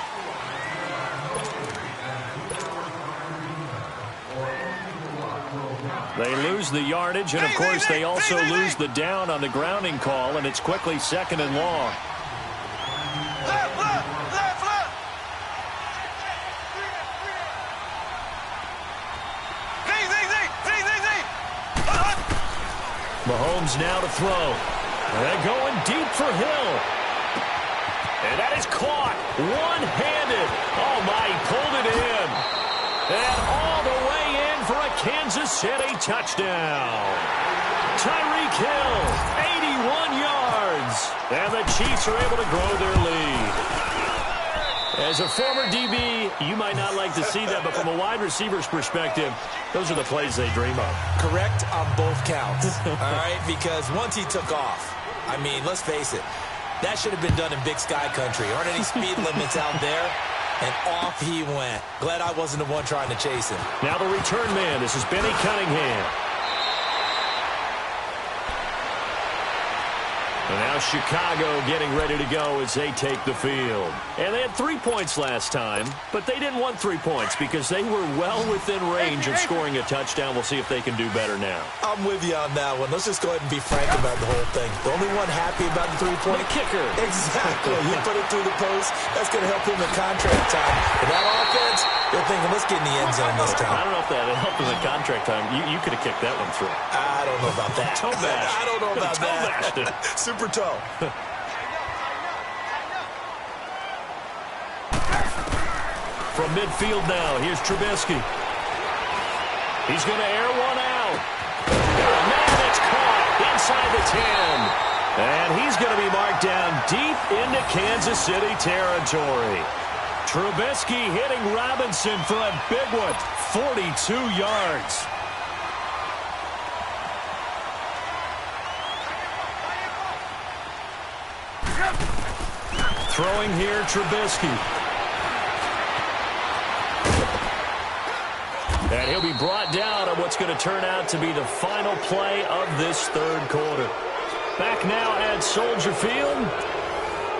They lose the yardage, and, of course, they also lose the down on the grounding call, and it's quickly 2nd and long. Mahomes now to throw. They're going deep for Hill. And that is caught. One-handed intended. Oh, my, he pulled it in. And all the way in for a Kansas City touchdown. Tyreek Hill, 81 yards. And the Chiefs are able to grow their lead. As a former DB, you might not like to see that, but from a wide receiver's perspective, those are the plays they dream of. Correct on both counts, all right? Because once he took off, I mean, let's face it, that should have been done in Big Sky Country. Aren't any speed limits out there? And off he went. Glad I wasn't the one trying to chase him. Now the return man, this is Benny Cunningham. And now Chicago getting ready to go as they take the field. And they had 3 points last time, but they didn't want 3 points because they were well within range of scoring a touchdown. We'll see if they can do better now. I'm with you on that one. Let's just go ahead and be frank about the whole thing. The only one happy about the three-point kicker. Exactly. He put it through the post. That's going to help him in contract time. But that offense, they're thinking, let's get in the end zone this time. I don't know if that helped him in contract time. You could have kicked that one through. I don't know about that. Toe bash. I don't know about that. Super toe. From midfield now, here's Trubisky. He's going to air one out. Oh, man, it's caught inside the 10. And he's going to be marked down deep into Kansas City territory. Trubisky hitting Robinson for a big one, 42 yards. Throwing here, Trubisky. And he'll be brought down on what's going to turn out to be the final play of this third quarter. Back now at Soldier Field.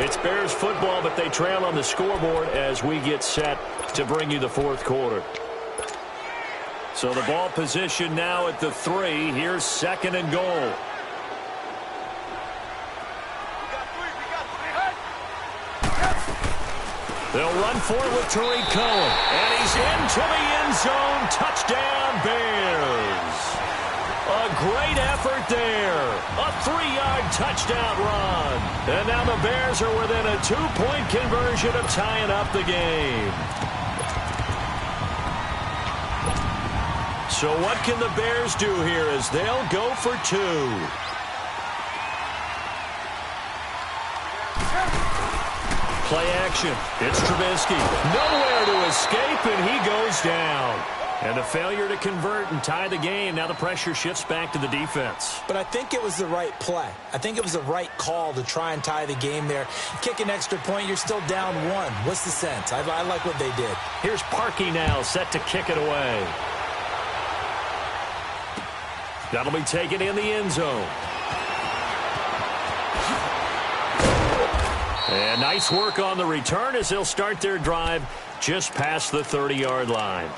It's Bears football, but they trail on the scoreboard as we get set to bring you the fourth quarter. So the ball position now at the 3. Here's second and goal. They'll run for it with Tariq Cohen. And he's into the end zone. Touchdown, Bears. A great effort there. A 3-yard touchdown run. And now the Bears are within a 2-point conversion of tying up the game. So what can the Bears do here as they'll go for 2? Play action. It's Trubisky. Nowhere to escape, and he goes down. And a failure to convert and tie the game. Now the pressure shifts back to the defense. But I think it was the right play. I think it was the right call to try and tie the game there. Kick an extra point, you're still down 1. What's the sense? I like what they did. Here's Parkey now, set to kick it away. That'll be taken in the end zone. And nice work on the return as they'll start their drive just past the 30-yard line.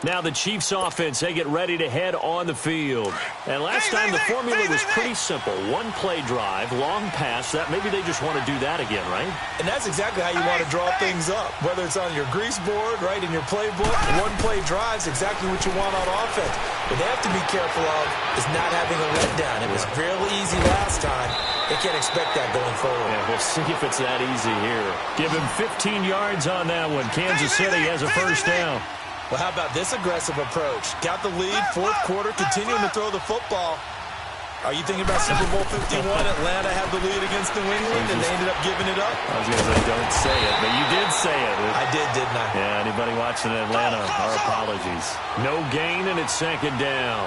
Now the Chiefs offense, they get ready to head on the field. And last time the formula was pretty simple. One play drive, long pass. That maybe they just want to do that again, right? And that's exactly how you want to draw things up. Whether it's on your grease board, right, in your playbook, one play drive is exactly what you want on offense. What they have to be careful of is not having a letdown. It was real easy last time. They can't expect that going forward. Yeah, we'll see if it's that easy here. Give him 15 yards on that one. Kansas City has a first down. Well, how about this aggressive approach? Got the lead, fourth quarter, continuing to throw the football. Are you thinking about Super Bowl 51? Atlanta had the lead against New England, and they ended up giving it up? I was going to say, don't say it, but you did say it. I did, didn't I? Yeah, anybody watching Atlanta, our apologies. No gain, and it's second down.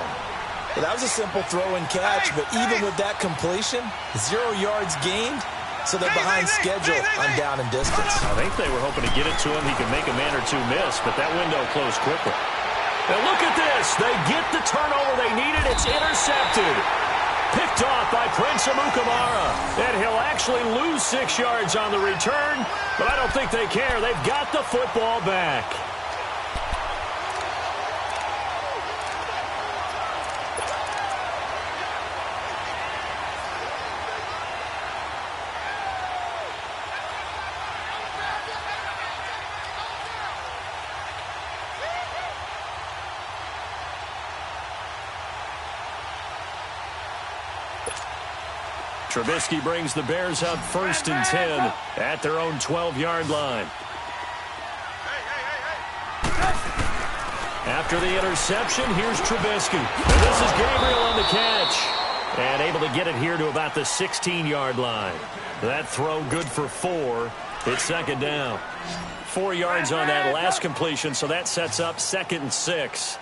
Well, that was a simple throw and catch, but even with that completion, 0 yards gained, so they're behind schedule on down and distance. I think they were hoping to get it to him. He could make a man or two miss, but that window closed quickly. And look at this. They get the turnover they needed. It's intercepted. Picked off by Prince Amukamara. And he'll actually lose 6 yards on the return, but I don't think they care. They've got the football back. Trubisky brings the Bears up 1st and 10 at their own 12-yard line. After the interception, here's Trubisky. And this is Gabriel on the catch. And able to get it here to about the 16-yard line. That throw good for 4. It's second down. 4 yards on that last completion, so that sets up 2nd and 6.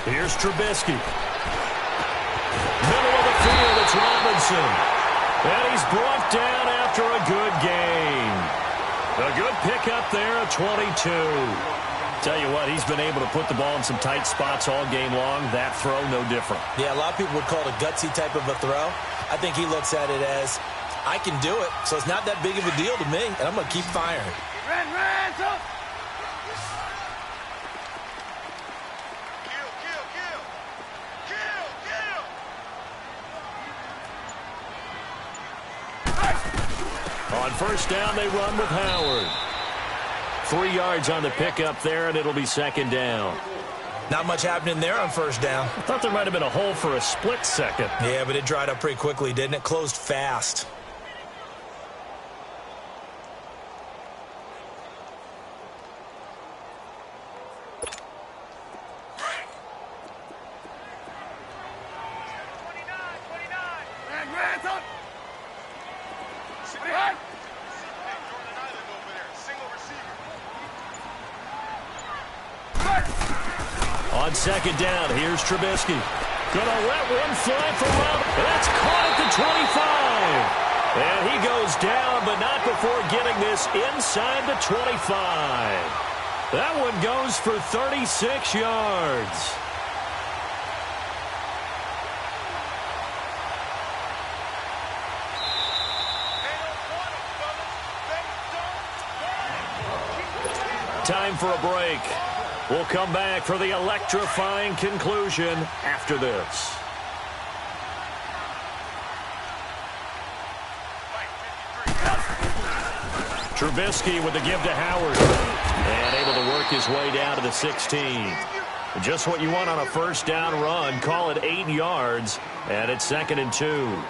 Here's Trubisky. Middle of the field, it's Robinson. And he's brought down after a good gain. A good pickup there at 22. Tell you what, he's been able to put the ball in some tight spots all game long. That throw, no different. Yeah, a lot of people would call it a gutsy type of a throw. I think he looks at it as, I can do it, so it's not that big of a deal to me, and I'm going to keep firing. Ran, up. On first down, they run with Howard. 3 yards on the pickup there, and it'll be second down. Not much happening there on first down. I thought there might have been a hole for a split second. Yeah, but it dried up pretty quickly, didn't it? Closed fast. On second down, here's Trubisky. Gonna let one fly for Rob. That's caught at the 25. And he goes down, but not before getting this inside the 25. That one goes for 36 yards. Time for a break. We'll come back for the electrifying conclusion after this. Trubisky with the give to Howard. And able to work his way down to the 16. Just what you want on a first down run. Call it 8 yards. And it's 2nd and 2.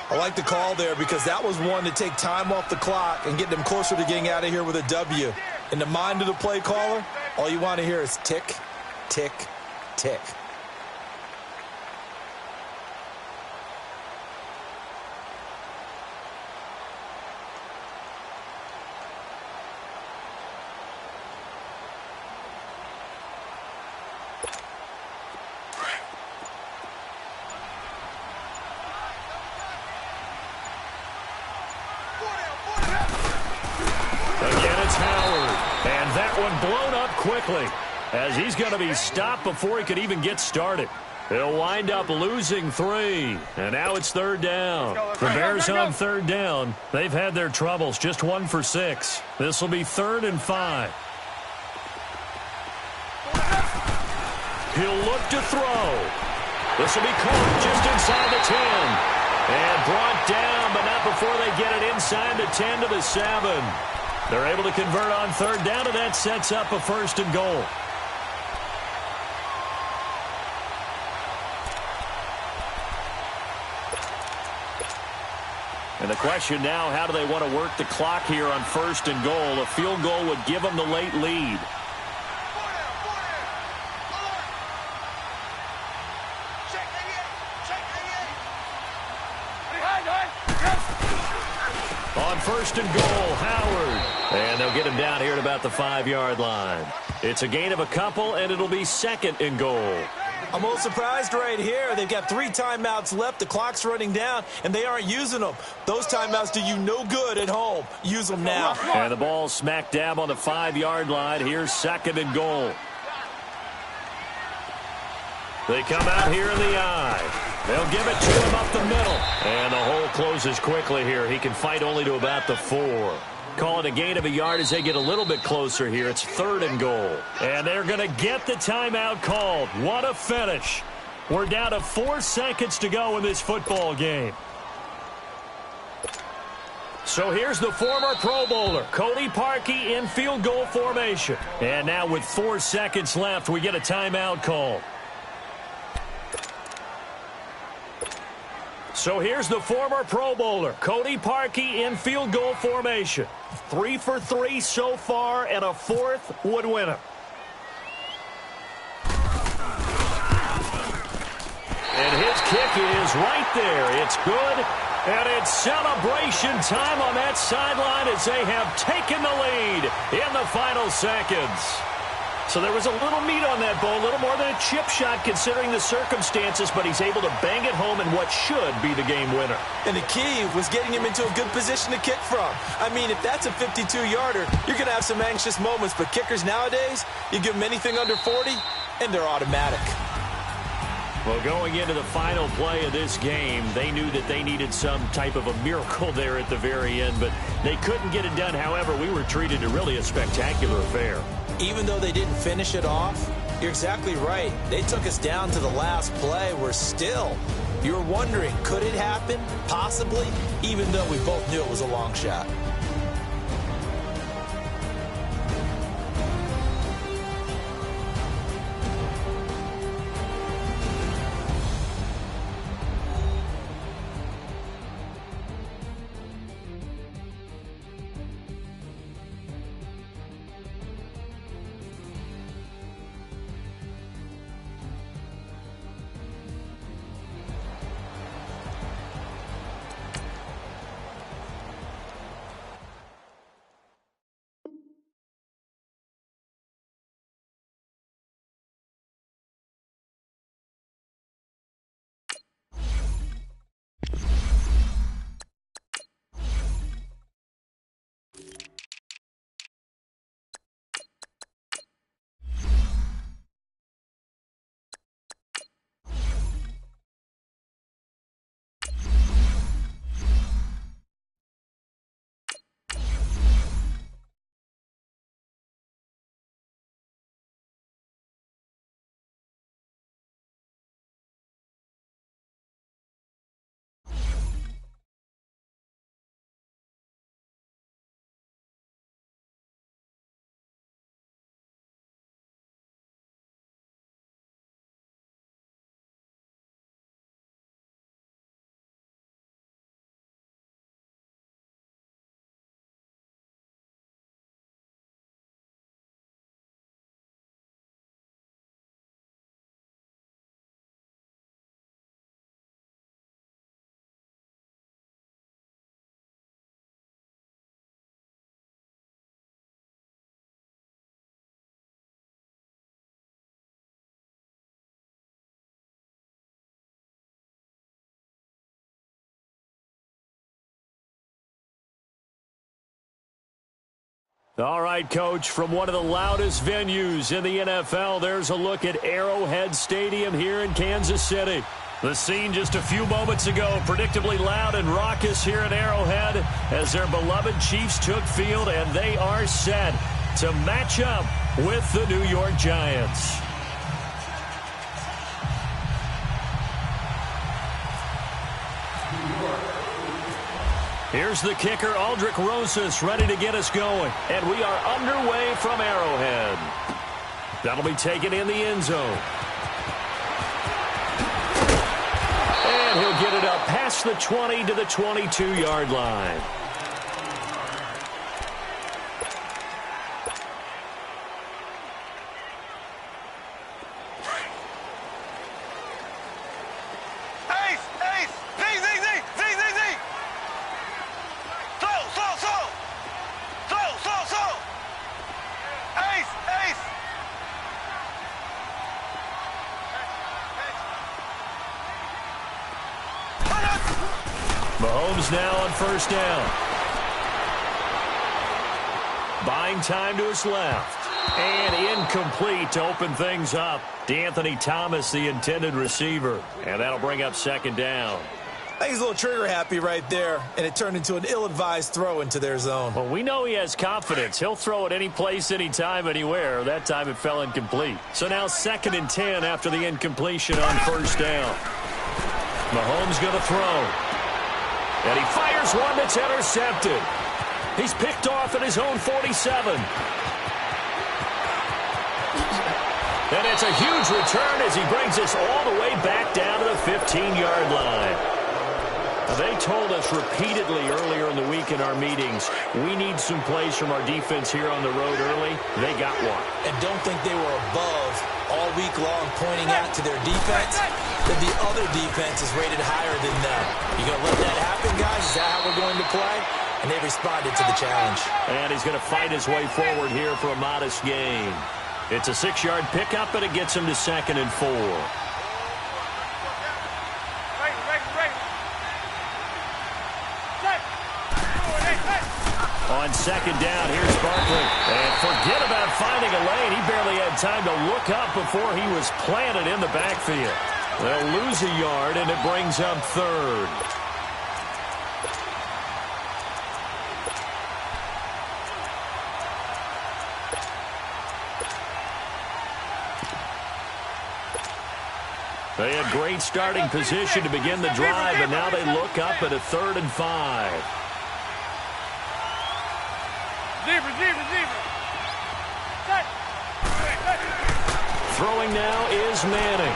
I like the call there because that was one to take time off the clock and get them closer to getting out of here with a W. In the mind of the play caller, all you want to hear is tick, tick, tick. Blown up quickly as he's going to be stopped before he could even get started. He'll wind up losing 3. And now it's 3rd down. The Bears on 3rd down. They've had their troubles. Just 1 for 6. This will be 3rd and 5. He'll look to throw. This will be caught just inside the 10. And brought down, but not before they get it inside the 10 to the 7. They're able to convert on 3rd down, and that sets up a 1st and goal. And the question now, how do they want to work the clock here on 1st and goal? A field goal would give them the late lead. On 1st and goal, Howard. And they'll get him down here at about the 5-yard line. It's a gain of a couple, and it'll be 2nd and goal. I'm a little surprised right here. They've got 3 timeouts left. The clock's running down, and they aren't using them. Those timeouts do you no good at home. Use them now. And the ball smack dab on the 5-yard line. Here's 2nd and goal. They come out here in the eye. They'll give it to him up the middle. And the hole closes quickly here. He can fight only to about the 4. Call it a gain of a yard as they get a little bit closer here. It's 3rd and goal. And they're going to get the timeout called. What a finish. We're down to 4 seconds to go in this football game. So here's the former Pro Bowler, Cody Parkey, in field goal formation. And now with 4 seconds left, we get a timeout call. So here's the former Pro Bowler, Cody Parkey, in field goal formation. 3 for 3 so far, and a 4th would win him. kick is right there. It's good, and it's celebration time on that sideline as they have taken the lead in the final seconds. So there was a little meat on that ball, a little more than a chip shot considering the circumstances, but he's able to bang it home in what should be the game winner. And the key was getting him into a good position to kick from. I mean, if that's a 52-yarder, you're going to have some anxious moments, but kickers nowadays, you give them anything under 40, and they're automatic. Well, going into the final play of this game, they knew that they needed some type of a miracle there at the very end, but they couldn't get it done. However, we were treated to really a spectacular affair. Even though they didn't finish it off, you're exactly right. They took us down to the last play. We're still, you were wondering, could it happen? Possibly, even though we both knew it was a long shot. All right, Coach, from one of the loudest venues in the NFL, there's a look at Arrowhead Stadium here in Kansas City. The scene just a few moments ago, predictably loud and raucous here at Arrowhead as their beloved Chiefs took field, and they are set to match up with the New York Giants. Here's the kicker, Aldrich Rosas, ready to get us going. And we are underway from Arrowhead. That'll be taken in the end zone. And he'll get it up past the 20 to the 22-yard line. Mahomes now on first down. Buying time to his left. And incomplete to open things up. D'Anthony Thomas, the intended receiver. And that'll bring up second down. I think he's a little trigger happy right there, and it turned into an ill-advised throw into their zone. Well, we know he has confidence. He'll throw it any place, anytime, anywhere. That time it fell incomplete. So now 2nd and 10 after the incompletion on first down. Mahomes going to throw. And he fires one that's intercepted. He's picked off at his own 47. And it's a huge return as he brings us all the way back down to the 15-yard line. Now, they told us repeatedly earlier in the week in our meetings, we need some plays from our defense here on the road early. They got one. And don't think they were above all week long pointing out to their defense that the other defense is rated higher than them. You going to let that happen, guys? Is that how we're going to play? And they responded to the challenge. And he's going to fight his way forward here for a modest gain. It's a 6-yard pickup, and it gets him to 2nd and 4. On 2nd down, here's Barkley. And forget about finding a lane. He barely had time to look up before he was planted in the backfield. They'll lose a yard, and it brings up 3rd. They had great starting position to begin the drive, and now they look up at a 3rd and 5. Throwing now is Manning.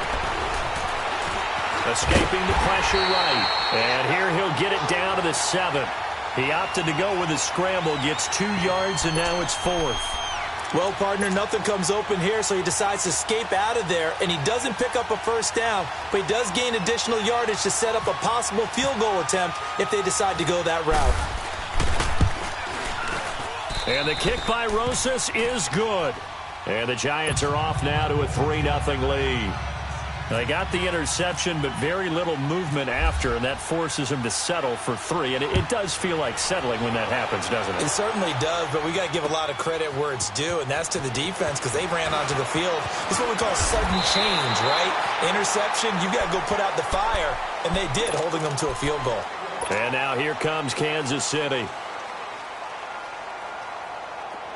Escaping the pressure right. And here he'll get it down to the 7. He opted to go with a scramble, gets 2 yards, and now it's 4th. Well, partner, nothing comes open here, so he decides to escape out of there, and he doesn't pick up a first down, but he does gain additional yardage to set up a possible field goal attempt if they decide to go that route. And the kick by Rosas is good. And the Giants are off now to a 3-0 lead. They got the interception, but very little movement after, and that forces him to settle for 3. And it does feel like settling when that happens, doesn't it? It certainly does, but we got to give a lot of credit where it's due, and that's to the defense because they ran onto the field. It's what we call sudden change, right? Interception, you got to go put out the fire, and they did, holding them to a field goal. And now here comes Kansas City.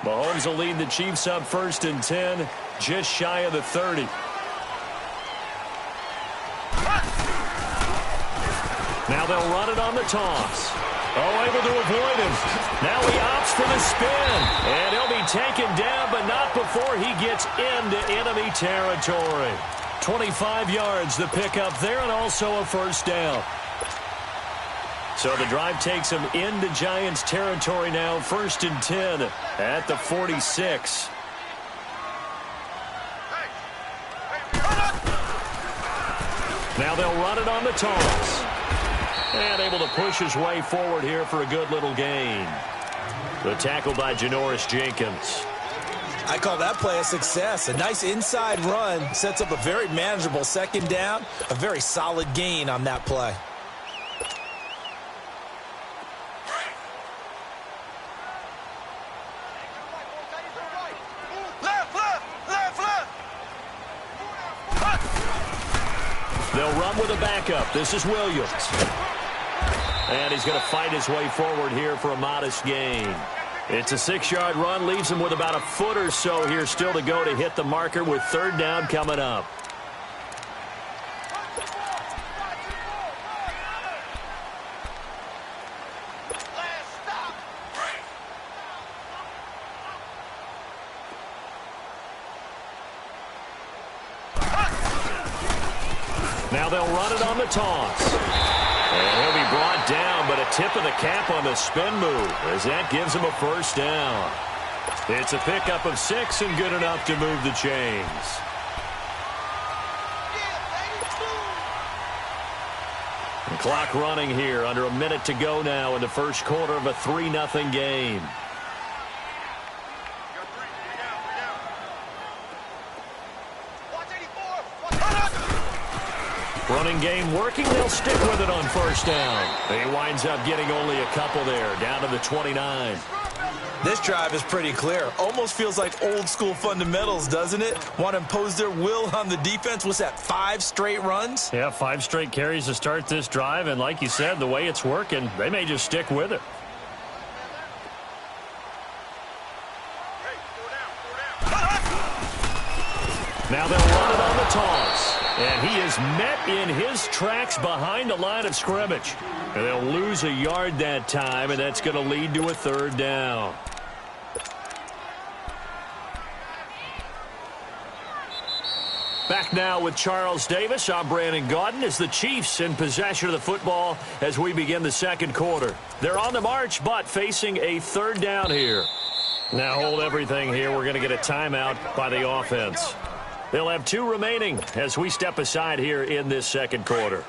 Mahomes will lead the Chiefs up 1st and 10, just shy of the 30. Now they'll run it on the toss. Oh, able to avoid him. Now he opts for the spin. And he'll be taken down, but not before he gets into enemy territory. 25 yards, the pickup there, and also a 1st down. So the drive takes him into Giants territory now, 1st and 10 at the 46. Now they'll run it on the toss. And able to push his way forward here for a good little gain. The tackle by Janoris Jenkins. I call that play a success. A nice inside run sets up a very manageable 2nd down. A very solid gain on that play. They'll run with a backup. This is Williams. And he's going to fight his way forward here for a modest gain. It's a 6-yard run. Leaves him with about a foot or so here still to go to hit the marker with 3rd down coming up. Now they'll run it on the toss. And he'll be brought down, but a tip of the cap on the spin move as that gives him a 1st down. It's a pickup of 6 and good enough to move the chains. The clock running here, under a minute to go now in the 1st quarter of a 3-0 game. Running game working. They'll stick with it on 1st down. He winds up getting only a couple there, down to the 29. This drive is pretty clear. Almost feels like old school fundamentals, doesn't it? Want to impose their will on the defense. What's that, 5 straight runs? Yeah, 5 straight carries to start this drive. And like you said, the way it's working, they may just stick with it. Now they'll run it on the toss. And he is met in his tracks behind the line of scrimmage. And they'll lose a yard that time, and that's going to lead to a 3rd down. Back now with Charles Davis. I'm Brandon Gaudin as the Chiefs in possession of the football as we begin the 2nd quarter. They're on the march, but facing a 3rd down here. Now hold everything here. We're going to get a timeout by the offense. They'll have 2 remaining as we step aside here in this second quarter.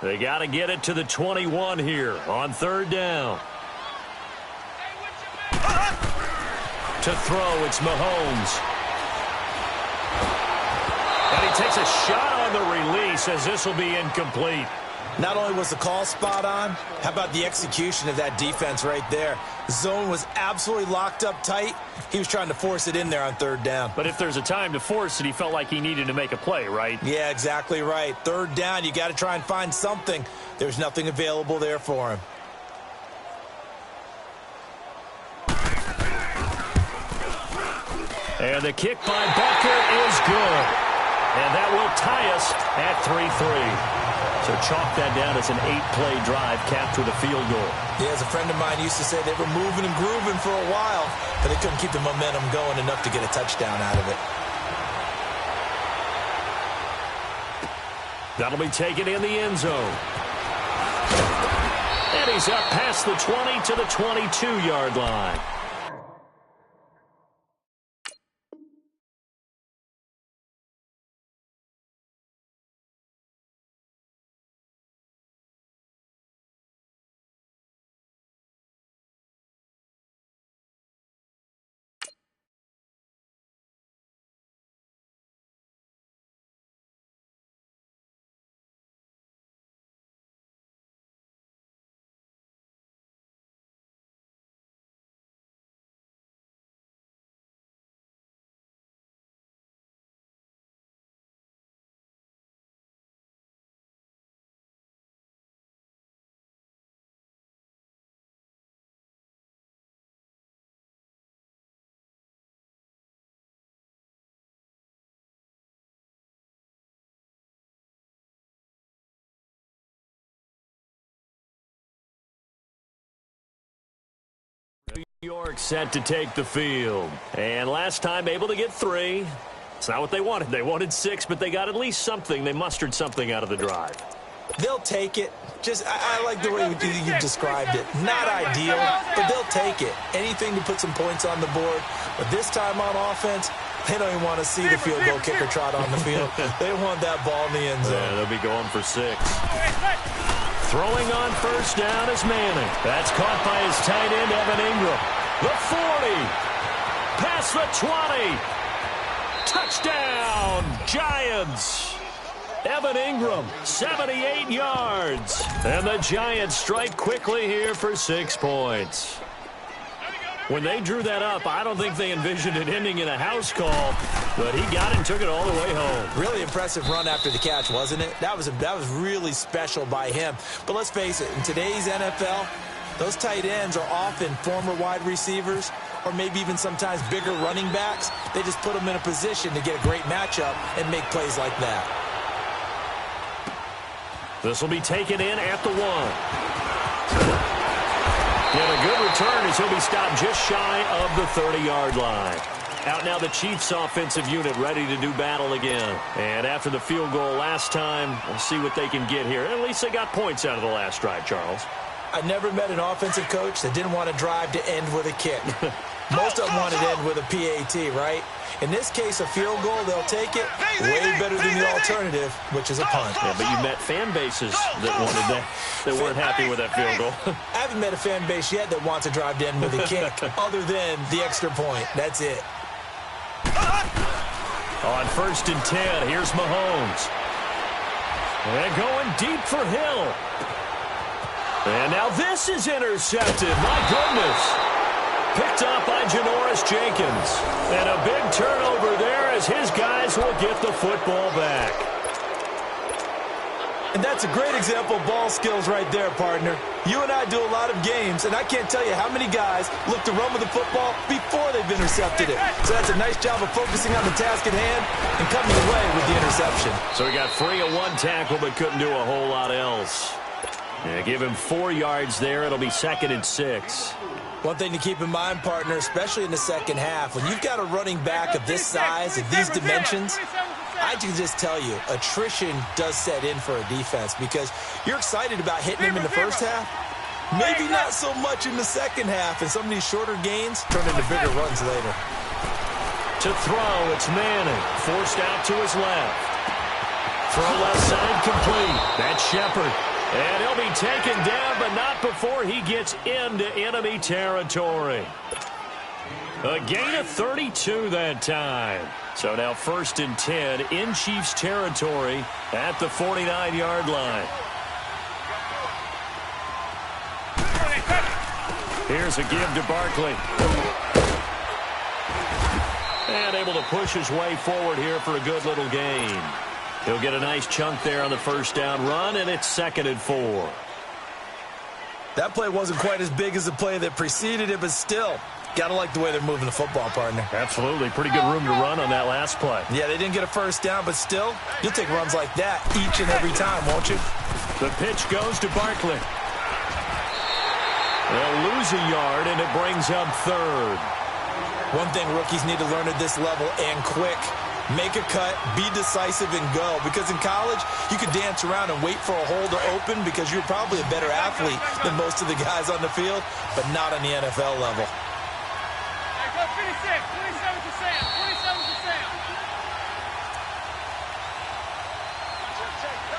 They got to get it to the 21 here on 3rd down. To throw, it's Mahomes. And he takes a shot on the release as this will be incomplete. Not only was the call spot on, how about the execution of that defense right there? The zone was absolutely locked up tight. He was trying to force it in there on 3rd down. But if there's a time to force it, he felt like he needed to make a play, right? Yeah, exactly right. 3rd down, you got to try and find something. There's nothing available there for him. And the kick by Becker is good. And that will tie us at 3-3. So chalk that down as an 8-play drive capped with a field goal. Yeah, as a friend of mine used to say, they were moving and grooving for a while, but they couldn't keep the momentum going enough to get a touchdown out of it. That'll be taken in the end zone. And he's up past the 20 to the 22-yard line. New York set to take the field. And last time able to get 3. It's not what they wanted. They wanted 6, but they got at least something. They mustered something out of the drive. They'll take it. I like the way you described it. Not ideal, but they'll take it. Anything to put some points on the board. But this time on offense, they don't even want to see the field goal kicker trot on the field. They want that ball in the end zone. Yeah, they'll be going for 6. Throwing on 1st down is Manning. That's caught by his tight end, Evan Ingram. The 40. Past the 20. Touchdown, Giants. Evan Ingram, 78 yards. And the Giants strike quickly here for 6 points. When they drew that up, I don't think they envisioned it ending in a house call, but he got it and took it all the way home. Really impressive run after the catch, wasn't it? That was really special by him. But let's face it, in today's NFL, those tight ends are often former wide receivers or maybe even sometimes bigger running backs. They just put them in a position to get a great matchup and make plays like that. This will be taken in at the 1. And a good return as he'll be stopped just shy of the 30-yard line. Out now the Chiefs offensive unit ready to do battle again. And after the field goal last time, we'll see what they can get here. At least they got points out of the last drive, Charles. I never met an offensive coach that didn't want to drive to end with a kick. Most of them want to end with a PAT, right? In this case, a field goal, they'll take it way better than the alternative, which is a punt. Yeah, but you met fan bases that wanted that, that weren't happy with that field goal. I haven't met a fan base yet that wants to drive to end with a kick other than the extra point. That's it. On 1st and 10, here's Mahomes. And going deep for Hill. And now this is intercepted. My goodness. Picked up by Janoris Jenkins. And a big turnover there as his guys will get the football back. And that's a great example of ball skills right there, partner. You and I do a lot of games, and I can't tell you how many guys look to run with the football before they've intercepted it. So that's a nice job of focusing on the task at hand and coming away with the interception. So he got free of 1 tackle but couldn't do a whole lot else. Yeah, give him 4 yards there. It'll be 2nd and 6. One thing to keep in mind, partner, especially in the second half, when you've got a running back of this size, of these dimensions, I can just tell you, attrition does set in for a defense because you're excited about hitting him in the first half. Maybe not so much in the second half, and some of these shorter gains turn into bigger runs later. To throw, it's Manning. Forced out to his left. Throw left side complete. That's Shepard. And he'll be taken down, but not before he gets into enemy territory. A gain of 32 that time. So now 1st and 10 in Chiefs territory at the 49-yard line. Here's a give to Barkley. And able to push his way forward here for a good little gain. He'll get a nice chunk there on the first down run, and it's 2nd and 4. That play wasn't quite as big as the play that preceded it, but still, got to like the way they're moving the football, partner. Absolutely. Pretty good room to run on that last play. Yeah, they didn't get a first down, but still, you'll take runs like that each and every time, won't you? The pitch goes to Barkley. They'll lose a yard, and it brings up 3rd. One thing rookies need to learn at this level, and quick. Make a cut, be decisive, and go. Because in college, you can dance around and wait for a hole to open because you're probably a better athlete than most of the guys on the field, but not on the NFL level.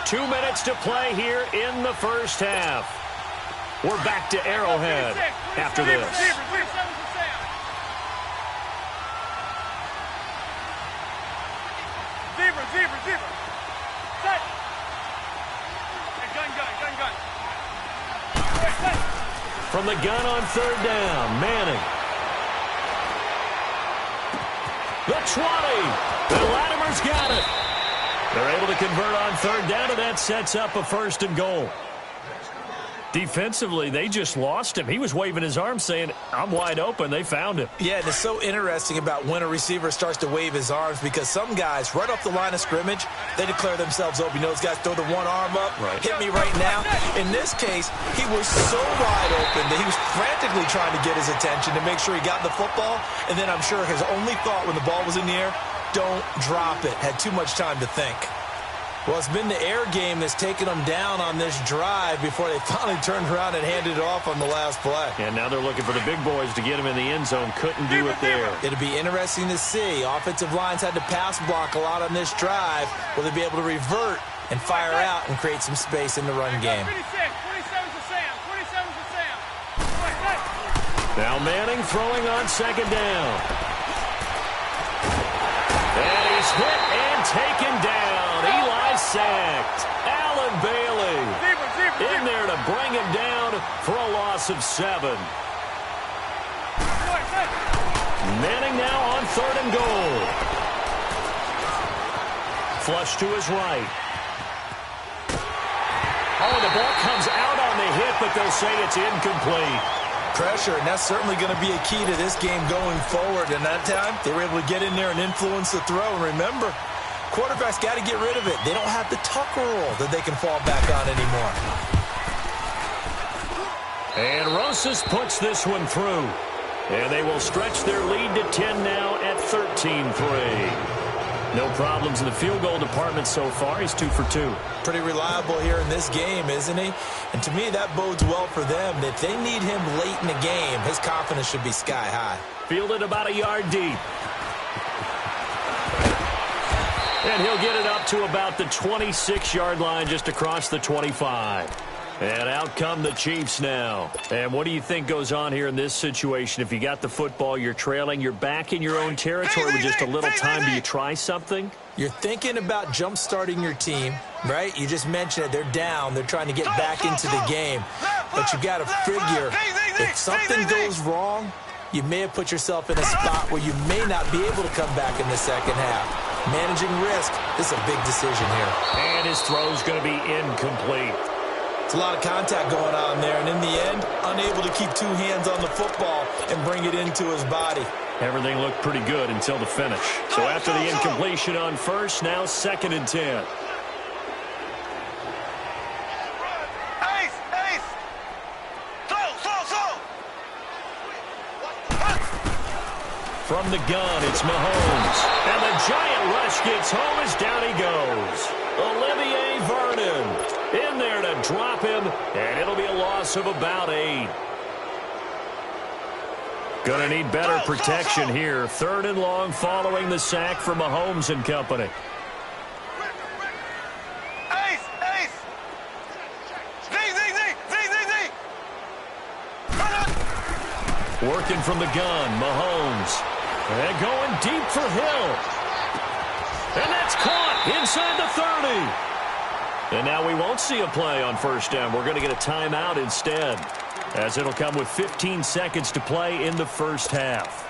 2 minutes to play here in the first half. We're back to Arrowhead after this. Zebra. Set. Gun. From the gun on 3rd down, Manning. The 20. And Latimer's got it. They're able to convert on 3rd down, and that sets up a 1st and goal. Defensively, they just lost him. He was waving his arms saying, I'm wide open. They found him. Yeah, and it's so interesting about when a receiver starts to wave his arms because some guys, right off the line of scrimmage, they declare themselves open. You know, those guys throw the one arm up, hit me right now. In this case, he was so wide open that he was frantically trying to get his attention to make sure he got the football. And then I'm sure his only thought when the ball was in the air, don't drop it. Had too much time to think. Well, it's been the air game that's taken them down on this drive before they finally turned around and handed it off on the last play. And now they're looking for the big boys to get him in the end zone. Couldn't do it there. It'll be interesting to see. Offensive lines had to pass block a lot on this drive. Will they be able to revert and fire out and create some space in the run game? Now Manning throwing on 2nd down. And he's hit and taken down. Eli sacked. Allen Bailey in there to bring him down for a loss of 7. Manning now on 3rd and goal. Flush to his right. Oh, the ball comes out on the hit, but they'll say it's incomplete. Pressure, and that's certainly going to be a key to this game going forward. And that time, they were able to get in there and influence the throw. And remember, quarterbacks got to get rid of it. They don't have the tuck rule that they can fall back on anymore. And Rosas puts this one through. And they will stretch their lead to 10 now at 13-3. No problems in the field goal department so far. He's 2 for 2. Pretty reliable here in this game, isn't he? And to me, that bodes well for them. If they need him late in the game, his confidence should be sky high. Fielded about a yard deep. And he'll get it up to about the 26-yard line, just across the 25. And out come the Chiefs now. And what do you think goes on here in this situation? If you got the football, you're trailing, you're back in your own territory with just a little time. Do you try something? You're thinking about jump-starting your team, right? You just mentioned it. They're down. They're trying to get back into the game. But you got to figure, if something goes wrong, you may have put yourself in a spot where you may not be able to come back in the second half. Managing risk, this is a big decision here. And his throw's going to be incomplete. It's a lot of contact going on there, and in the end, unable to keep 2 hands on the football and bring it into his body. Everything looked pretty good until the finish. So after the incompletion on 1st, now 2nd and 10. From the gun, it's Mahomes. And the giant rush gets home as down he goes. Olivier Vernon in there to drop him, and it'll be a loss of about 8. Going to need better protection here. 3rd and long following the sack from Mahomes and company. Ace! Ace! Z! Working from the gun, Mahomes. And going deep for Hill. And that's caught inside the 30. And now we won't see a play on 1st down. We're going to get a timeout instead, as it'll come with 15 seconds to play in the 1st half.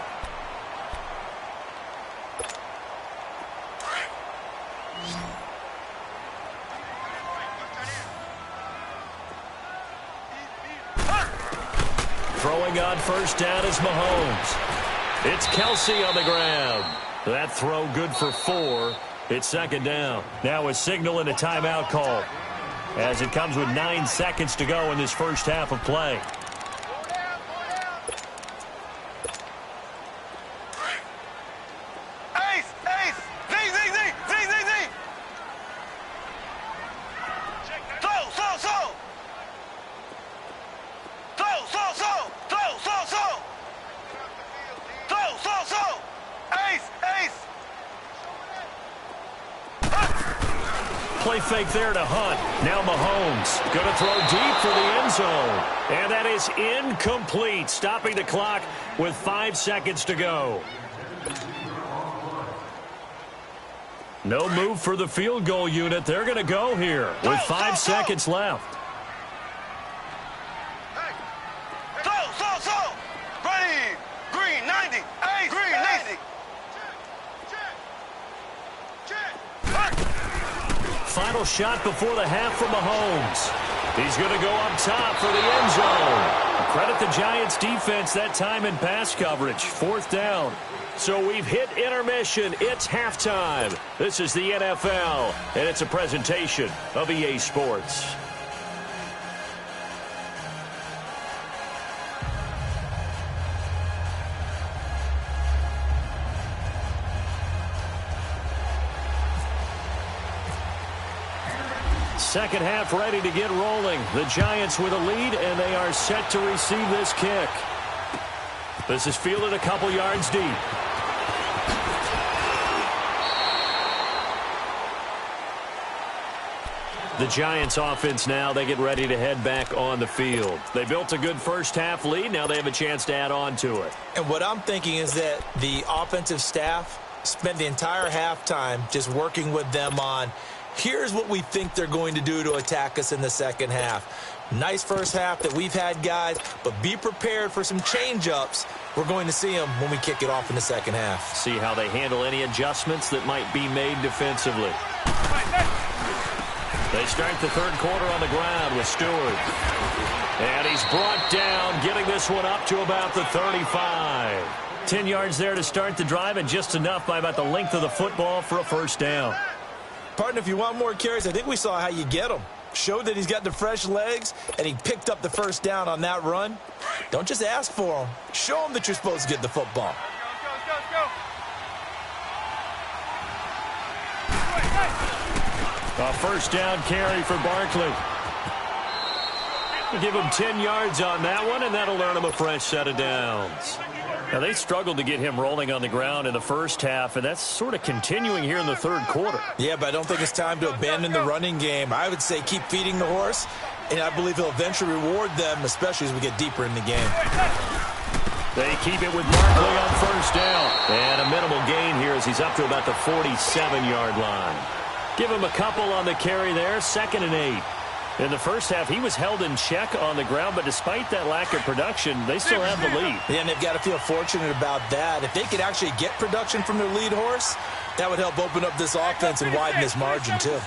Throwing on 1st down is Mahomes. It's Kelsey on the ground. That throw good for 4. It's 2nd down. Now a signal and a timeout call, as it comes with 9 seconds to go in this 1st half of play. Ace! Ace! Z! Slow! Ace! Ace! Play fake there to Hunt. Now Mahomes going to throw deep for the end zone. And that is incomplete, stopping the clock with 5 seconds to go. No move for the field goal unit. They're going to go here with 5 seconds left. Slow! Ready! Green 90! Ace! Green 90! Final shot before the half from Mahomes. He's going to go up top for the end zone. Credit the Giants defense that time in pass coverage. 4th down. So we've hit intermission. It's halftime. This is the NFL, and it's a presentation of EA Sports. Second half ready to get rolling. The Giants with a lead, and they are set to receive this kick. This is fielded a couple yards deep. The Giants offense now, they get ready to head back on the field. They built a good 1st half lead. Now they have a chance to add on to it. And what I'm thinking is that the offensive staff spent the entire halftime just working with them on, here's what we think they're going to do to attack us in the 2nd half. Nice 1st half that we've had, guys, but be prepared for some change-ups. We're going to see them when we kick it off in the 2nd half. See how they handle any adjustments that might be made defensively. They start the 3rd quarter on the ground with Stewart. And he's brought down, getting this one up to about the 35. 10 yards there to start the drive, and just enough by about the length of the football for a 1st down. Partner, if you want more carries, I think we saw how you get them. Showed that he's got the fresh legs, and he picked up the 1st down on that run. Don't just ask for them. Show them that you're supposed to get the football. Let's go. A 1st down carry for Barkley. Give him 10 yards on that one, and that'll earn him a fresh set of downs. Now, they struggled to get him rolling on the ground in the 1st half, and that's sort of continuing here in the 3rd quarter. Yeah, but I don't think it's time to abandon the running game. I would say keep feeding the horse, and I believe he'll eventually reward them, especially as we get deeper in the game. They keep it with Barkley on 1st down. And a minimal gain here as he's up to about the 47-yard line. Give him a couple on the carry there, 2nd and 8. In the 1st half, he was held in check on the ground, but despite that lack of production, they still have the lead. Yeah, and they've got to feel fortunate about that. If they could actually get production from their lead horse, that would help open up this offense and widen this margin, too.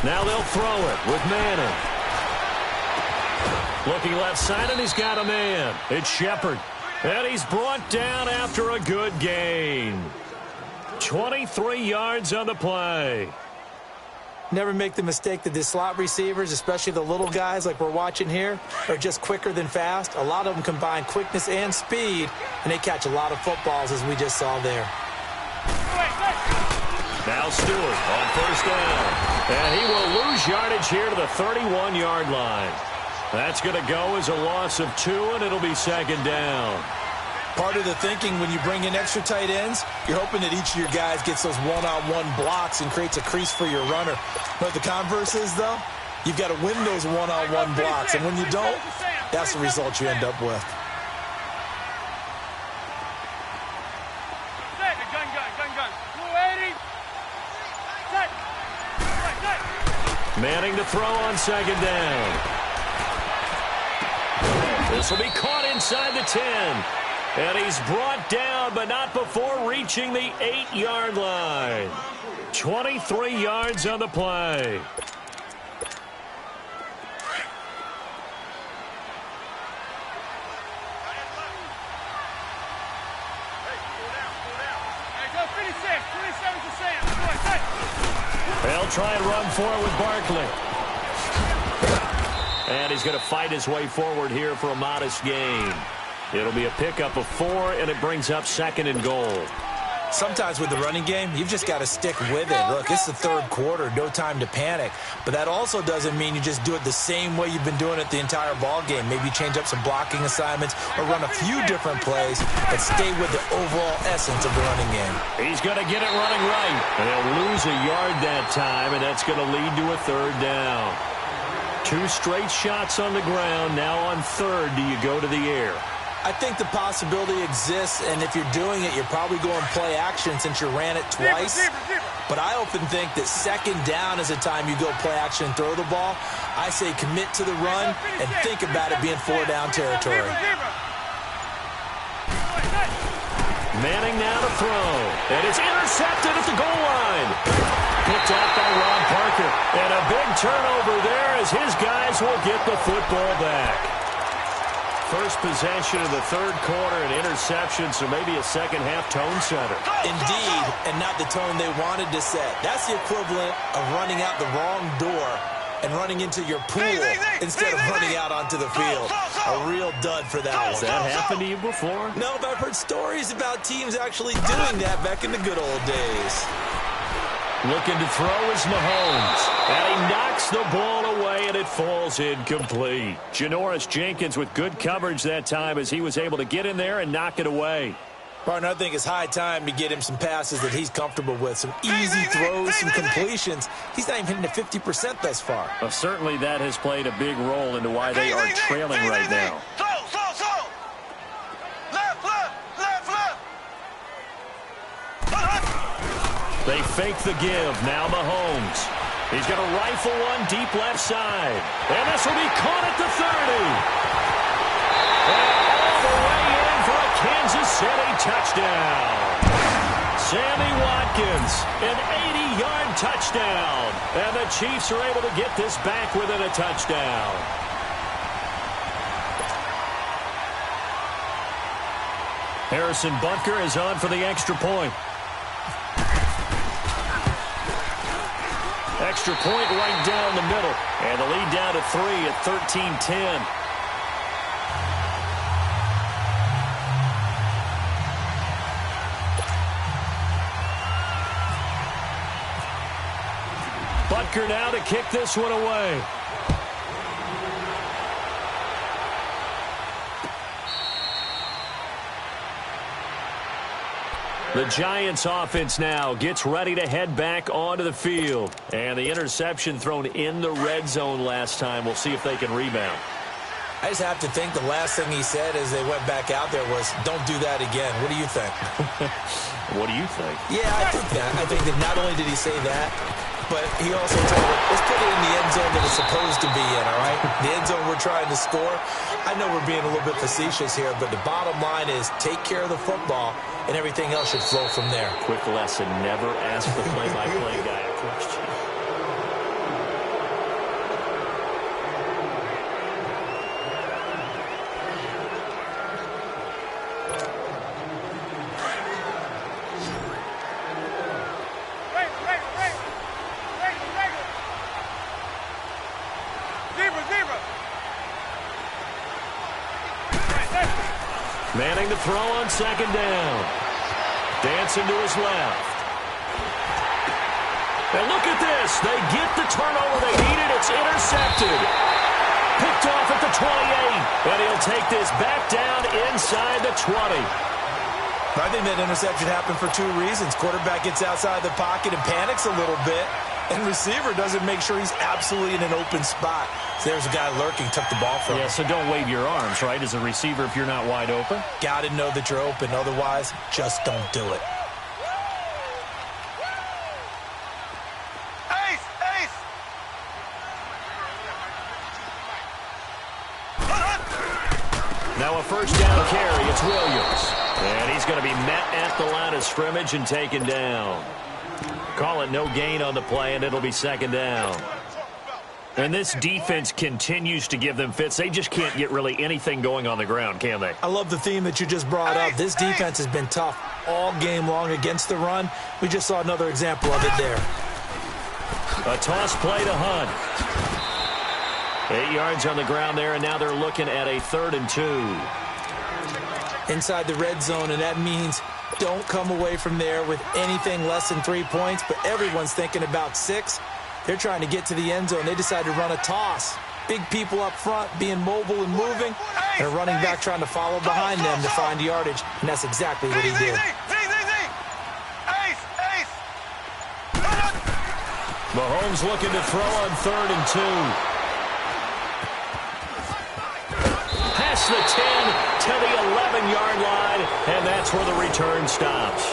Now they'll throw it with Manning. Looking left side, and he's got a man. It's Shepard. And he's brought down after a good gain. 23 yards on the play. Never make the mistake that the slot receivers, especially the little guys like we're watching here, are just quicker than fast. A lot of them combine quickness and speed, and they catch a lot of footballs, as we just saw there. Now Stewart on 1st down. And he will lose yardage here to the 31-yard line. That's going to go as a loss of 2, and it'll be second down. Part of the thinking when you bring in extra tight ends, you're hoping that each of your guys gets those one-on-one blocks and creates a crease for your runner. But the converse is, though, you've got to win those one-on-one blocks. And when you don't, that's the result you end up with. Manning to throw on second down. This will be caught inside the 10. And he's brought down, but not before reaching the 8-yard line. 23 yards on the play. They'll try and run for it with Barkley. And he's going to fight his way forward here for a modest gain. It'll be a pickup of 4, and it brings up second and goal. Sometimes with the running game, you've just got to stick with it. Look, it's the third quarter, no time to panic. But that also doesn't mean you just do it the same way you've been doing it the entire ball game. Maybe change up some blocking assignments or run a few different plays, but stay with the overall essence of the running game. He's going to get it running right. And they'll lose a yard that time, and that's going to lead to a third down. 2 straight shots on the ground. Now on third, do you go to the air? I think the possibility exists, and if you're doing it, you're probably going play action since you ran it twice. But I often think that second down is a time you go play action and throw the ball. I say commit to the run and think about it being 4-down territory. Manning now to throw. And it's intercepted at the goal line. Picked off by Ron Parker. And a big turnover there as his guys will get the football back. First possession of the third quarter, an interception, so maybe a second-half tone setter. Indeed, and not the tone they wanted to set. That's the equivalent of running out the wrong door and running into your pool instead of running out onto the field. A real dud for that one. Has that happened to you before? No, but I've heard stories about teams actually doing that back in the good old days. Looking to throw is Mahomes. And he knocks the ball away, and it falls incomplete. Janoris Jenkins with good coverage that time as he was able to get in there and knock it away. Partner, I think it's high time to get him some passes that he's comfortable with. Some easy throws, some completions. He's not even hitting the 50% thus far. Well, certainly that has played a big role into why they are trailing right now. They fake the give. Now Mahomes. He's going to rifle one deep left side. And this will be caught at the 30. And all the way in for a Kansas City touchdown. Sammy Watkins, an 80-yard touchdown. And the Chiefs are able to get this back within a touchdown. Harrison Butker is on for the extra point. Extra point right down the middle. And the lead down to 3 at 13-10. Butker now to kick this one away. The Giants offense now gets ready to head back onto the field. And the interception thrown in the red zone last time. We'll see if they can rebound. I just have to think the last thing he said as they went back out there was, don't do that again. What do you think? What do you think? Yeah, I think that. I think that not only did he say that, but he also told him, let's put it in the end zone that it's supposed to be in, all right? The end zone we're trying to score. I know we're being a little bit facetious here, but the bottom line is take care of the football, and everything else should flow from there. Quick lesson, never ask the play-by-play guy a question. Manning to throw on second down. Dancing to his left. And look at this. They get the turnover they needed. It's intercepted. Picked off at the And he'll take this back down inside the 20. I think that interception happened for two reasons. Quarterback gets outside the pocket and panics a little bit, and receiver doesn't make sure he's absolutely in an open spot. So there's a guy lurking, took the ball from him. Yeah, so don't wave your arms, right, as a receiver if you're not wide open. Got to know that you're open. Otherwise, just don't do it. Now a first down carry, it's Williams. And he's going to be met at the line of scrimmage and taken down. Call it no gain on the play, and it'll be second down. And this defense continues to give them fits. They just can't get really anything going on the ground, can they? I love the theme that you just brought up. This defense has been tough all game long against the run. We just saw another example of it there. A toss play to Hunt. 8 yards on the ground there, and now they're looking at a 3rd and 2. Inside the red zone, and that means don't come away from there with anything less than 3 points, but everyone's thinking about 6. They're trying to get to the end zone. They decide to run a toss. Big people up front being mobile and moving, and a running back trying to follow behind them to find yardage, and that's exactly what he did. Mahomes looking to throw on 3rd and 2. Past the 10 to the 11-yard line, and that's where the return stops.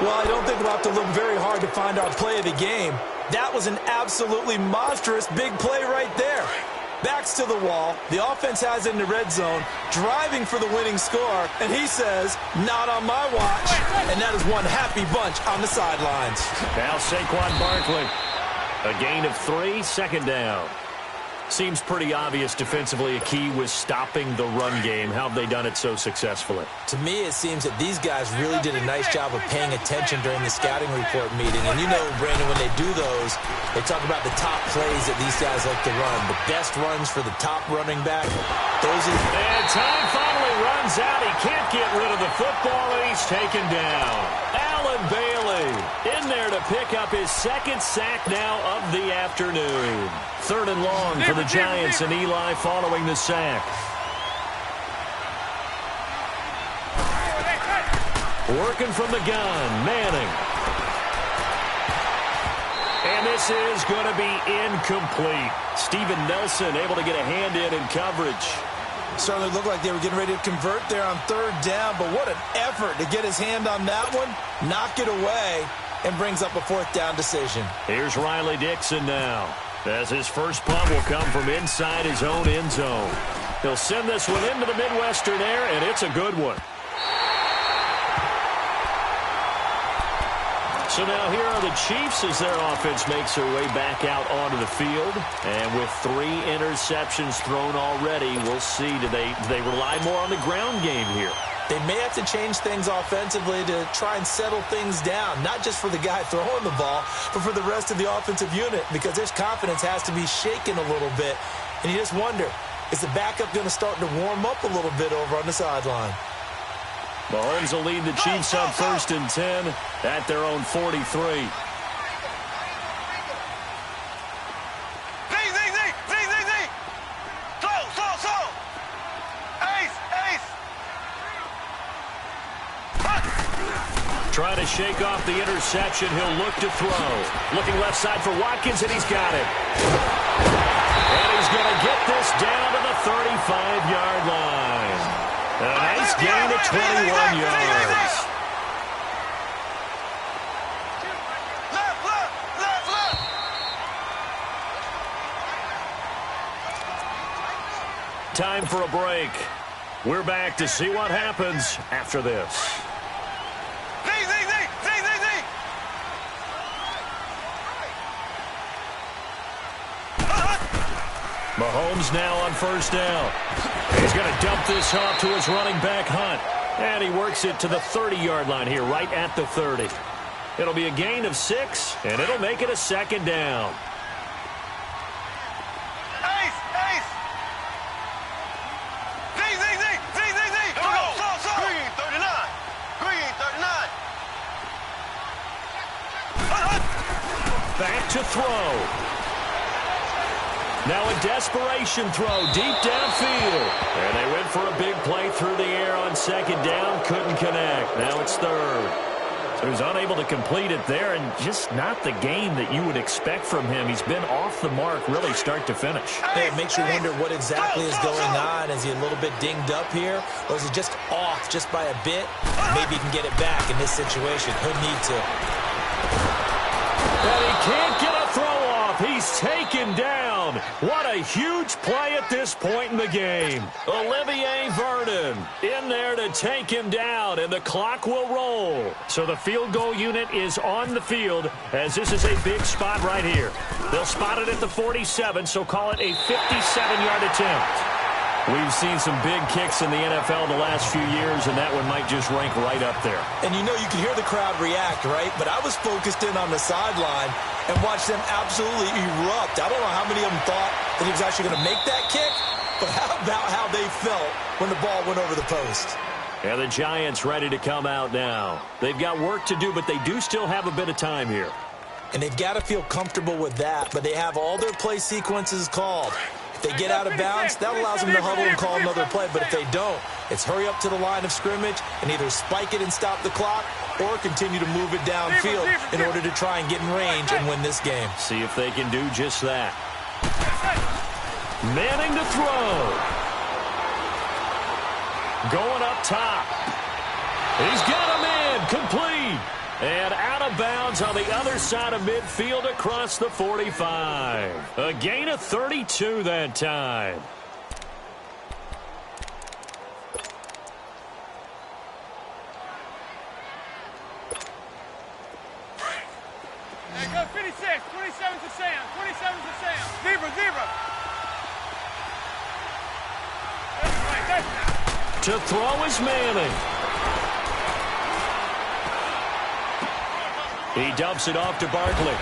Well, I don't think we'll have to look very hard to find our play of the game. That was an absolutely monstrous big play right there. Backs to the wall. The offense has it in the red zone, driving for the winning score, and he says, not on my watch. And that is one happy bunch on the sidelines. Now Saquon Barkley. A gain of 3, second down. Seems pretty obvious defensively a key was stopping the run game. How have they done it so successfully? To me, it seems that these guys really did a nice job of paying attention during the scouting report meeting. And you know, Brandon, when they do those, they talk about the top plays that these guys like to run. The best runs for the top running back. And time finally runs out. He can't get rid of the football, and he's taken down. Allen Bailey in there to pick up his 2nd sack now of the afternoon. 3rd and long for the Giants, and Eli following the sack. Working from the gun, Manning. And this is going to be incomplete. Steven Nelson able to get a hand in coverage. Certainly looked like they were getting ready to convert there on 3rd down, but what an effort to get his hand on that one, knock it away, and brings up a 4th down decision. Here's Riley Dixon now, as his first punt will come from inside his own end zone. He'll send this one into the Midwestern air, and it's a good one. So now here are the Chiefs as their offense makes their way back out onto the field. And with 3 interceptions thrown already, we'll see, do they rely more on the ground game here? They may have to change things offensively to try and settle things down, not just for the guy throwing the ball, but for the rest of the offensive unit, because their confidence has to be shaken a little bit. And you just wonder, is the backup going to start to warm up a little bit over on the sideline? Mahomes will lead the Chiefs on 1st and 10 at their own 43. Trying to shake off the interception. He'll look to throw. Looking left side for Watkins, and he's got it. And he's going to get this down to the 35-yard line. A nice gain of 21 yards. Time for a break. We're back to see what happens after this. Mahomes now on 1st down. He's going to dump this off to his running back, Hunt. And he works it to the 30-yard line here, right at the 30. It'll be a gain of 6, and it'll make it a 2nd down. Back to throw. Now a desperation throw deep downfield. And they went for a big play through the air on second down. Couldn't connect. Now it's third. So he was unable to complete it there, and just not the game that you would expect from him. He's been off the mark really start to finish. Yeah, it makes you wonder what exactly is going on. Is he a little bit dinged up here, or is he just off just by a bit? Maybe he can get it back in this situation. He'll need to. And he can't get a throw off. He's taken down. What a huge play at this point in the game. Olivier Vernon in there to take him down, and the clock will roll. So the field goal unit is on the field, as this is a big spot right here. They'll spot it at the 47, so call it a 57-yard attempt. We've seen some big kicks in the NFL the last few years, and that one might just rank right up there. And you know, you can hear the crowd react, right? But I was focused in on the sideline and watched them absolutely erupt. I don't know how many of them thought that he was actually going to make that kick, but how about how they felt when the ball went over the post? And the Giants ready to come out now. They've got work to do, but they do still have a bit of time here. And they've got to feel comfortable with that, but they have all their play sequences called. If they get out of bounds, that allows them to huddle and call another play. But if they don't, it's hurry up to the line of scrimmage and either spike it and stop the clock or continue to move it downfield in order to try and get in range and win this game. See if they can do just that. Manning to throw. Going up top. He's got him in. Complete. And out of bounds on the other side of midfield across the 45. A gain of 32 that time. There goes 56. 27 to Sam. 27 to Sam. Zebra. To throw is Manning. He dumps it off to Barkley.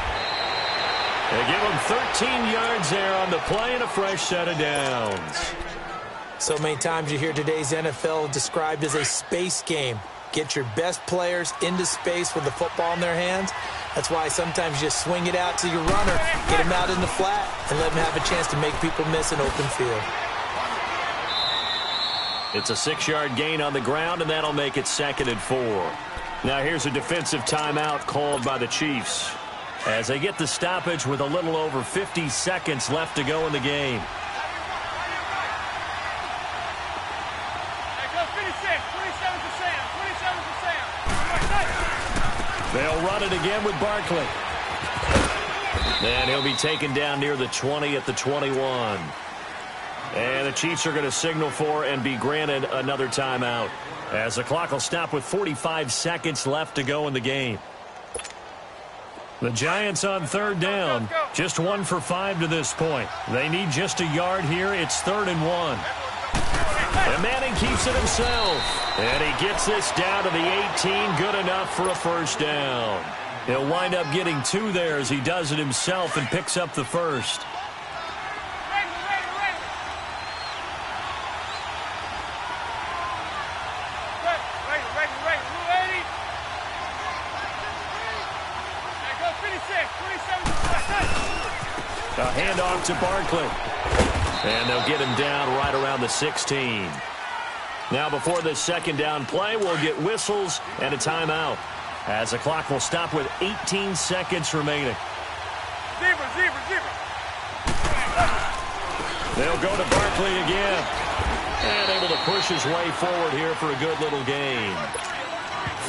They give him 13 yards there on the play and a fresh set of downs. So many times you hear today's NFL described as a space game. Get your best players into space with the football in their hands. That's why sometimes you just swing it out to your runner, get him out in the flat, and let him have a chance to make people miss an open field. It's a 6-yard gain on the ground, and that'll make it 2nd and 4. Now here's a defensive timeout called by the Chiefs as they get the stoppage with a little over 50 seconds left to go in the game. They'll run it again with Barkley. And he'll be taken down near the 20 at the 21. And the Chiefs are going to signal for and be granted another timeout, as the clock will stop with 45 seconds left to go in the game. The Giants on 3rd down. Just 1 for 5 to this point. They need just a yard here. It's 3rd and 1. And Manning keeps it himself. And he gets this down to the 18. Good enough for a first down. He'll wind up getting 2 there as he does it himself and picks up the first. A handoff to Barkley. And they'll get him down right around the 16. Now before this 2nd down play, we'll get whistles and a timeout, as the clock will stop with 18 seconds remaining. Zebra. They'll go to Barkley again. And able to push his way forward here for a good little gain.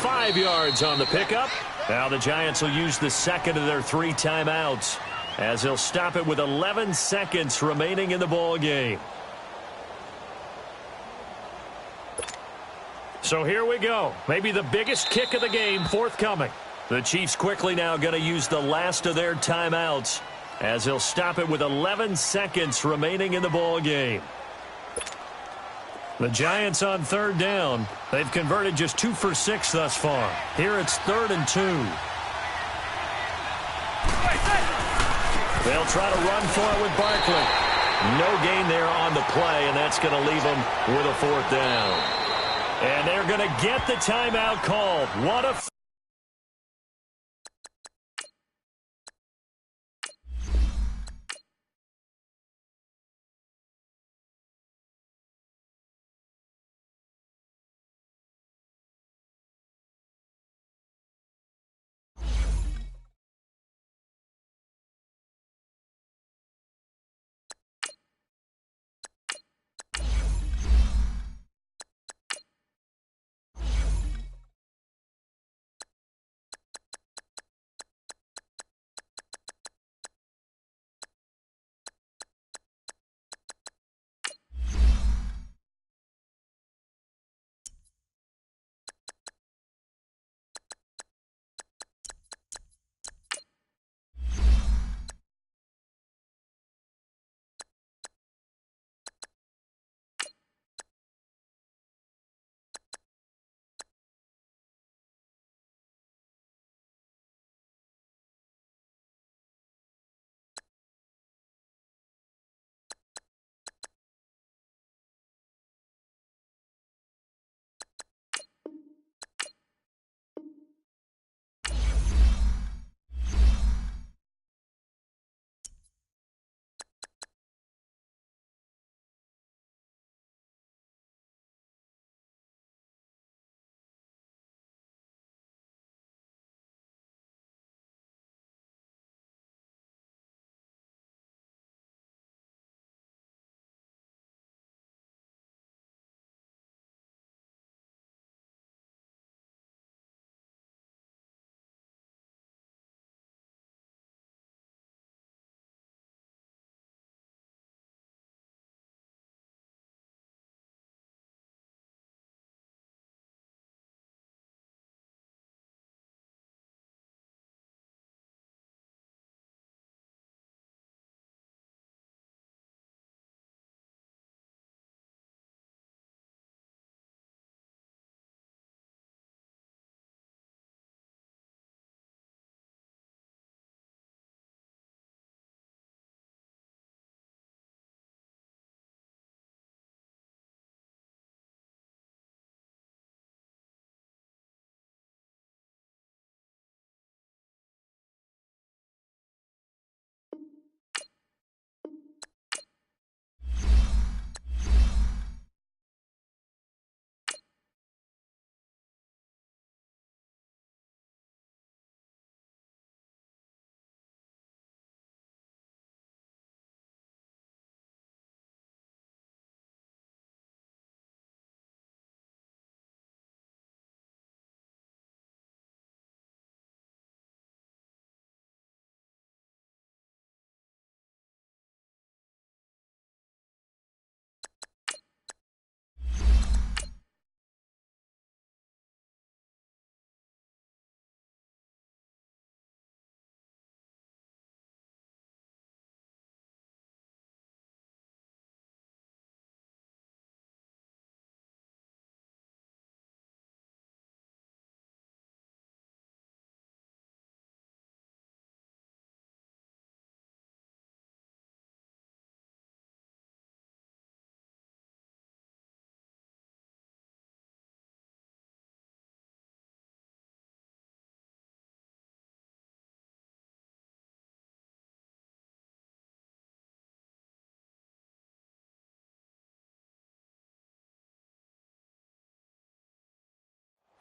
5 yards on the pickup. Now the Giants will use the 2nd of their 3 timeouts, as they'll stop it with 11 seconds remaining in the ball game. So here we go. Maybe the biggest kick of the game forthcoming. The Chiefs quickly now going to use the last of their timeouts, as they'll stop it with 11 seconds remaining in the ball game. The Giants on 3rd down. They've converted just 2 for 6 thus far. Here it's 3rd and 2. They'll try to run for it with Barkley. No gain there on the play, and that's going to leave them with a 4th down. And they're going to get the timeout called. What a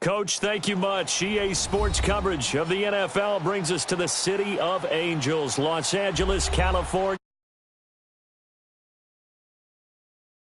Coach, thank you much. EA Sports coverage of the NFL brings us to the City of Angels, Los Angeles, California.